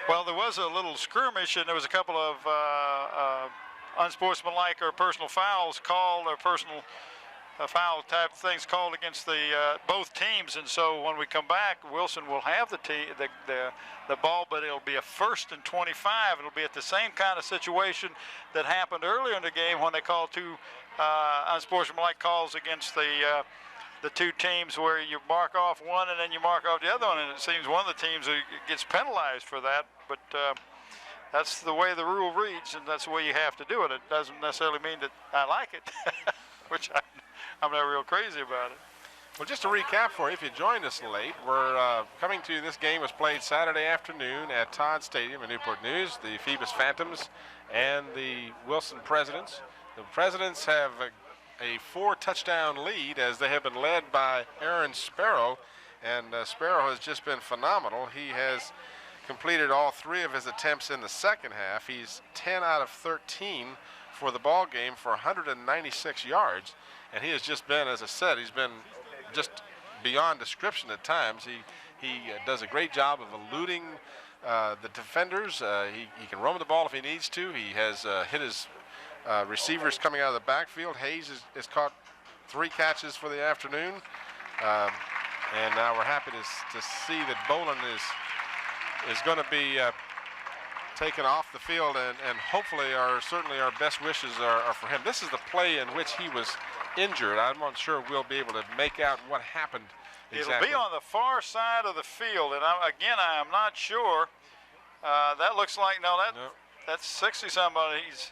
Well, there was a little skirmish, and there was a couple of unsportsmanlike or personal fouls called, or personal foul type things called against the both teams. And so when we come back, Wilson will have the ball, but it'll be a 1st and 25. It'll be at the same kind of situation that happened earlier in the game when they called 2 unsportsmanlike calls against the 2 teams, where you mark off one and then you mark off the other one, and it seems one of the teams gets penalized for that. But that's the way the rule reads, and that's the way you have to do it. It doesn't necessarily mean that I like it, which I'm not real crazy about it. Well, just to recap for you, if you joined us late, we're coming to you. This game was played Saturday afternoon at Todd Stadium in Newport News. The Phoebus Phantoms and the Wilson Presidents. The Presidents have a 4-touchdown lead as they have been led by Aaron Sparrow, and Sparrow has just been phenomenal. He has completed all 3 of his attempts in the second half. He's 10 out of 13 for the ball game for 196 yards, and he has just been, as I said, he's been just beyond description at times. He does a great job of eluding the defenders. He can roam the ball if he needs to. He has hit his receivers coming out of the backfield. Hayes has caught 3 catches for the afternoon, and now we're happy to see that Bolin is going to be taken off the field, and hopefully certainly our best wishes are for him. This is the play in which he was injured. I'm not sure we'll be able to make out what happened exactly. It'll be on the far side of the field, and I'm not sure. That looks like, that's 60-somebody's.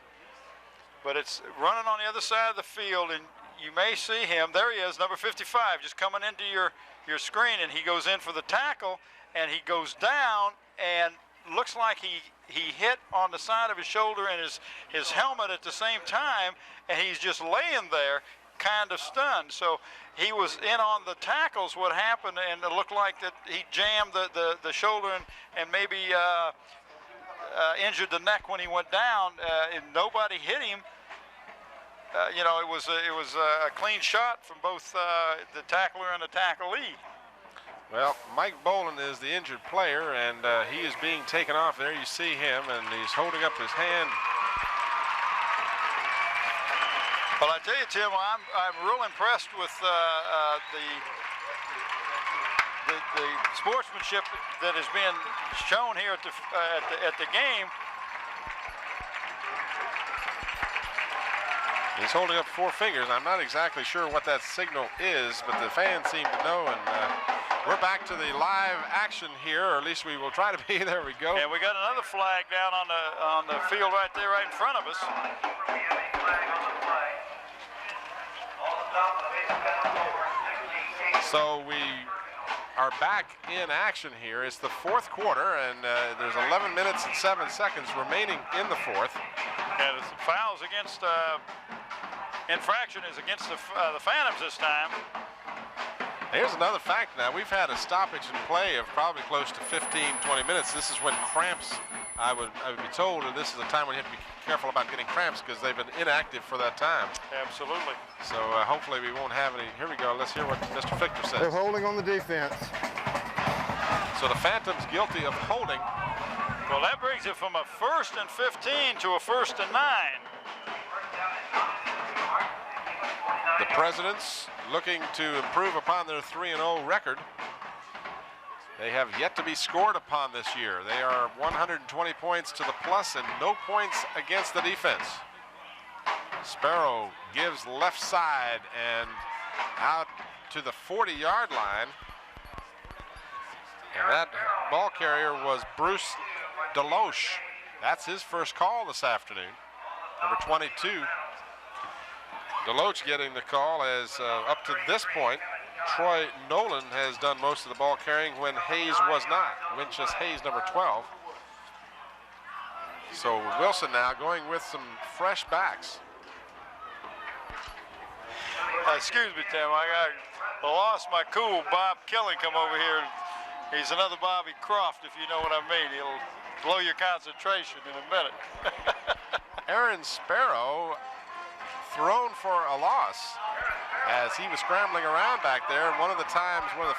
But it's running on the other side of the field, and you may see him. There he is, number 55, just coming into your screen, and he goes in for the tackle, and he goes down, and looks like he hit on the side of his shoulder and his helmet at the same time, and he's just laying there, kind of stunned. So he was in on the tackles, what happened, and it looked like that he jammed the shoulder and maybe injured the neck when he went down, and nobody hit him. It was a clean shot from both the tackler and the tacklee. Well, Mike Boland is the injured player, and he is being taken off. There you see him, and he's holding up his hand. Well, I tell you, Tim, I'm real impressed with the sportsmanship that is being shown here at the game. He's holding up 4 fingers. I'm not exactly sure what that signal is, but the fans seem to know, and we're back to the live action here, or at least we will try to be. There we go. And we got another flag down on the field right there, right in front of us. So we are back in action here. It's the 4th quarter, and there's 11 minutes and 7 seconds remaining in the 4th. And the fouls against infraction is against the Phantoms this time. Here's another fact now. We've had a stoppage in play of probably close to 15, 20 minutes. This is when cramps, I would be told, and this is a time when you have to be careful about getting cramps because they've been inactive for that time. Absolutely. So hopefully we won't have any. Here we go. Let's hear what Mr. Fichter says. They're holding on the defense. So the Phantoms guilty of holding. Well, that brings it from a 1st and 15 to a 1st and 9. The Presidents looking to improve upon their 3-0 record. They have yet to be scored upon this year. They are 120 points to the plus and no points against the defense. Sparrow gives left side and out to the 40-yard line. And that ball carrier was Bruce Deloche. That's his first call this afternoon. Number 22. Deloche getting the call as up to this point, Troy Nolan has done most of the ball carrying when Hayes was not. Winchester Hayes, number 12. So Wilson now going with some fresh backs. Excuse me, Tim. I lost my cool Bob Killing come over here. He's another Bobby Croft, if you know what I mean. He'll blow your concentration in a minute. Aaron Sparrow thrown for a loss as he was scrambling around back there. One of the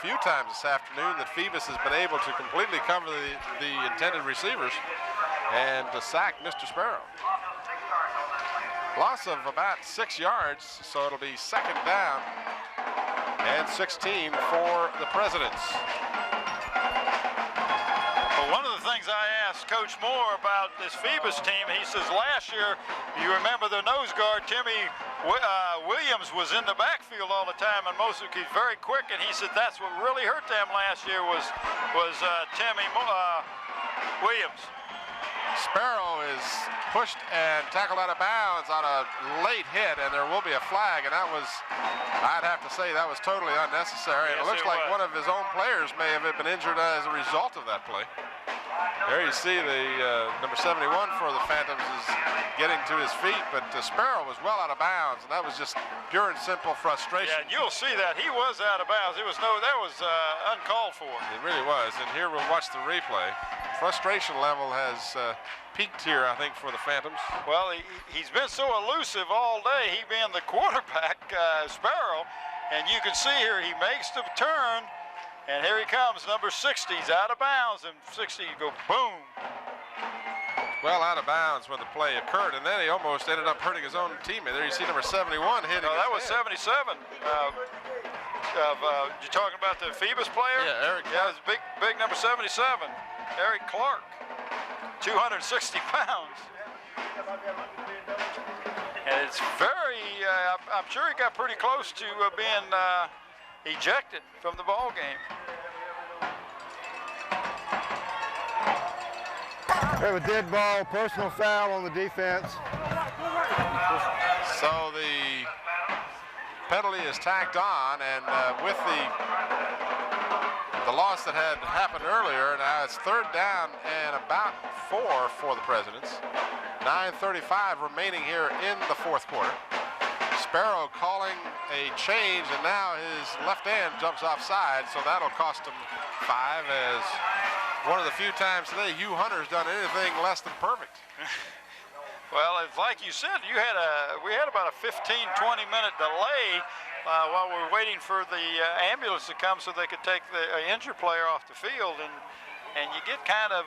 few times this afternoon that Phoebus has been able to completely cover the intended receivers and to sack Mr. Sparrow. Loss of about 6 yards, so it'll be 2nd down and 16 for the Presidents. Well, one of the things I asked Coach Moore about this Phoebus team, he says last year, you remember the nose guard, Timmy Williams, was in the backfield all the time, and he's very quick, and he said that's what really hurt them last year was Timmy Williams. Sparrow is pushed and tackled out of bounds on a late hit, and there will be a flag, and that was, I'd have to say, that was totally unnecessary. And it looks like one of his own players may have been injured as a result of that play. There you see the number 71 for the Phantoms is getting to his feet, but Sparrow was well out of bounds, and that was just pure and simple frustration. Yeah, and you'll see that he was out of bounds. That was uncalled for. It really was, and here we'll watch the replay. Frustration level has peaked here, I think, for the Phantoms. Well, he's been so elusive all day, he being the quarterback, Sparrow, and you can see here he makes the turn, and here he comes, number 60. He's out of bounds, and 60 go boom. Well out of bounds when the play occurred, and then he almost ended up hurting his own teammate. There you see number 71 hitting. No, that was 77. You're talking about the Phoebus player? Yeah, Eric. Yeah, it was big number 77, Eric Clark, 260 pounds. And it's very, I'm sure he got pretty close to being ejected from the ball game. We have a dead ball, personal foul on the defense. So the penalty is tacked on, and with the loss that had happened earlier, now it's 3rd down and about 4 for the Presidents. 9:35 remaining here in the 4th quarter. Sparrow calling a change, and now his left end jumps offside, so that'll cost him 5, as one of the few times today Hugh Hunter's done anything less than perfect. Well, it's like you said, we had about a 15-20 minute delay while we were waiting for the ambulance to come so they could take the injured player off the field, and you get kind of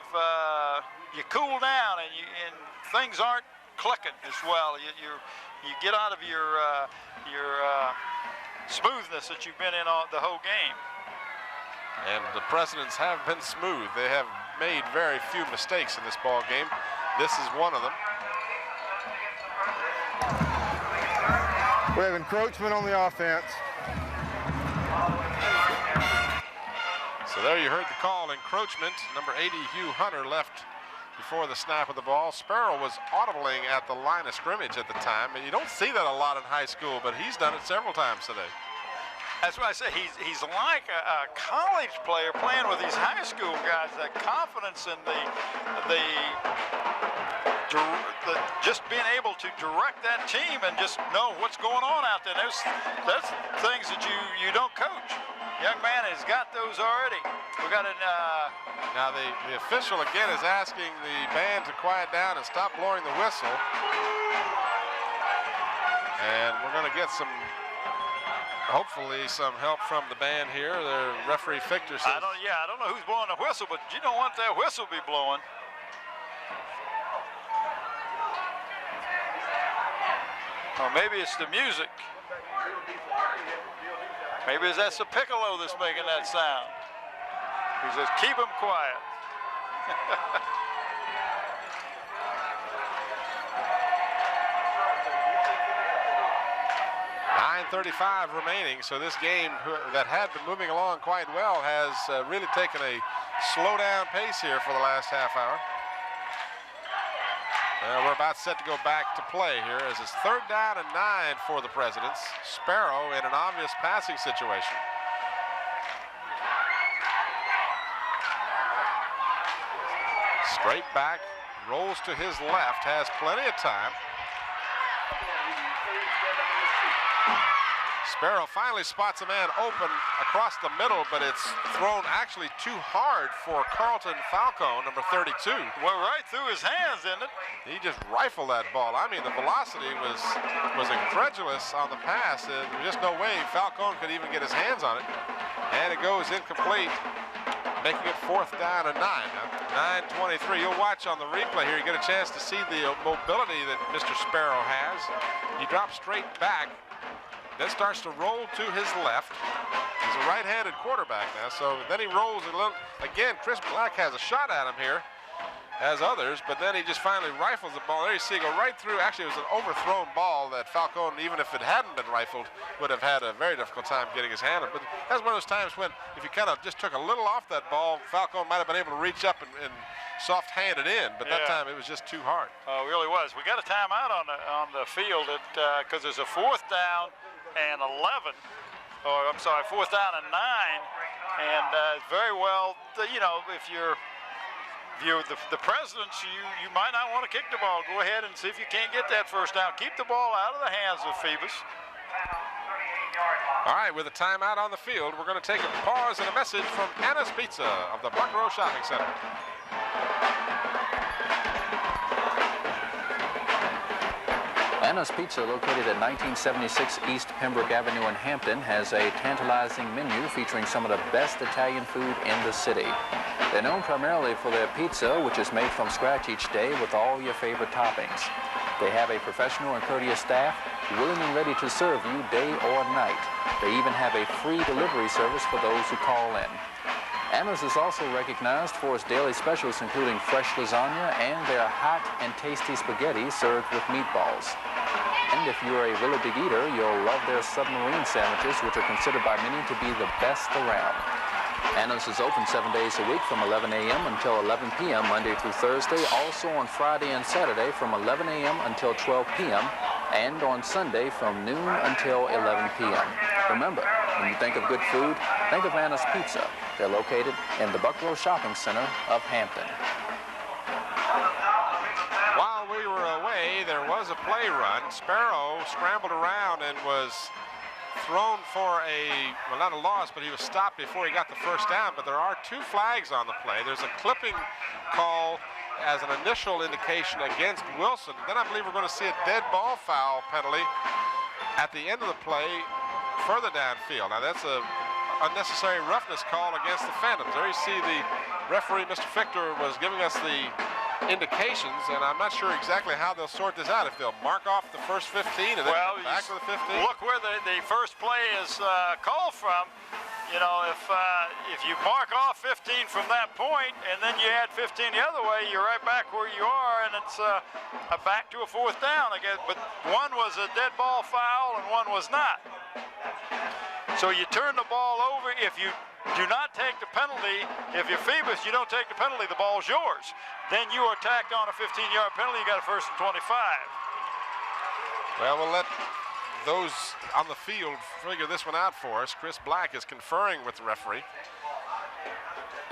you cool down, and things aren't clicking as well. You get out of your smoothness that you've been in all the whole game. And the Presidents have been smooth. They have made very few mistakes in this ball game. This is one of them. We have encroachment on the offense. So there you heard the call, encroachment. Number 80, Hugh Hunter, left before the snap of the ball. Sparrow was audibling at the line of scrimmage at the time. And you don't see that a lot in high school, but he's done it several times today. That's what I say. He's like a college player playing with these high school guys. That confidence in the just being able to direct that team and just know what's going on out there. That's things that you don't coach. Young man has got those already. We got it. Now the official again is asking the band to quiet down and stop blowing the whistle. And we're going to get hopefully some help from the band here. Their referee Fichter says. I don't know who's blowing the whistle, but you don't want that whistle be blowing. Or maybe it's the music. Maybe that's the piccolo that's making that sound. He says, keep them quiet. 9:35 remaining, so this game that had been moving along quite well has really taken a slow down pace here for the last half hour. We're about set to go back to play here as it's 3rd down and 9 for the Presidents. Sparrow in an obvious passing situation. Straight back, rolls to his left, has plenty of time. Sparrow finally spots a man open across the middle, but it's thrown actually too hard for Carlton Falcone, number 32. Well, right through his hands, didn't it? He just rifled that ball. I mean, the velocity was incredulous on the pass. There was just no way Falcone could even get his hands on it. And it goes incomplete, making it 4th down and 9. Now, 9:23. You'll watch on the replay here. You get a chance to see the mobility that Mr. Sparrow has. He drops straight back, then starts to roll to his left. He's a right-handed quarterback now, so then he rolls a little. Again, Chris Black has a shot at him here, as others, but then he just finally rifles the ball. There you see, go right through. Actually, it was an overthrown ball that Falcone, even if it hadn't been rifled, would have had a very difficult time getting his hand on. But that's one of those times when, if you kind of just took a little off that ball, Falcone might have been able to reach up and soft-hand it in, but that time it was just too hard. Oh, it really was. We got a timeout on the field because there's a 4th down and 11, or I'm sorry, 4th down and 9, and very well, you know, if you're the Presidents, you might not want to kick the ball. Go ahead and see if you can't get that 1st down. Keep the ball out of the hands of Phoebus. All right, with a timeout on the field, we're going to take a pause and a message from Anna's Pizza of the Buckrow Shopping Center. Anna's Pizza, located at 1976 East Pembroke Avenue in Hampton, has a tantalizing menu featuring some of the best Italian food in the city. They're known primarily for their pizza, which is made from scratch each day with all your favorite toppings. They have a professional and courteous staff, willing and ready to serve you day or night. They even have a free delivery service for those who call in. Anna's is also recognized for its daily specials, including fresh lasagna and their hot and tasty spaghetti served with meatballs. And if you're a really big eater, you'll love their submarine sandwiches, which are considered by many to be the best around. Anna's is open 7 days a week from 11 a.m. until 11 p.m. Monday through Thursday, also on Friday and Saturday from 11 a.m. until 12 p.m., and on Sunday from noon until 11 p.m. Remember, when you think of good food, think of Anna's Pizza. They're located in the Buckrow Shopping Center of Hampton. While we were away, there was a play run. Sparrow scrambled around and was thrown for well, not a loss, but he was stopped before he got the 1st down. But there are 2 flags on the play. There's a clipping call as an initial indication against Wilson. Then I believe we're going to see a dead ball foul penalty at the end of the play further downfield. Now that's a unnecessary roughness call against the Phantoms. There you see the referee, Mr. Fichter, was giving us the indications, and I'm not sure exactly how they'll sort this out. If they'll mark off the first 15 and then come back to the 15. Look where the first play is called from. You know, if you mark off 15 from that point and then you add 15 the other way, you're right back where you are, and it's back to a fourth down again. But one was a dead ball foul and one was not. So you turn the ball over. If you do not take the penalty, if you're Phoebus, you don't take the penalty, the ball's yours. Then you are tacked on a 15-yard penalty, you got a first and 25. Well, we'll let those on the field figure this one out for us. Chris Black is conferring with the referee.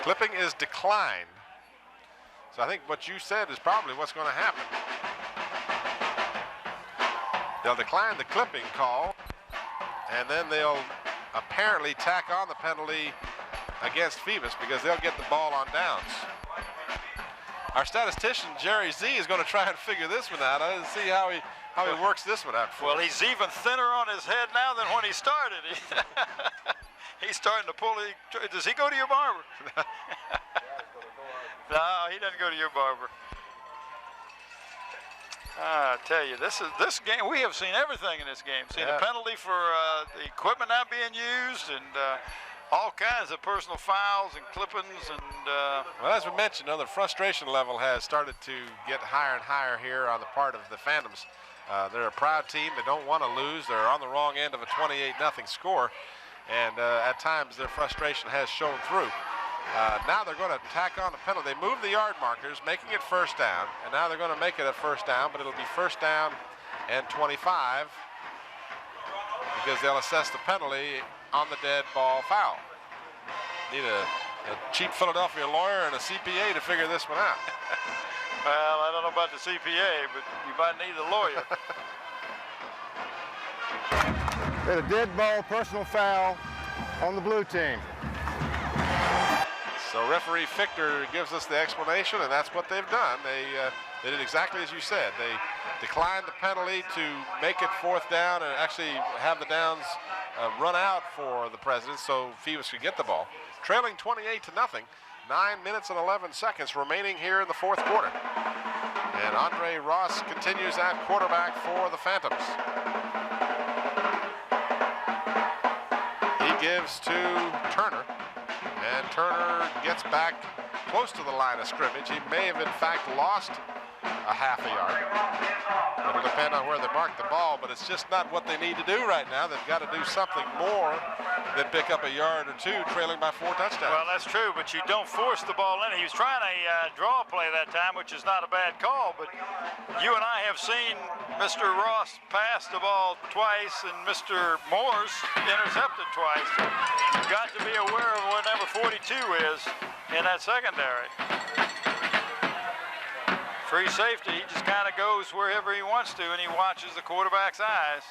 Clipping is declined. So I think what you said is probably what's going to happen. They'll decline the clipping call, and then they'll apparently tack on the penalty against Phoebus because they'll get the ball on downs. Our statistician, Jerry Z, is going to try and figure this one out. I see how he works this one out for Well, us. he's even thinner on his head now than when he started. He's starting to pull. Does he go to your barber? No, he doesn't go to your barber. I tell you, this game, we have seen everything in this game. Seen the penalty for the equipment not being used, and all kinds of personal fouls and clippings. And well, as we mentioned, the frustration level has started to get higher and higher here on the part of the Phantoms. They're a proud team. They don't want to lose. They're on the wrong end of a 28-0 score, and at times their frustration has shown through. Now they're going to tack on the penalty. They moved the yard markers, making it first down, and now they're going to make it a first down, but it'll be first down and 25 because they'll assess the penalty on the dead ball foul. Need a cheap Philadelphia lawyer and a CPA to figure this one out. Well, I don't know about the CPA, but you might need a lawyer. They had a dead ball personal foul on the blue team. So referee Fichter gives us the explanation, and that's what they've done. They did exactly as you said. They declined the penalty to make it fourth down and actually have the downs run out for the Presidents so Phoebus could get the ball. Trailing 28-0, 9 minutes and 11 seconds remaining here in the fourth quarter. And Andre Ross continues at quarterback for the Phantoms. He gives to Turner. And Turner gets back close to the line of scrimmage. He may have, in fact, lost a half a yard. It'll depend on where they mark the ball, but it's just not what they need to do right now. They've got to do something more than pick up a yard or two, trailing by 4 touchdowns. Well, that's true, but you don't force the ball in. He was trying a draw play that time, which is not a bad call, but you and I have seen Mr. Ross pass the ball twice and Mr. Moore's intercepted twice. You've got to be aware of where number 42 is in that secondary. Free safety, he just kind of goes wherever he wants to, and he watches the quarterback's eyes.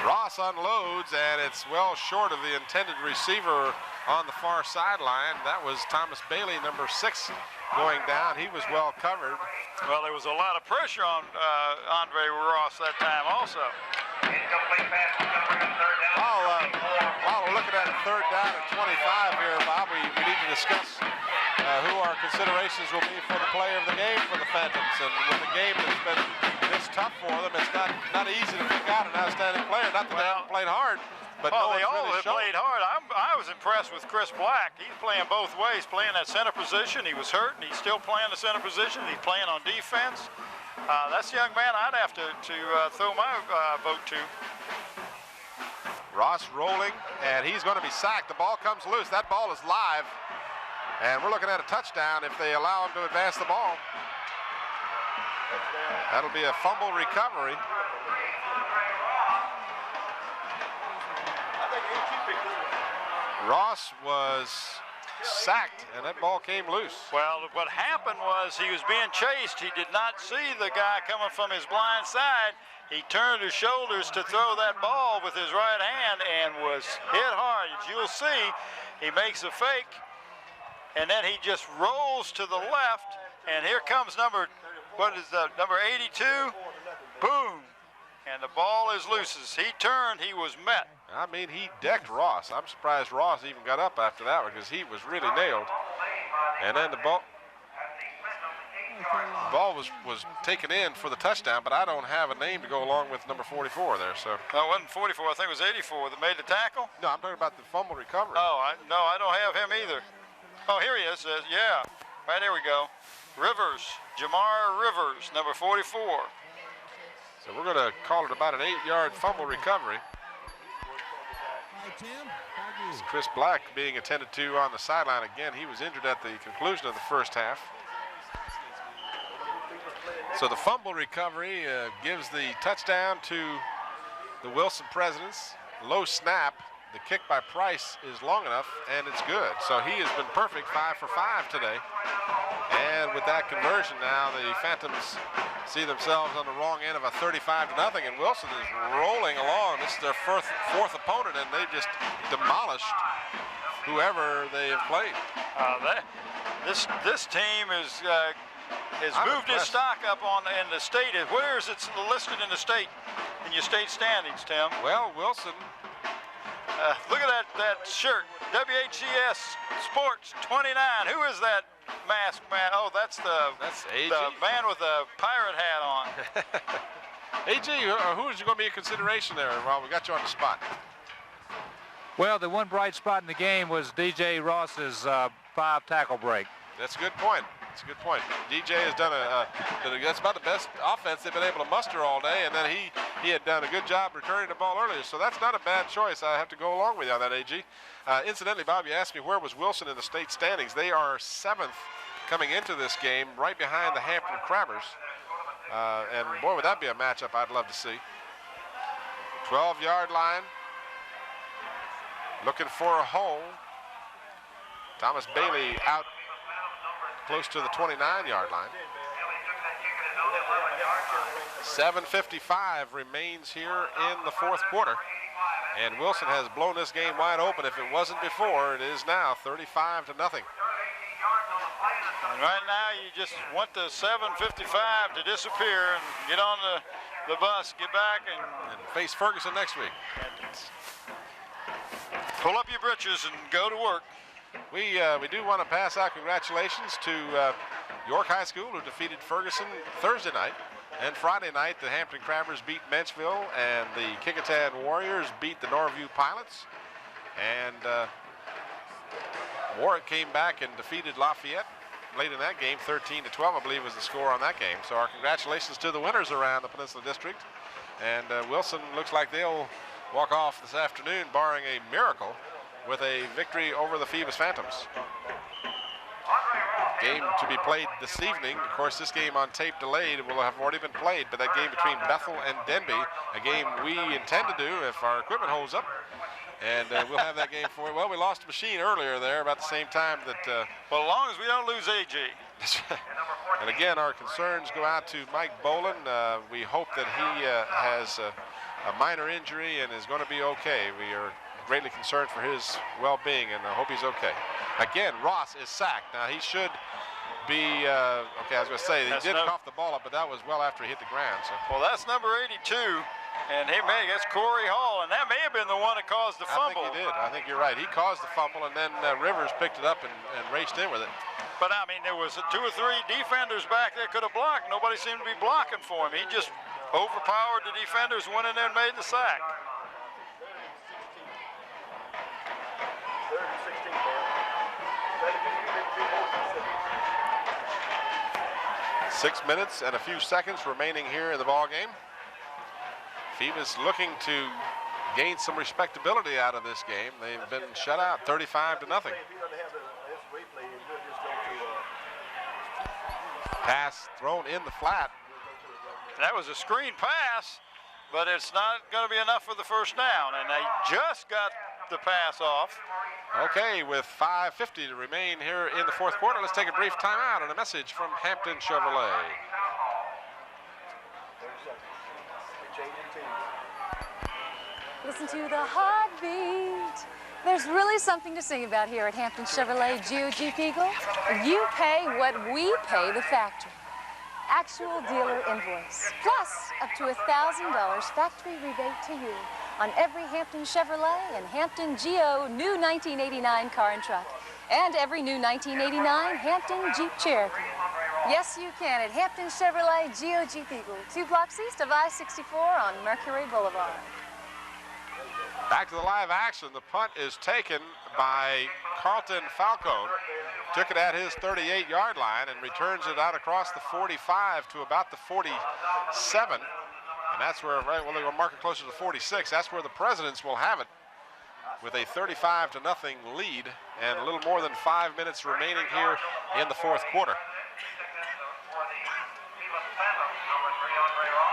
Ross unloads, and it's well short of the intended receiver on the far sideline. That was Thomas Bailey, number 6, going down. He was well covered. Well, there was a lot of pressure on Andre Ross that time also. While we're looking at a third down and 25 here, Bob, we need to discuss who our considerations will be for the player of the game for the Phantoms. And with a game that's been this tough for them, it's not easy to pick out an outstanding player. Not that they haven't played hard, but well, no they all really have played hard. I was impressed with Chris Black. He's playing both ways, playing that center position. He was hurt, and he's still playing the center position. He's playing on defense. That's the young man I'd have to throw my vote to. Ross rolling, and he's going to be sacked. The ball comes loose. That ball is live, and we're looking at a touchdown if they allow him to advance the ball. That'll be a fumble recovery. Ross was sacked, and that ball came loose. Well, what happened was he was being chased. He did not see the guy coming from his blind side. He turned his shoulders to throw that ball with his right hand and was hit hard. As you'll see, he makes a fake, and then he just rolls to the left, and here comes number 82, boom, and the ball is loose. As he turned, he was met. I mean, he decked Ross. I'm surprised Ross even got up after that one because he was really nailed. And then the ball was taken in for the touchdown, but I don't have a name to go along with number 44 there. So no, it wasn't 44. I think it was 84 that made the tackle. No, I'm talking about the fumble recovery. Oh, no, I don't have him either. Oh, here he is. Yeah, right there we go. Rivers, Jamar Rivers, number 44. So we're going to call it about an 8-yard fumble recovery. It's Chris Black being attended to on the sideline again. He was injured at the conclusion of the first half. So the fumble recovery gives the touchdown to the Wilson Presidents. Low snap. The kick by Price is long enough, and it's good. So he has been perfect, 5 for 5 today. And with that conversion now, the Phantoms see themselves on the wrong end of a 35-0, and Wilson is rolling along. This is their fourth opponent, and they've just demolished whoever they have played. This team has moved its stock up in the state. Where is it listed in the state, in your state standings, Tim? Well, Wilson. Look at that shirt, WHCS Sports 29. Who is that masked man? Oh, that's AG. The man with the pirate hat on. AG, who is going to be a consideration there? Well, we got you on the spot. Well, the one bright spot in the game was DJ Ross's 5-tackle break. That's a good point. That's a good point. DJ has done that's about the best offense they've been able to muster all day, and then he had done a good job returning the ball earlier, so that's not a bad choice. I have to go along with you on that, AG. Incidentally, Bob, you asked me where was Wilson in the state standings. They are 7th coming into this game, right behind the Hampton Crabbers. And boy, would that be a matchup I'd love to see. 12-yard line. Looking for a hole. Thomas Bailey out close to the 29-yard line. 7:55 remains here in the fourth quarter. And Wilson has blown this game wide open. If it wasn't before, it is now 35-0. And right now, you just want the 7:55 to disappear and get on the bus, get back, and face Ferguson next week. Pull up your britches and go to work. We do want to pass out congratulations to York High School, who defeated Ferguson Thursday night. And Friday night, the Hampton Crabbers beat Menchville, and the Kickotan Warriors beat the Norview Pilots. And Warwick came back and defeated Lafayette late in that game. 13-12, I believe, was the score on that game. So our congratulations to the winners around the Peninsula District. And Wilson looks like they'll walk off this afternoon, barring a miracle, with a victory over the Phoebus Phantoms. Game to be played this evening. Of course, this game on tape delayed will have already been played, but that game between Bethel and Denby, a game we intend to do if our equipment holds up. And we'll have that game for you. Well, we lost a machine earlier there about the same time that... well, as long as we don't lose AG. And again, our concerns go out to Mike Boland. We hope that he has a minor injury and is going to be okay. We are greatly concerned for his well-being, and I hope he's okay. Again, Ross is sacked. Now, he should be, okay, I was going to say, he did cough the ball up, but that was well after he hit the ground. So. Well, that's number 82, and that's Corey Hall, and that may have been the one that caused the fumble. I think he did. I think you're right. He caused the fumble, and then Rivers picked it up and raced in with it. But, I mean, there was 2 or 3 defenders back there could have blocked. Nobody seemed to be blocking for him. He just overpowered the defenders, went in there and made the sack. 6 minutes and a few seconds remaining here in the ball game. Phoebus looking to gain some respectability out of this game. They've been shut out 35-0. Pass thrown in the flat. That was a screen pass, but it's not going to be enough for the first down, and they just got the pass off. Okay, with 5:50 to remain here in the fourth quarter, let's take a brief timeout and a message from Hampton Chevrolet. Listen to the heartbeat. There's really something to sing about here at Hampton Chevrolet GOG Eagle. You pay what we pay the factory. Actual dealer invoice, plus up to $1,000 factory rebate to you on every Hampton Chevrolet and Hampton GO new 1989 car and truck, and every new 1989 Hampton Jeep Cherokee. Yes, you can at Hampton Chevrolet GOG Eagle, 2 blocks east of I-64 on Mercury Boulevard. Back to the live action. The punt is taken by Carlton Falcone. Took it at his 38-yard line and returns it out across the 45 to about the 47. And that's where, right, well, they will mark it closer to 46. That's where the Presidents will have it with a 35-0 lead and a little more than 5 minutes remaining here in the fourth quarter.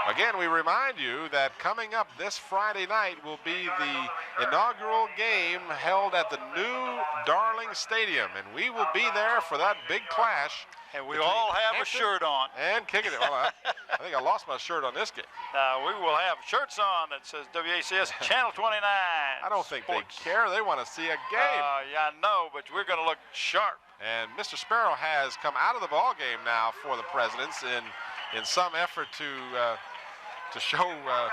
Again, we remind you that coming up this Friday night will be the inaugural game held at the new Darling Stadium, and we will be there for that big clash. And we all have a shirt on. And kicking it. Well, I think I lost my shirt on this game. We will have shirts on that says WACS Channel 29. I don't think they care. They want to see a game. Yeah, I know, but we're going to look sharp. And Mr. Sparrow has come out of the ball game now for the Presidents in some effort to show a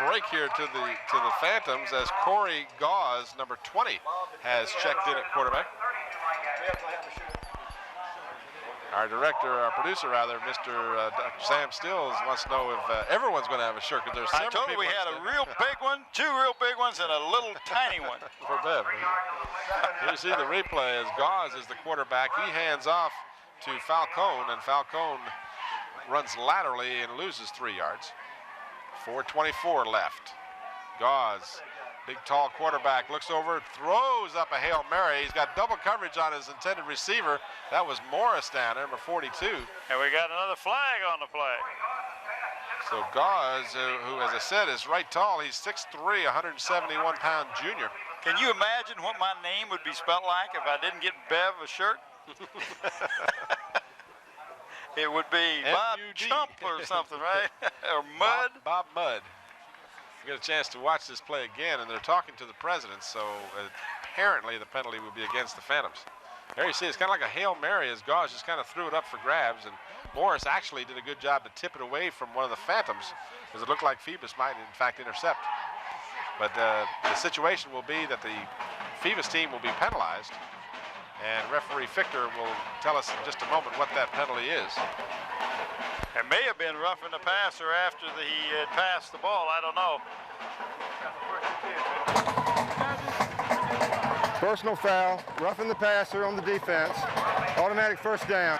break here to the Phantoms, as Corey Gauze, number 20, has checked in at quarterback. Our producer, Mr. Dr. Sam Stills, wants to know if everyone's going to have a shirt, because there's several people. I told you we had a real big one, 2 real big ones, and a little tiny one. For Bev. Here you see the replay as Gauze is the quarterback. He hands off to Falcone, and Falcone runs laterally and loses 3 yards. 4:24 left. Gauze, big tall quarterback, looks over, throws up a Hail Mary. He's got double coverage on his intended receiver. That was Morris down there, number 42. And we got another flag on the play. So Gauze, who, as I said, is right tall. He's 6'3", 171-pound junior. Can you imagine what my name would be spelled like if I didn't get Bev a shirt? It would be Bob Chump or something, right? Or Mud. Bob Mudd. We get a chance to watch this play again, and they're talking to the Presidents, so apparently the penalty would be against the Phantoms. There you see, it's kind of like a Hail Mary as Gauze just kind of threw it up for grabs, and Morris actually did a good job to tip it away from one of the Phantoms, because it looked like Phoebus might, in fact, intercept. But the situation will be that the Phoebus team will be penalized, and referee Fichter will tell us in just a moment what that penalty is. It may have been roughing the passer after he had passed the ball. I don't know. Personal foul, roughing the passer on the defense. Automatic first down.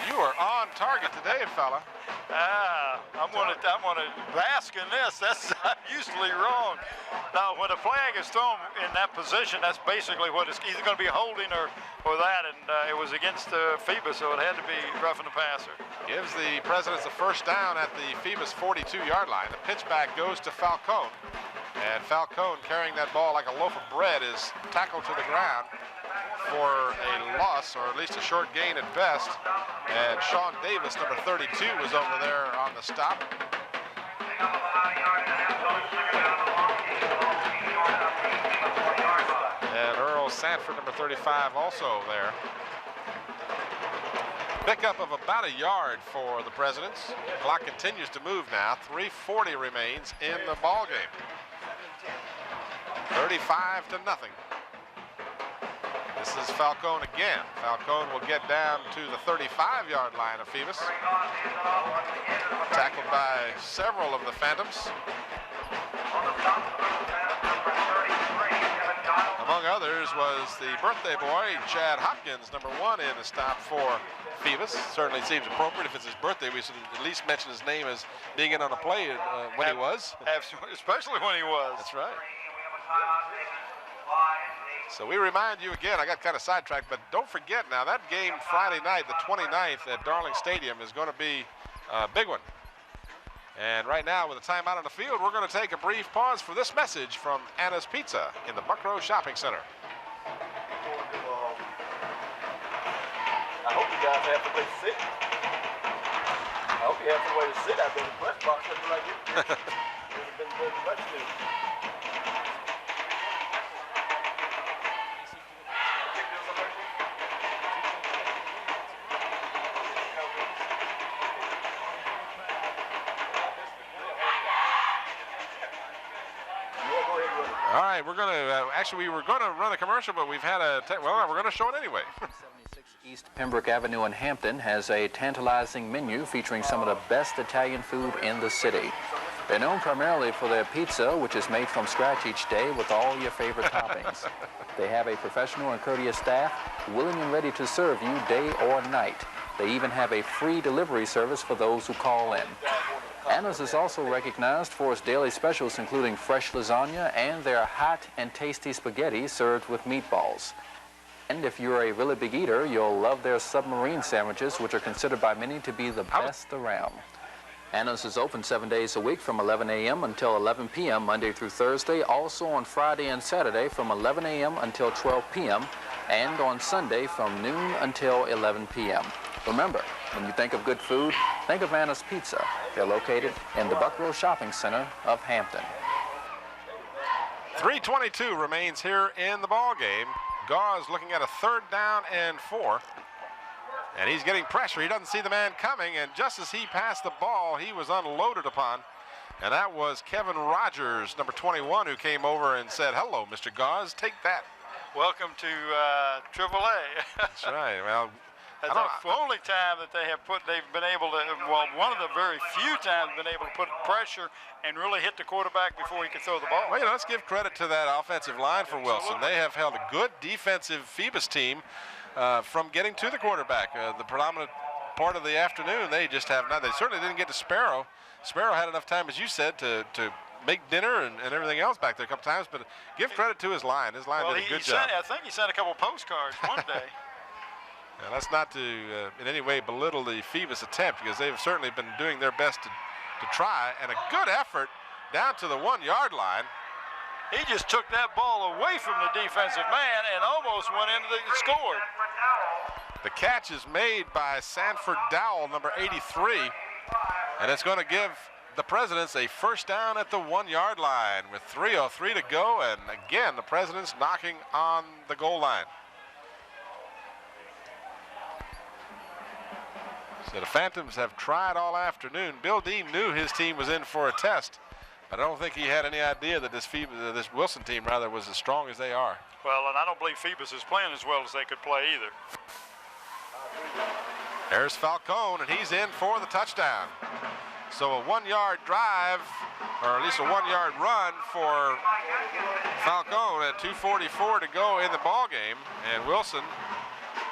You are on target today, fella. I'm gonna bask in this. I'm usually wrong. Now, when a flag is thrown in that position, that's basically what it's either going to be holding or that, and it was against Phoebus, so it had to be roughing the passer. Gives the Presidents a first down at the Phoebus 42-yard line. The pitch back goes to Falcone, and Falcone, carrying that ball like a loaf of bread, is tackled to the ground for a loss, or at least a short gain at best. And Sean Davis, number 32, was over there on the stop. And Earl Sanford, number 35, also there. Pickup of about a yard for the Presidents. Clock continues to move now. 3:40 remains in the ball game. 35-0. This is Falcone again. Falcone will get down to the 35-yard line of Phoebus. Tackled by several of the Phantoms. Among others was the birthday boy, Chad Hopkins, number 1 in the stop for Phoebus. Certainly seems appropriate if it's his birthday. We should at least mention his name as being in on a play when he was. Especially when he was. That's right. So we remind you again, I got kind of sidetracked, but don't forget now, that game Friday night, the 29th at Darling Stadium, is going to be a big one. And right now, with a timeout on the field, we're going to take a brief pause for this message from Anna's Pizza in the Buckrow Shopping Center. I hope you guys have the way to sit. I hope you have the way to sit out there in the press box. Like it. There's been much to All right, we're going to, actually we were going to run a commercial, but we've had well, we're going to show it anyway. 76 East Pembroke Avenue in Hampton has a tantalizing menu featuring some of the best Italian food in the city. They're known primarily for their pizza, which is made from scratch each day with all your favorite toppings. They have a professional and courteous staff, willing and ready to serve you day or night. They even have a free delivery service for those who call in. Anna's is also recognized for its daily specials, including fresh lasagna and their hot and tasty spaghetti served with meatballs. And if you're a really big eater, you'll love their submarine sandwiches, which are considered by many to be the best around. Anna's is open 7 days a week from 11 a.m. until 11 p.m. Monday through Thursday, also on Friday and Saturday from 11 a.m. until 12 p.m. and on Sunday from noon until 11 p.m. Remember, when you think of good food, think of Anna's Pizza. They're located in the Buckrow Shopping Center of Hampton. 3:22 remains here in the ball game. Gauze looking at a 3rd down and 4. And he's getting pressure. He doesn't see the man coming, and just as he passed the ball, he was unloaded upon. And that was Kevin Rogers, number 21, who came over and said, "Hello, Mr. Gauze, take that." Welcome to AAA. That's right. Well, that's the only time that they've been able to, well, one of the very few times been able to put pressure and really hit the quarterback before he could throw the ball. Well, let's give credit to that offensive line for Wilson. They have held a good defensive Phoebus team from getting to the quarterback. The predominant part of the afternoon, they just have not. They certainly didn't get to Sparrow. Sparrow had enough time, as you said, to make dinner and everything else back there a couple times, but give credit to his line. His line did a good job. I think he sent a couple postcards one day. Now, that's not to in any way belittle the Phoebus attempt, because they've certainly been doing their best to try, and a good effort down to the 1-yard line. He just took that ball away from the defensive man and almost went into the score. The catch is made by Sanford Dowell, number 83, and it's going to give the Presidents a 1st down at the 1-yard line with 3:03 to go, and again, the Presidents knocking on the goal line. So the Phantoms have tried all afternoon. Bill Dee knew his team was in for a test, but I don't think he had any idea that this Wilson team, rather, was as strong as they are. Well, and I don't believe Phoebus is playing as well as they could play either. There's Falcone, and he's in for the touchdown. So a 1-yard drive, or at least a 1-yard run for Falcone at 2:44 to go in the ball game, and Wilson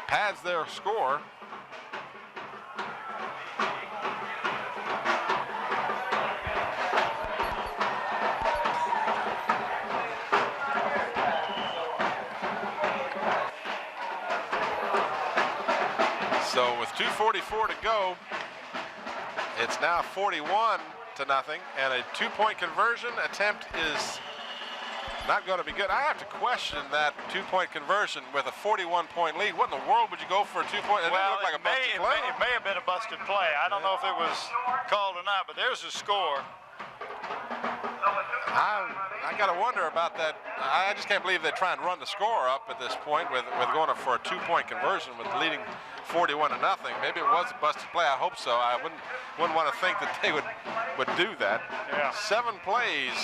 pads their score. So with 2:44 to go, it's now 41-0, and a 2-point conversion attempt is not going to be good. I have to question that 2-point conversion with a 41-point lead. What in the world would you go for a 2-point? Well, look like a busted play. It may have been a busted play. I don't know if it was called or not, but there's the score. I got to wonder about that. I just can't believe they try and run the score up at this point with going for a 2-point conversion with leading 41-0. Maybe it was a busted play. I hope so. I wouldn't want to think that they would do that. Yeah. 7 plays,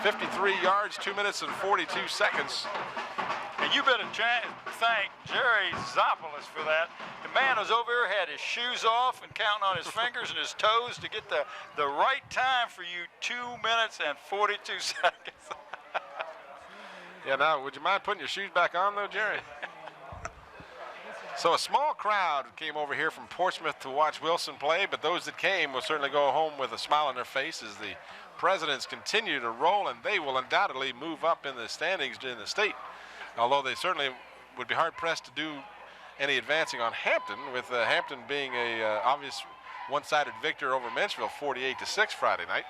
53 yards, 2 minutes and 42 seconds. And you better thank Jerry Zopoulos for that. The man was over here, had his shoes off and counting on his fingers and his toes to get the right time for you, 2 minutes and 42 seconds. Yeah, now, would you mind putting your shoes back on, though, Jerry? So a small crowd came over here from Portsmouth to watch Wilson play, but those that came will certainly go home with a smile on their face as the Presidents continue to roll, and they will undoubtedly move up in the standings in the state, although they certainly would be hard-pressed to do any advancing on Hampton, with Hampton being a obvious one-sided victor over Menchville, 48-6 Friday night.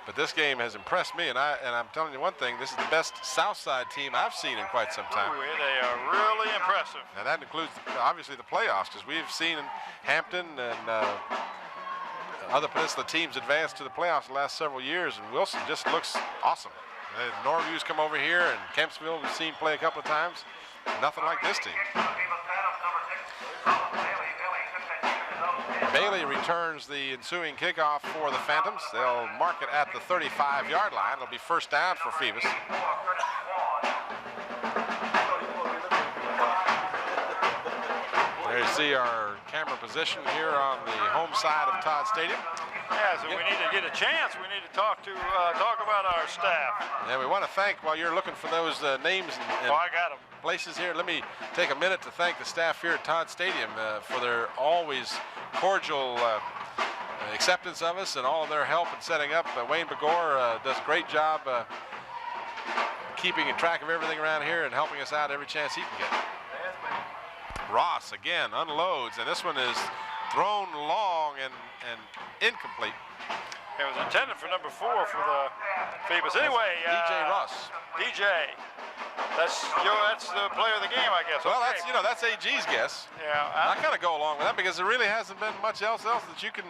But this game has impressed me, and I'm telling you one thing, this is the best Southside team I've seen in quite some time. Ooh, they are really impressive. And that includes, obviously, the playoffs, because we've seen Hampton and other Peninsula teams advance to the playoffs the last several years, and Wilson just looks awesome. Norview's come over here, and Kempsville we've seen play a couple of times. Nothing like this team. Bailey returns the ensuing kickoff for the Phantoms. They'll mark it at the 35-yard line. It'll be first down for Phoebus. There you see our camera position here on the home side of Todd Stadium. Yeah, so we need to get a chance. We need to talk about our staff. And we want to thank, while you're looking for those names and I got them. Places here, let me take a minute to thank the staff here at Todd Stadium for their always cordial acceptance of us and all of their help in setting up. Wayne Begore does a great job keeping track of everything around here and helping us out every chance he can get. Ross again unloads, and this one is thrown long and incomplete. It was intended for number 4 for the Phoebus. Anyway, DJ Ross. DJ. That's the player of the game, I guess. Well, okay. that's AG's guess. Yeah, I kind of go along with that because there really hasn't been much else that you can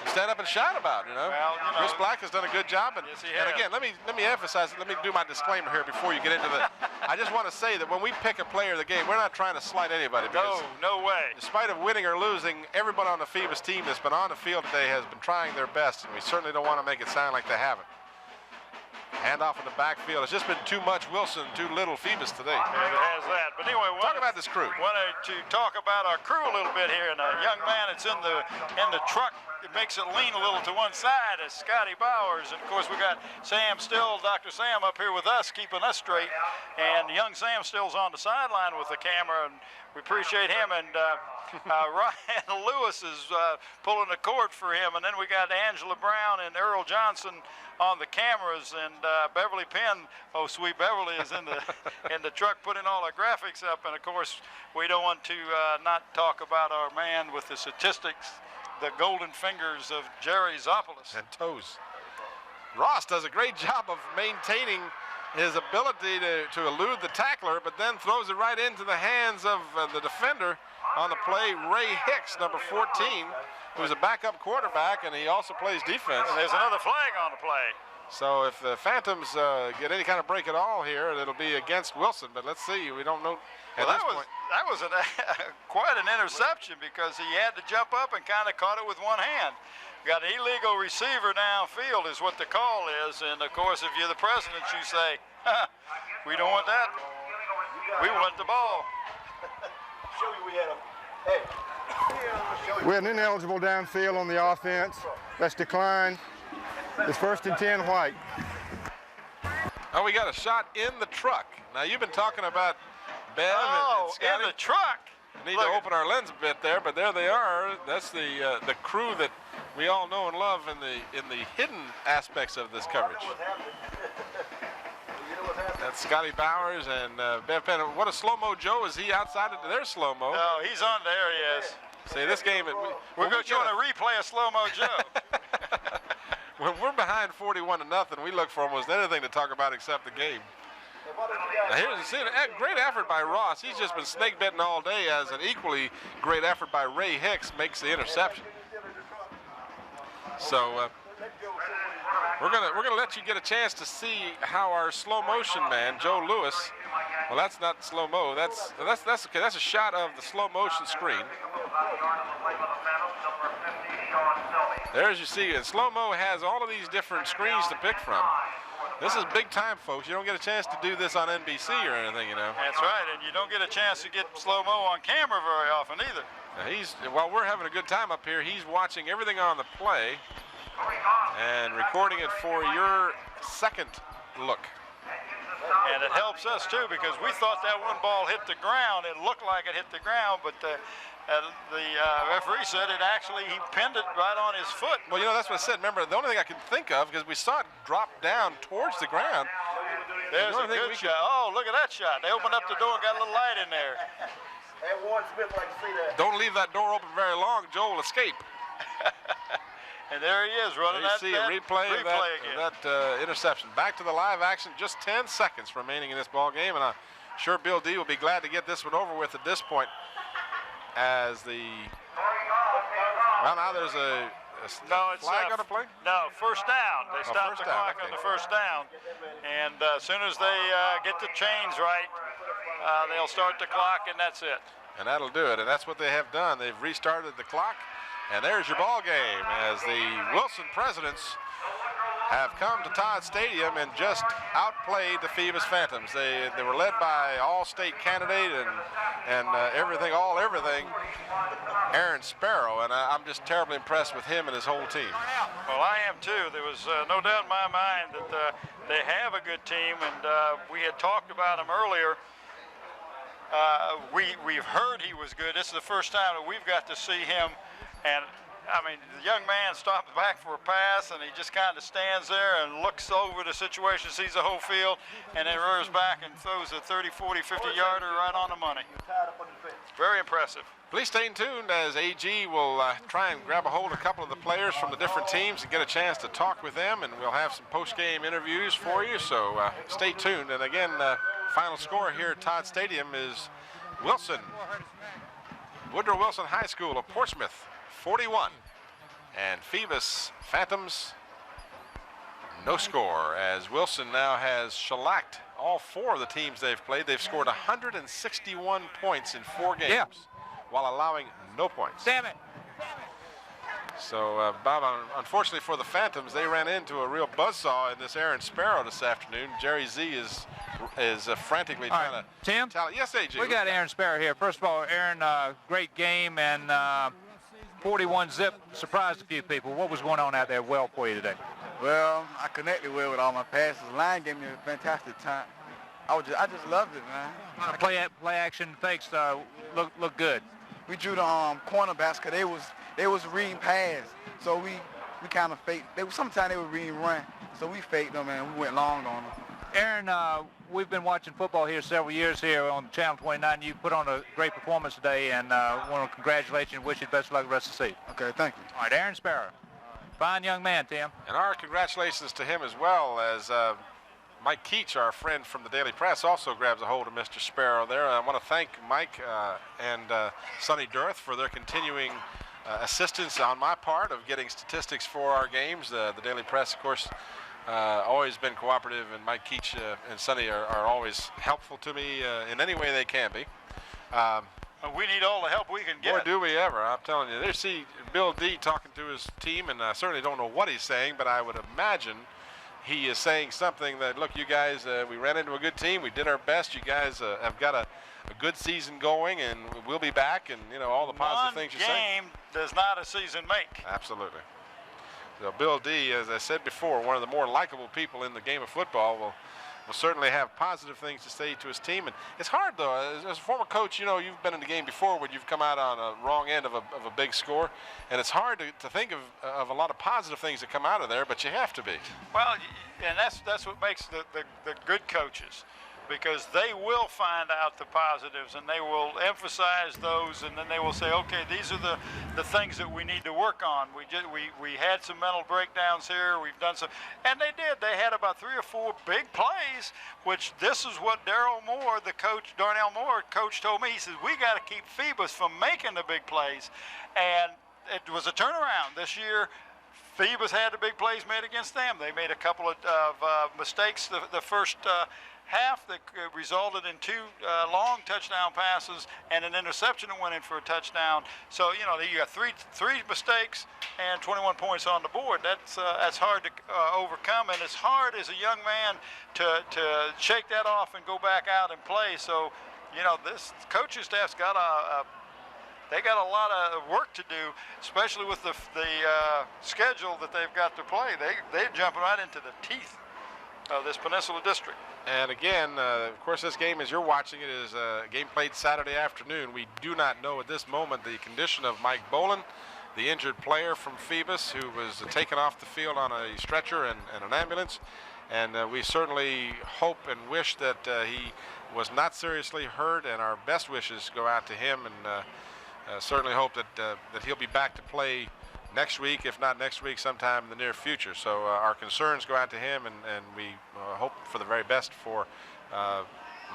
stand up and shout about. Well, Chris Black has done a good job, and, yes, he and has. again, let me emphasize. Let me do my disclaimer here before you get into the. I just want to say that when we pick a player of the game, we're not trying to slight anybody. No way. Despite of winning or losing, everybody on the Phoebus team that's been on the field today has been trying their best, and we certainly don't want to make it sound like they haven't. Handoff in the backfield. It's just been too much Wilson, too little Phoebus today. It has that. But anyway, talk about this crew. Wanted to talk about our crew a little bit here, and a young man that's in the truck. It makes it lean a little to one side is Scotty Bowers. And of course we got Sam Still, Dr. Sam up here with us, keeping us straight. And young Sam Still's on the sideline with the camera, and we appreciate him. And Ryan Lewis is pulling the cord for him. And then we got Angela Brown and Earl Johnson on the cameras, and Beverly Penn, oh sweet Beverly, is in the truck putting all our graphics up. And of course we don't want to not talk about our man with the statistics, the golden fingers of Jerry Zopoulos. And toes. Ross does a great job of maintaining his ability to elude the tackler, but then throws it right into the hands of the defender on the play, Ray Hicks, number 14, who's a backup quarterback, and he also plays defense. And there's another flag on the play. So if the Phantoms get any kind of break at all here, it'll be against Wilson, but let's see. We don't know at this point. That was quite an interception because he had to jump up and kind of caught it with one hand. Got an illegal receiver downfield is what the call is, and of course if you're the president you say, we don't want that. We want the ball. Show you we had a, hey. We had an ineligible downfield on the offense. That's declined. It's 1st and 10 White. Oh, we got a shot in the truck. Now you've been talking about Bev and Scotty. In the truck. We need to open our lens a bit there, but there they are. That's the crew that we all know and love in the hidden aspects of this coverage. That's Scotty Bowers and Bev Penn. What a slow-mo Joe. Is he outside of their slow-mo? No, he's on there, he is. See, this game... We're going to show a replay of slow-mo Joe. When we're behind 41-0, we look for almost anything to talk about except the game. Now here's a great effort by Ross. He's just been snake betting all day, as an equally great effort by Ray Hicks makes the interception. So we're gonna let you get a chance to see how our slow motion man, Joe Lewis. Well, that's not slow-mo. That's okay. That's a shot of the slow motion screen. There, as you see, and slow-mo has all of these different screens to pick from. This is big time, folks. You don't get a chance to do this on NBC or anything, you know. That's right, and you don't get a chance to get slow-mo on camera very often either. Now while we're having a good time up here, he's watching everything on the play and recording it for your second look. And it helps us too, because we thought that one ball hit the ground. It looked like it hit the ground, but the referee said he pinned it right on his foot. Well, you know, that's what I said. Remember, the only thing I can think of, because we saw it drop down towards the ground. There's a good shot. Oh, look at that shot. They opened up the door and got a little light in there. And Warren Smith like to see that. Don't leave that door open very long. Joel will escape. And there he is running that replay of that interception. Back to the live action. Just 10 seconds remaining in this ball game, and I'm sure Bill Dee will be glad to get this one over with at this point. As now there's a flag on the play? No, first down. They stopped the clock on the first down. And as soon as they get the chains right, they'll start the clock, and that's it. And that'll do it. And that's what they have done. They've restarted the clock. And there's your ball game as the Wilson Presidents have come to Todd Stadium and just outplayed the Phoebus Phantoms. They were led by all-state candidate and everything, Aaron Sparrow, and I'm just terribly impressed with him and his whole team. Well, I am too. There was no doubt in my mind that they have a good team, and we had talked about him earlier. We've heard he was good. This is the first time that we've got to see him, and I mean, the young man stops back for a pass, and he just kind of stands there and looks over the situation, sees the whole field, and then rears back and throws a 30, 40, 50-yarder right on the money. Very impressive. Please stay tuned as AG will try and grab a hold of a couple of the players from the different teams and get a chance to talk with them, and we'll have some post-game interviews for you, so stay tuned. And again, final score here at Todd Stadium is Woodrow Wilson High School of Portsmouth, 41, and Phoebus Phantoms, no score, as Wilson now has shellacked all 4 of the teams they've played. They've scored 161 points in 4 games while allowing no points. Damn it. So, Bob, unfortunately for the Phantoms, they ran into a real buzzsaw in this Aaron Sparrow this afternoon. Jerry Z is frantically trying to... Tim? Yes, AG. We got Aaron Sparrow here. First of all, Aaron, great game, and 41 zip surprised a few people. What was going on out there well for you today? Well, I connected well with all my passes. Line gave me a fantastic time. I just loved it, man. Play action fakes look good. We drew the cornerbacks because they was reading pass, so we kind of faked. Sometimes they were reading run, so we faked them and we went long on them. Aaron, we've been watching football here several years here on Channel 29. You put on a great performance today, and want to congratulate you and wish you the best of luck the rest of the season. Okay, thank you. All right, Aaron Sparrow. Fine young man, Tim. And our congratulations to him as well, as Mike Keach, our friend from the Daily Press, also grabs a hold of Mr. Sparrow there. I want to thank Mike and Sonny Dirth for their continuing assistance on my part of getting statistics for our games. The Daily Press, of course, always been cooperative, and Mike Keach and Sonny are always helpful to me in any way they can be. We need all the help we can get. Boy, do we ever. I'm telling you. There's Bill Dee talking to his team, and I certainly don't know what he's saying, but I would imagine he is saying something that, look, you guys, we ran into a good team. We did our best. You guys have got a good season going, and we'll be back, and, you know, all the positive things you're saying. One game does not a season make. Absolutely. So Bill Dee, as I said before, one of the more likable people in the game of football, will certainly have positive things to say to his team. And it's hard, though. As a former coach, you know, you've been in the game before when you've come out on a wrong end of a big score. And it's hard to think of a lot of positive things that come out of there, but you have to be. Well, and that's what makes the good coaches, because they will find out the positives and they will emphasize those, and then they will say, okay, these are the things that we need to work on. We had some mental breakdowns here. We've done some, and they did. They had about 3 or 4 big plays, which this is what Darnell Moore, coach, told me. He says, we got to keep Phoebus from making the big plays, and it was a turnaround this year. Phoebus had the big plays made against them. They made a couple of mistakes the first half that resulted in 2 long touchdown passes and an interception that went in for a touchdown. So, you know, you got three mistakes and 21 points on the board. That's hard to overcome, and it's hard as a young man to shake that off and go back out and play. So, you know, this coaching staff's got they got a lot of work to do, especially with the schedule that they've got to play. They're jumping right into the teeth of this Peninsula District. And again, of course, this game, as you're watching it, is a game played Saturday afternoon. We do not know at this moment the condition of Mike Boland, the injured player from Phoebus, who was taken off the field on a stretcher and an ambulance. And we certainly hope and wish that he was not seriously hurt, and our best wishes go out to him, and certainly hope that he'll be back to play next week, if not next week, sometime in the near future. So our concerns go out to him, and we hope for the very best for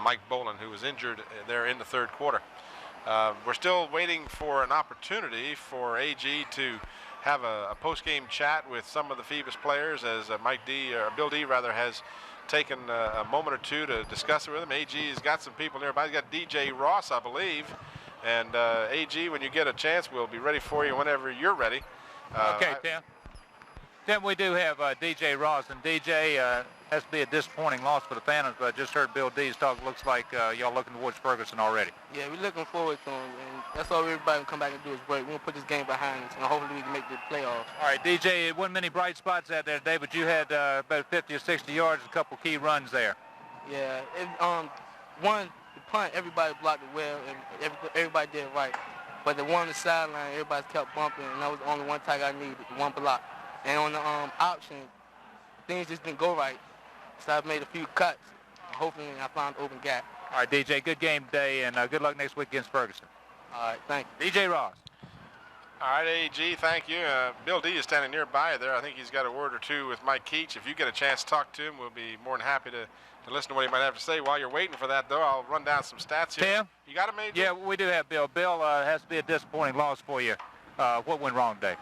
Mike Boland, who was injured there in the 3rd quarter. We're still waiting for an opportunity for AG to have a post-game chat with some of the Phoebus players, as Bill Dee has taken a moment or two to discuss it with him. AG's got some people nearby. He's got DJ Ross, I believe, And AG, when you get a chance, we'll be ready for you whenever you're ready. Okay, Tim. Tim, we do have DJ Ross, and DJ has to be a disappointing loss for the Phantoms, but I just heard Bill Dee's talk. Looks like y'all looking towards Ferguson already. Yeah, we're looking forward to him, and that's all everybody can come back and do is work. We're going to put this game behind us, and hopefully we can make the playoffs. All right, DJ, it wasn't many bright spots out there today, but you had about 50 or 60 yards, a couple key runs there. Yeah, the punt, everybody blocked it well, and everybody did it right. But the one on the sideline, everybody kept bumping, and that was the only one tag I needed, the one block. And on the option, things just didn't go right. So I made a few cuts. Hopefully I found an open gap. All right, DJ, good game today, and good luck next week against Ferguson. All right, thank you. DJ Ross. All right, AG, thank you. Bill Dee is standing nearby there. I think he's got a word or two with Mike Keach. If you get a chance to talk to him, we'll be more than happy to listen to what he might have to say. While you're waiting for that, though, I'll run down some stats here. Tim? You got him, AG? Yeah, we do have Bill. Bill, has to be a disappointing loss for you. What went wrong today?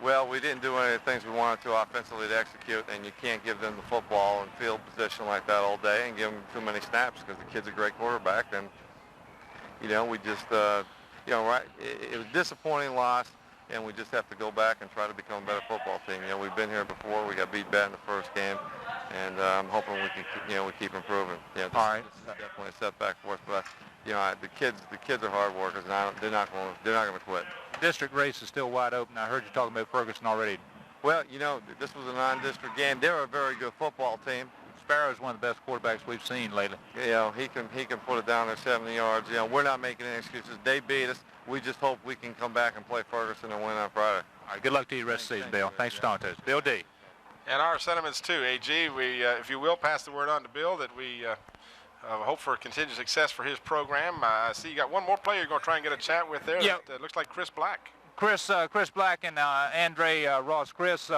Well, we didn't do any of the things we wanted to offensively to execute, and you can't give them the football and field position like that all day and give them too many snaps because the kid's a great quarterback. And, we just, right, it was a disappointing loss, and we just have to go back and try to become a better football team. We've been here before. We got beat bad in the first game, and I'm hoping we can, we keep improving. This is definitely a setback for us, but the kids are hard workers, and they're not going to quit. District race is still wide open. I heard you talking about Ferguson already. Well, this was a non-district game. They're a very good football team. Sparrow's one of the best quarterbacks we've seen lately. He can put it down there 70 yards. We're not making any excuses. They beat us. We just hope we can come back and play Ferguson and win on Friday. All right, good luck to you the rest of the season, Bill. Thanks for talking to us. Bill Dee. And our sentiments too, AG. We, if you will, pass the word on to Bill that we hope for continued success for his program. I see you got one more player you're going to try and get a chat with there. Yeah. That looks like Chris Black. Chris Black and Andre Ross. Chris,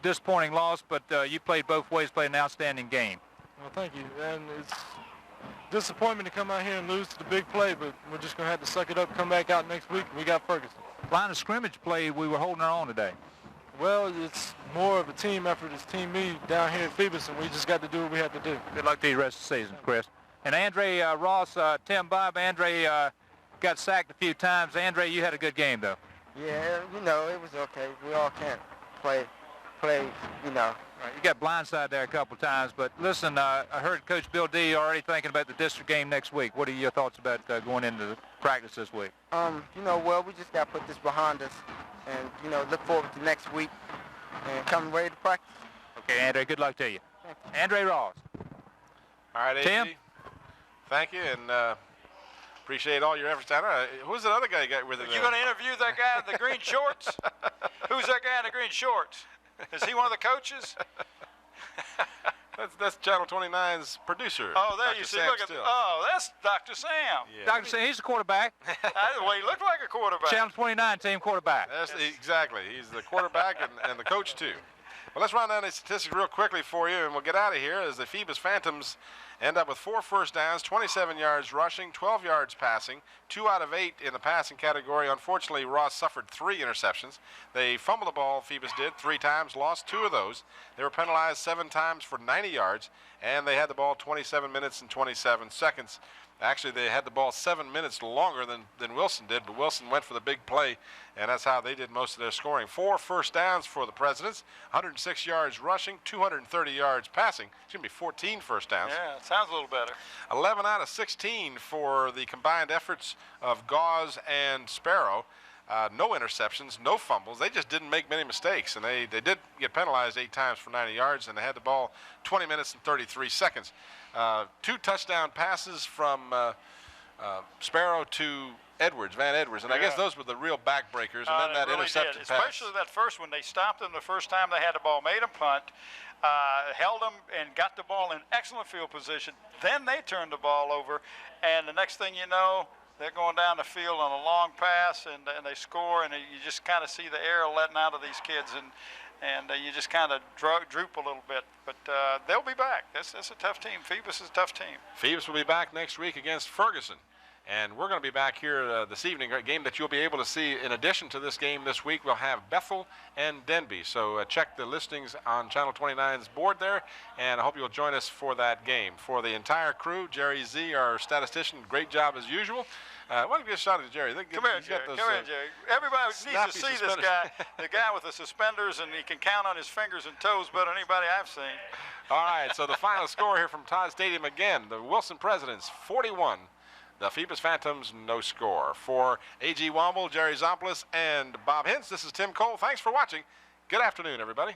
disappointing loss, but you played both ways, played an outstanding game. Well, thank you. And it's disappointment to come out here and lose to the big play, but we're just going to have to suck it up, come back out next week, and we got Ferguson. Line of scrimmage play, we were holding our own today. Well, it's more of a team effort. It's Team Me down here at Phoebus, and we just got to do what we have to do. Good luck to you the rest of the season, Chris. And Andre Ross, Tim Bob, Andre got sacked a few times. Andre, you had a good game, though. Yeah, it was okay. We all can't play, Right, you got blindsided there a couple times, but listen, I heard Coach Bill Dee already thinking about the district game next week. What are your thoughts about going into the practice this week? Well, we just got to put this behind us and, look forward to next week and come ready to practice. Okay, Andre, good luck to you. Andre Ross. All right, AG. Tim? Thank you, and appreciate all your efforts down there. Who's the other guy you got with him? Are you going to interview that guy in the green shorts? Who's that guy in the green shorts? Is he one of the coaches? That's Channel 29's producer. Oh, there Dr. you see. Sam Look at Stills. that's Dr. Sam. Yeah. Dr. Sam, he's a quarterback. Well, he looked like a quarterback. Channel 29 team quarterback. Exactly. He's the quarterback and the coach, too. Well, let's run down the statistics real quickly for you, and we'll get out of here as the Phoebus Phantoms end up with 4 first downs, 27 yards rushing, 12 yards passing, 2 out of 8 in the passing category. Unfortunately, Ross suffered 3 interceptions. They fumbled the ball, Phoebus did, 3 times, lost 2 of those. They were penalized 7 times for 90 yards, and they had the ball 27 minutes and 27 seconds. Actually, they had the ball 7 minutes longer than Wilson did, but Wilson went for the big play, and that's how they did most of their scoring. 4 first downs for the Presidents, 106 yards rushing, 230 yards passing. It's going to be 14 first downs. Yeah, it sounds a little better. 11 out of 16 for the combined efforts of Gauze and Sparrow. No interceptions, no fumbles. They just didn't make many mistakes, and they did get penalized 8 times for 90 yards, and they had the ball 20 minutes and 33 seconds. 2 touchdown passes from Sparrow to Van Edwards, and I guess those were the real backbreakers, and then that really interception pass. Especially that first one. They stopped them the first time they had the ball, made them punt, held them, and got the ball in excellent field position. Then they turned the ball over, and the next thing you know, they're going down the field on a long pass, and they score, and you just kind of see the air letting out of these kids, and you just kind of droop a little bit. But they'll be back. That's a tough team. Phoebus is a tough team. Phoebus will be back next week against Ferguson. And we're going to be back here this evening, a game that you'll be able to see in addition to this game this week. We'll have Bethel and Denby. So check the listings on Channel 29's board there, and I hope you'll join us for that game. For the entire crew, Jerry Z, our statistician, great job as usual. Why don't you get a shot at Jerry? Come here, Jerry. Come here, Jerry. Everybody needs to see this guy, the guy with the suspenders, and he can count on his fingers and toes better than anybody I've seen. All right, so the final score here from Todd Stadium again, the Wilson Presidents 41, the Phoebus Phantoms no score. For A.G. Womble, Jerry Zompoulos, and Bob Hintz, this is Tim Cole. Thanks for watching. Good afternoon, everybody.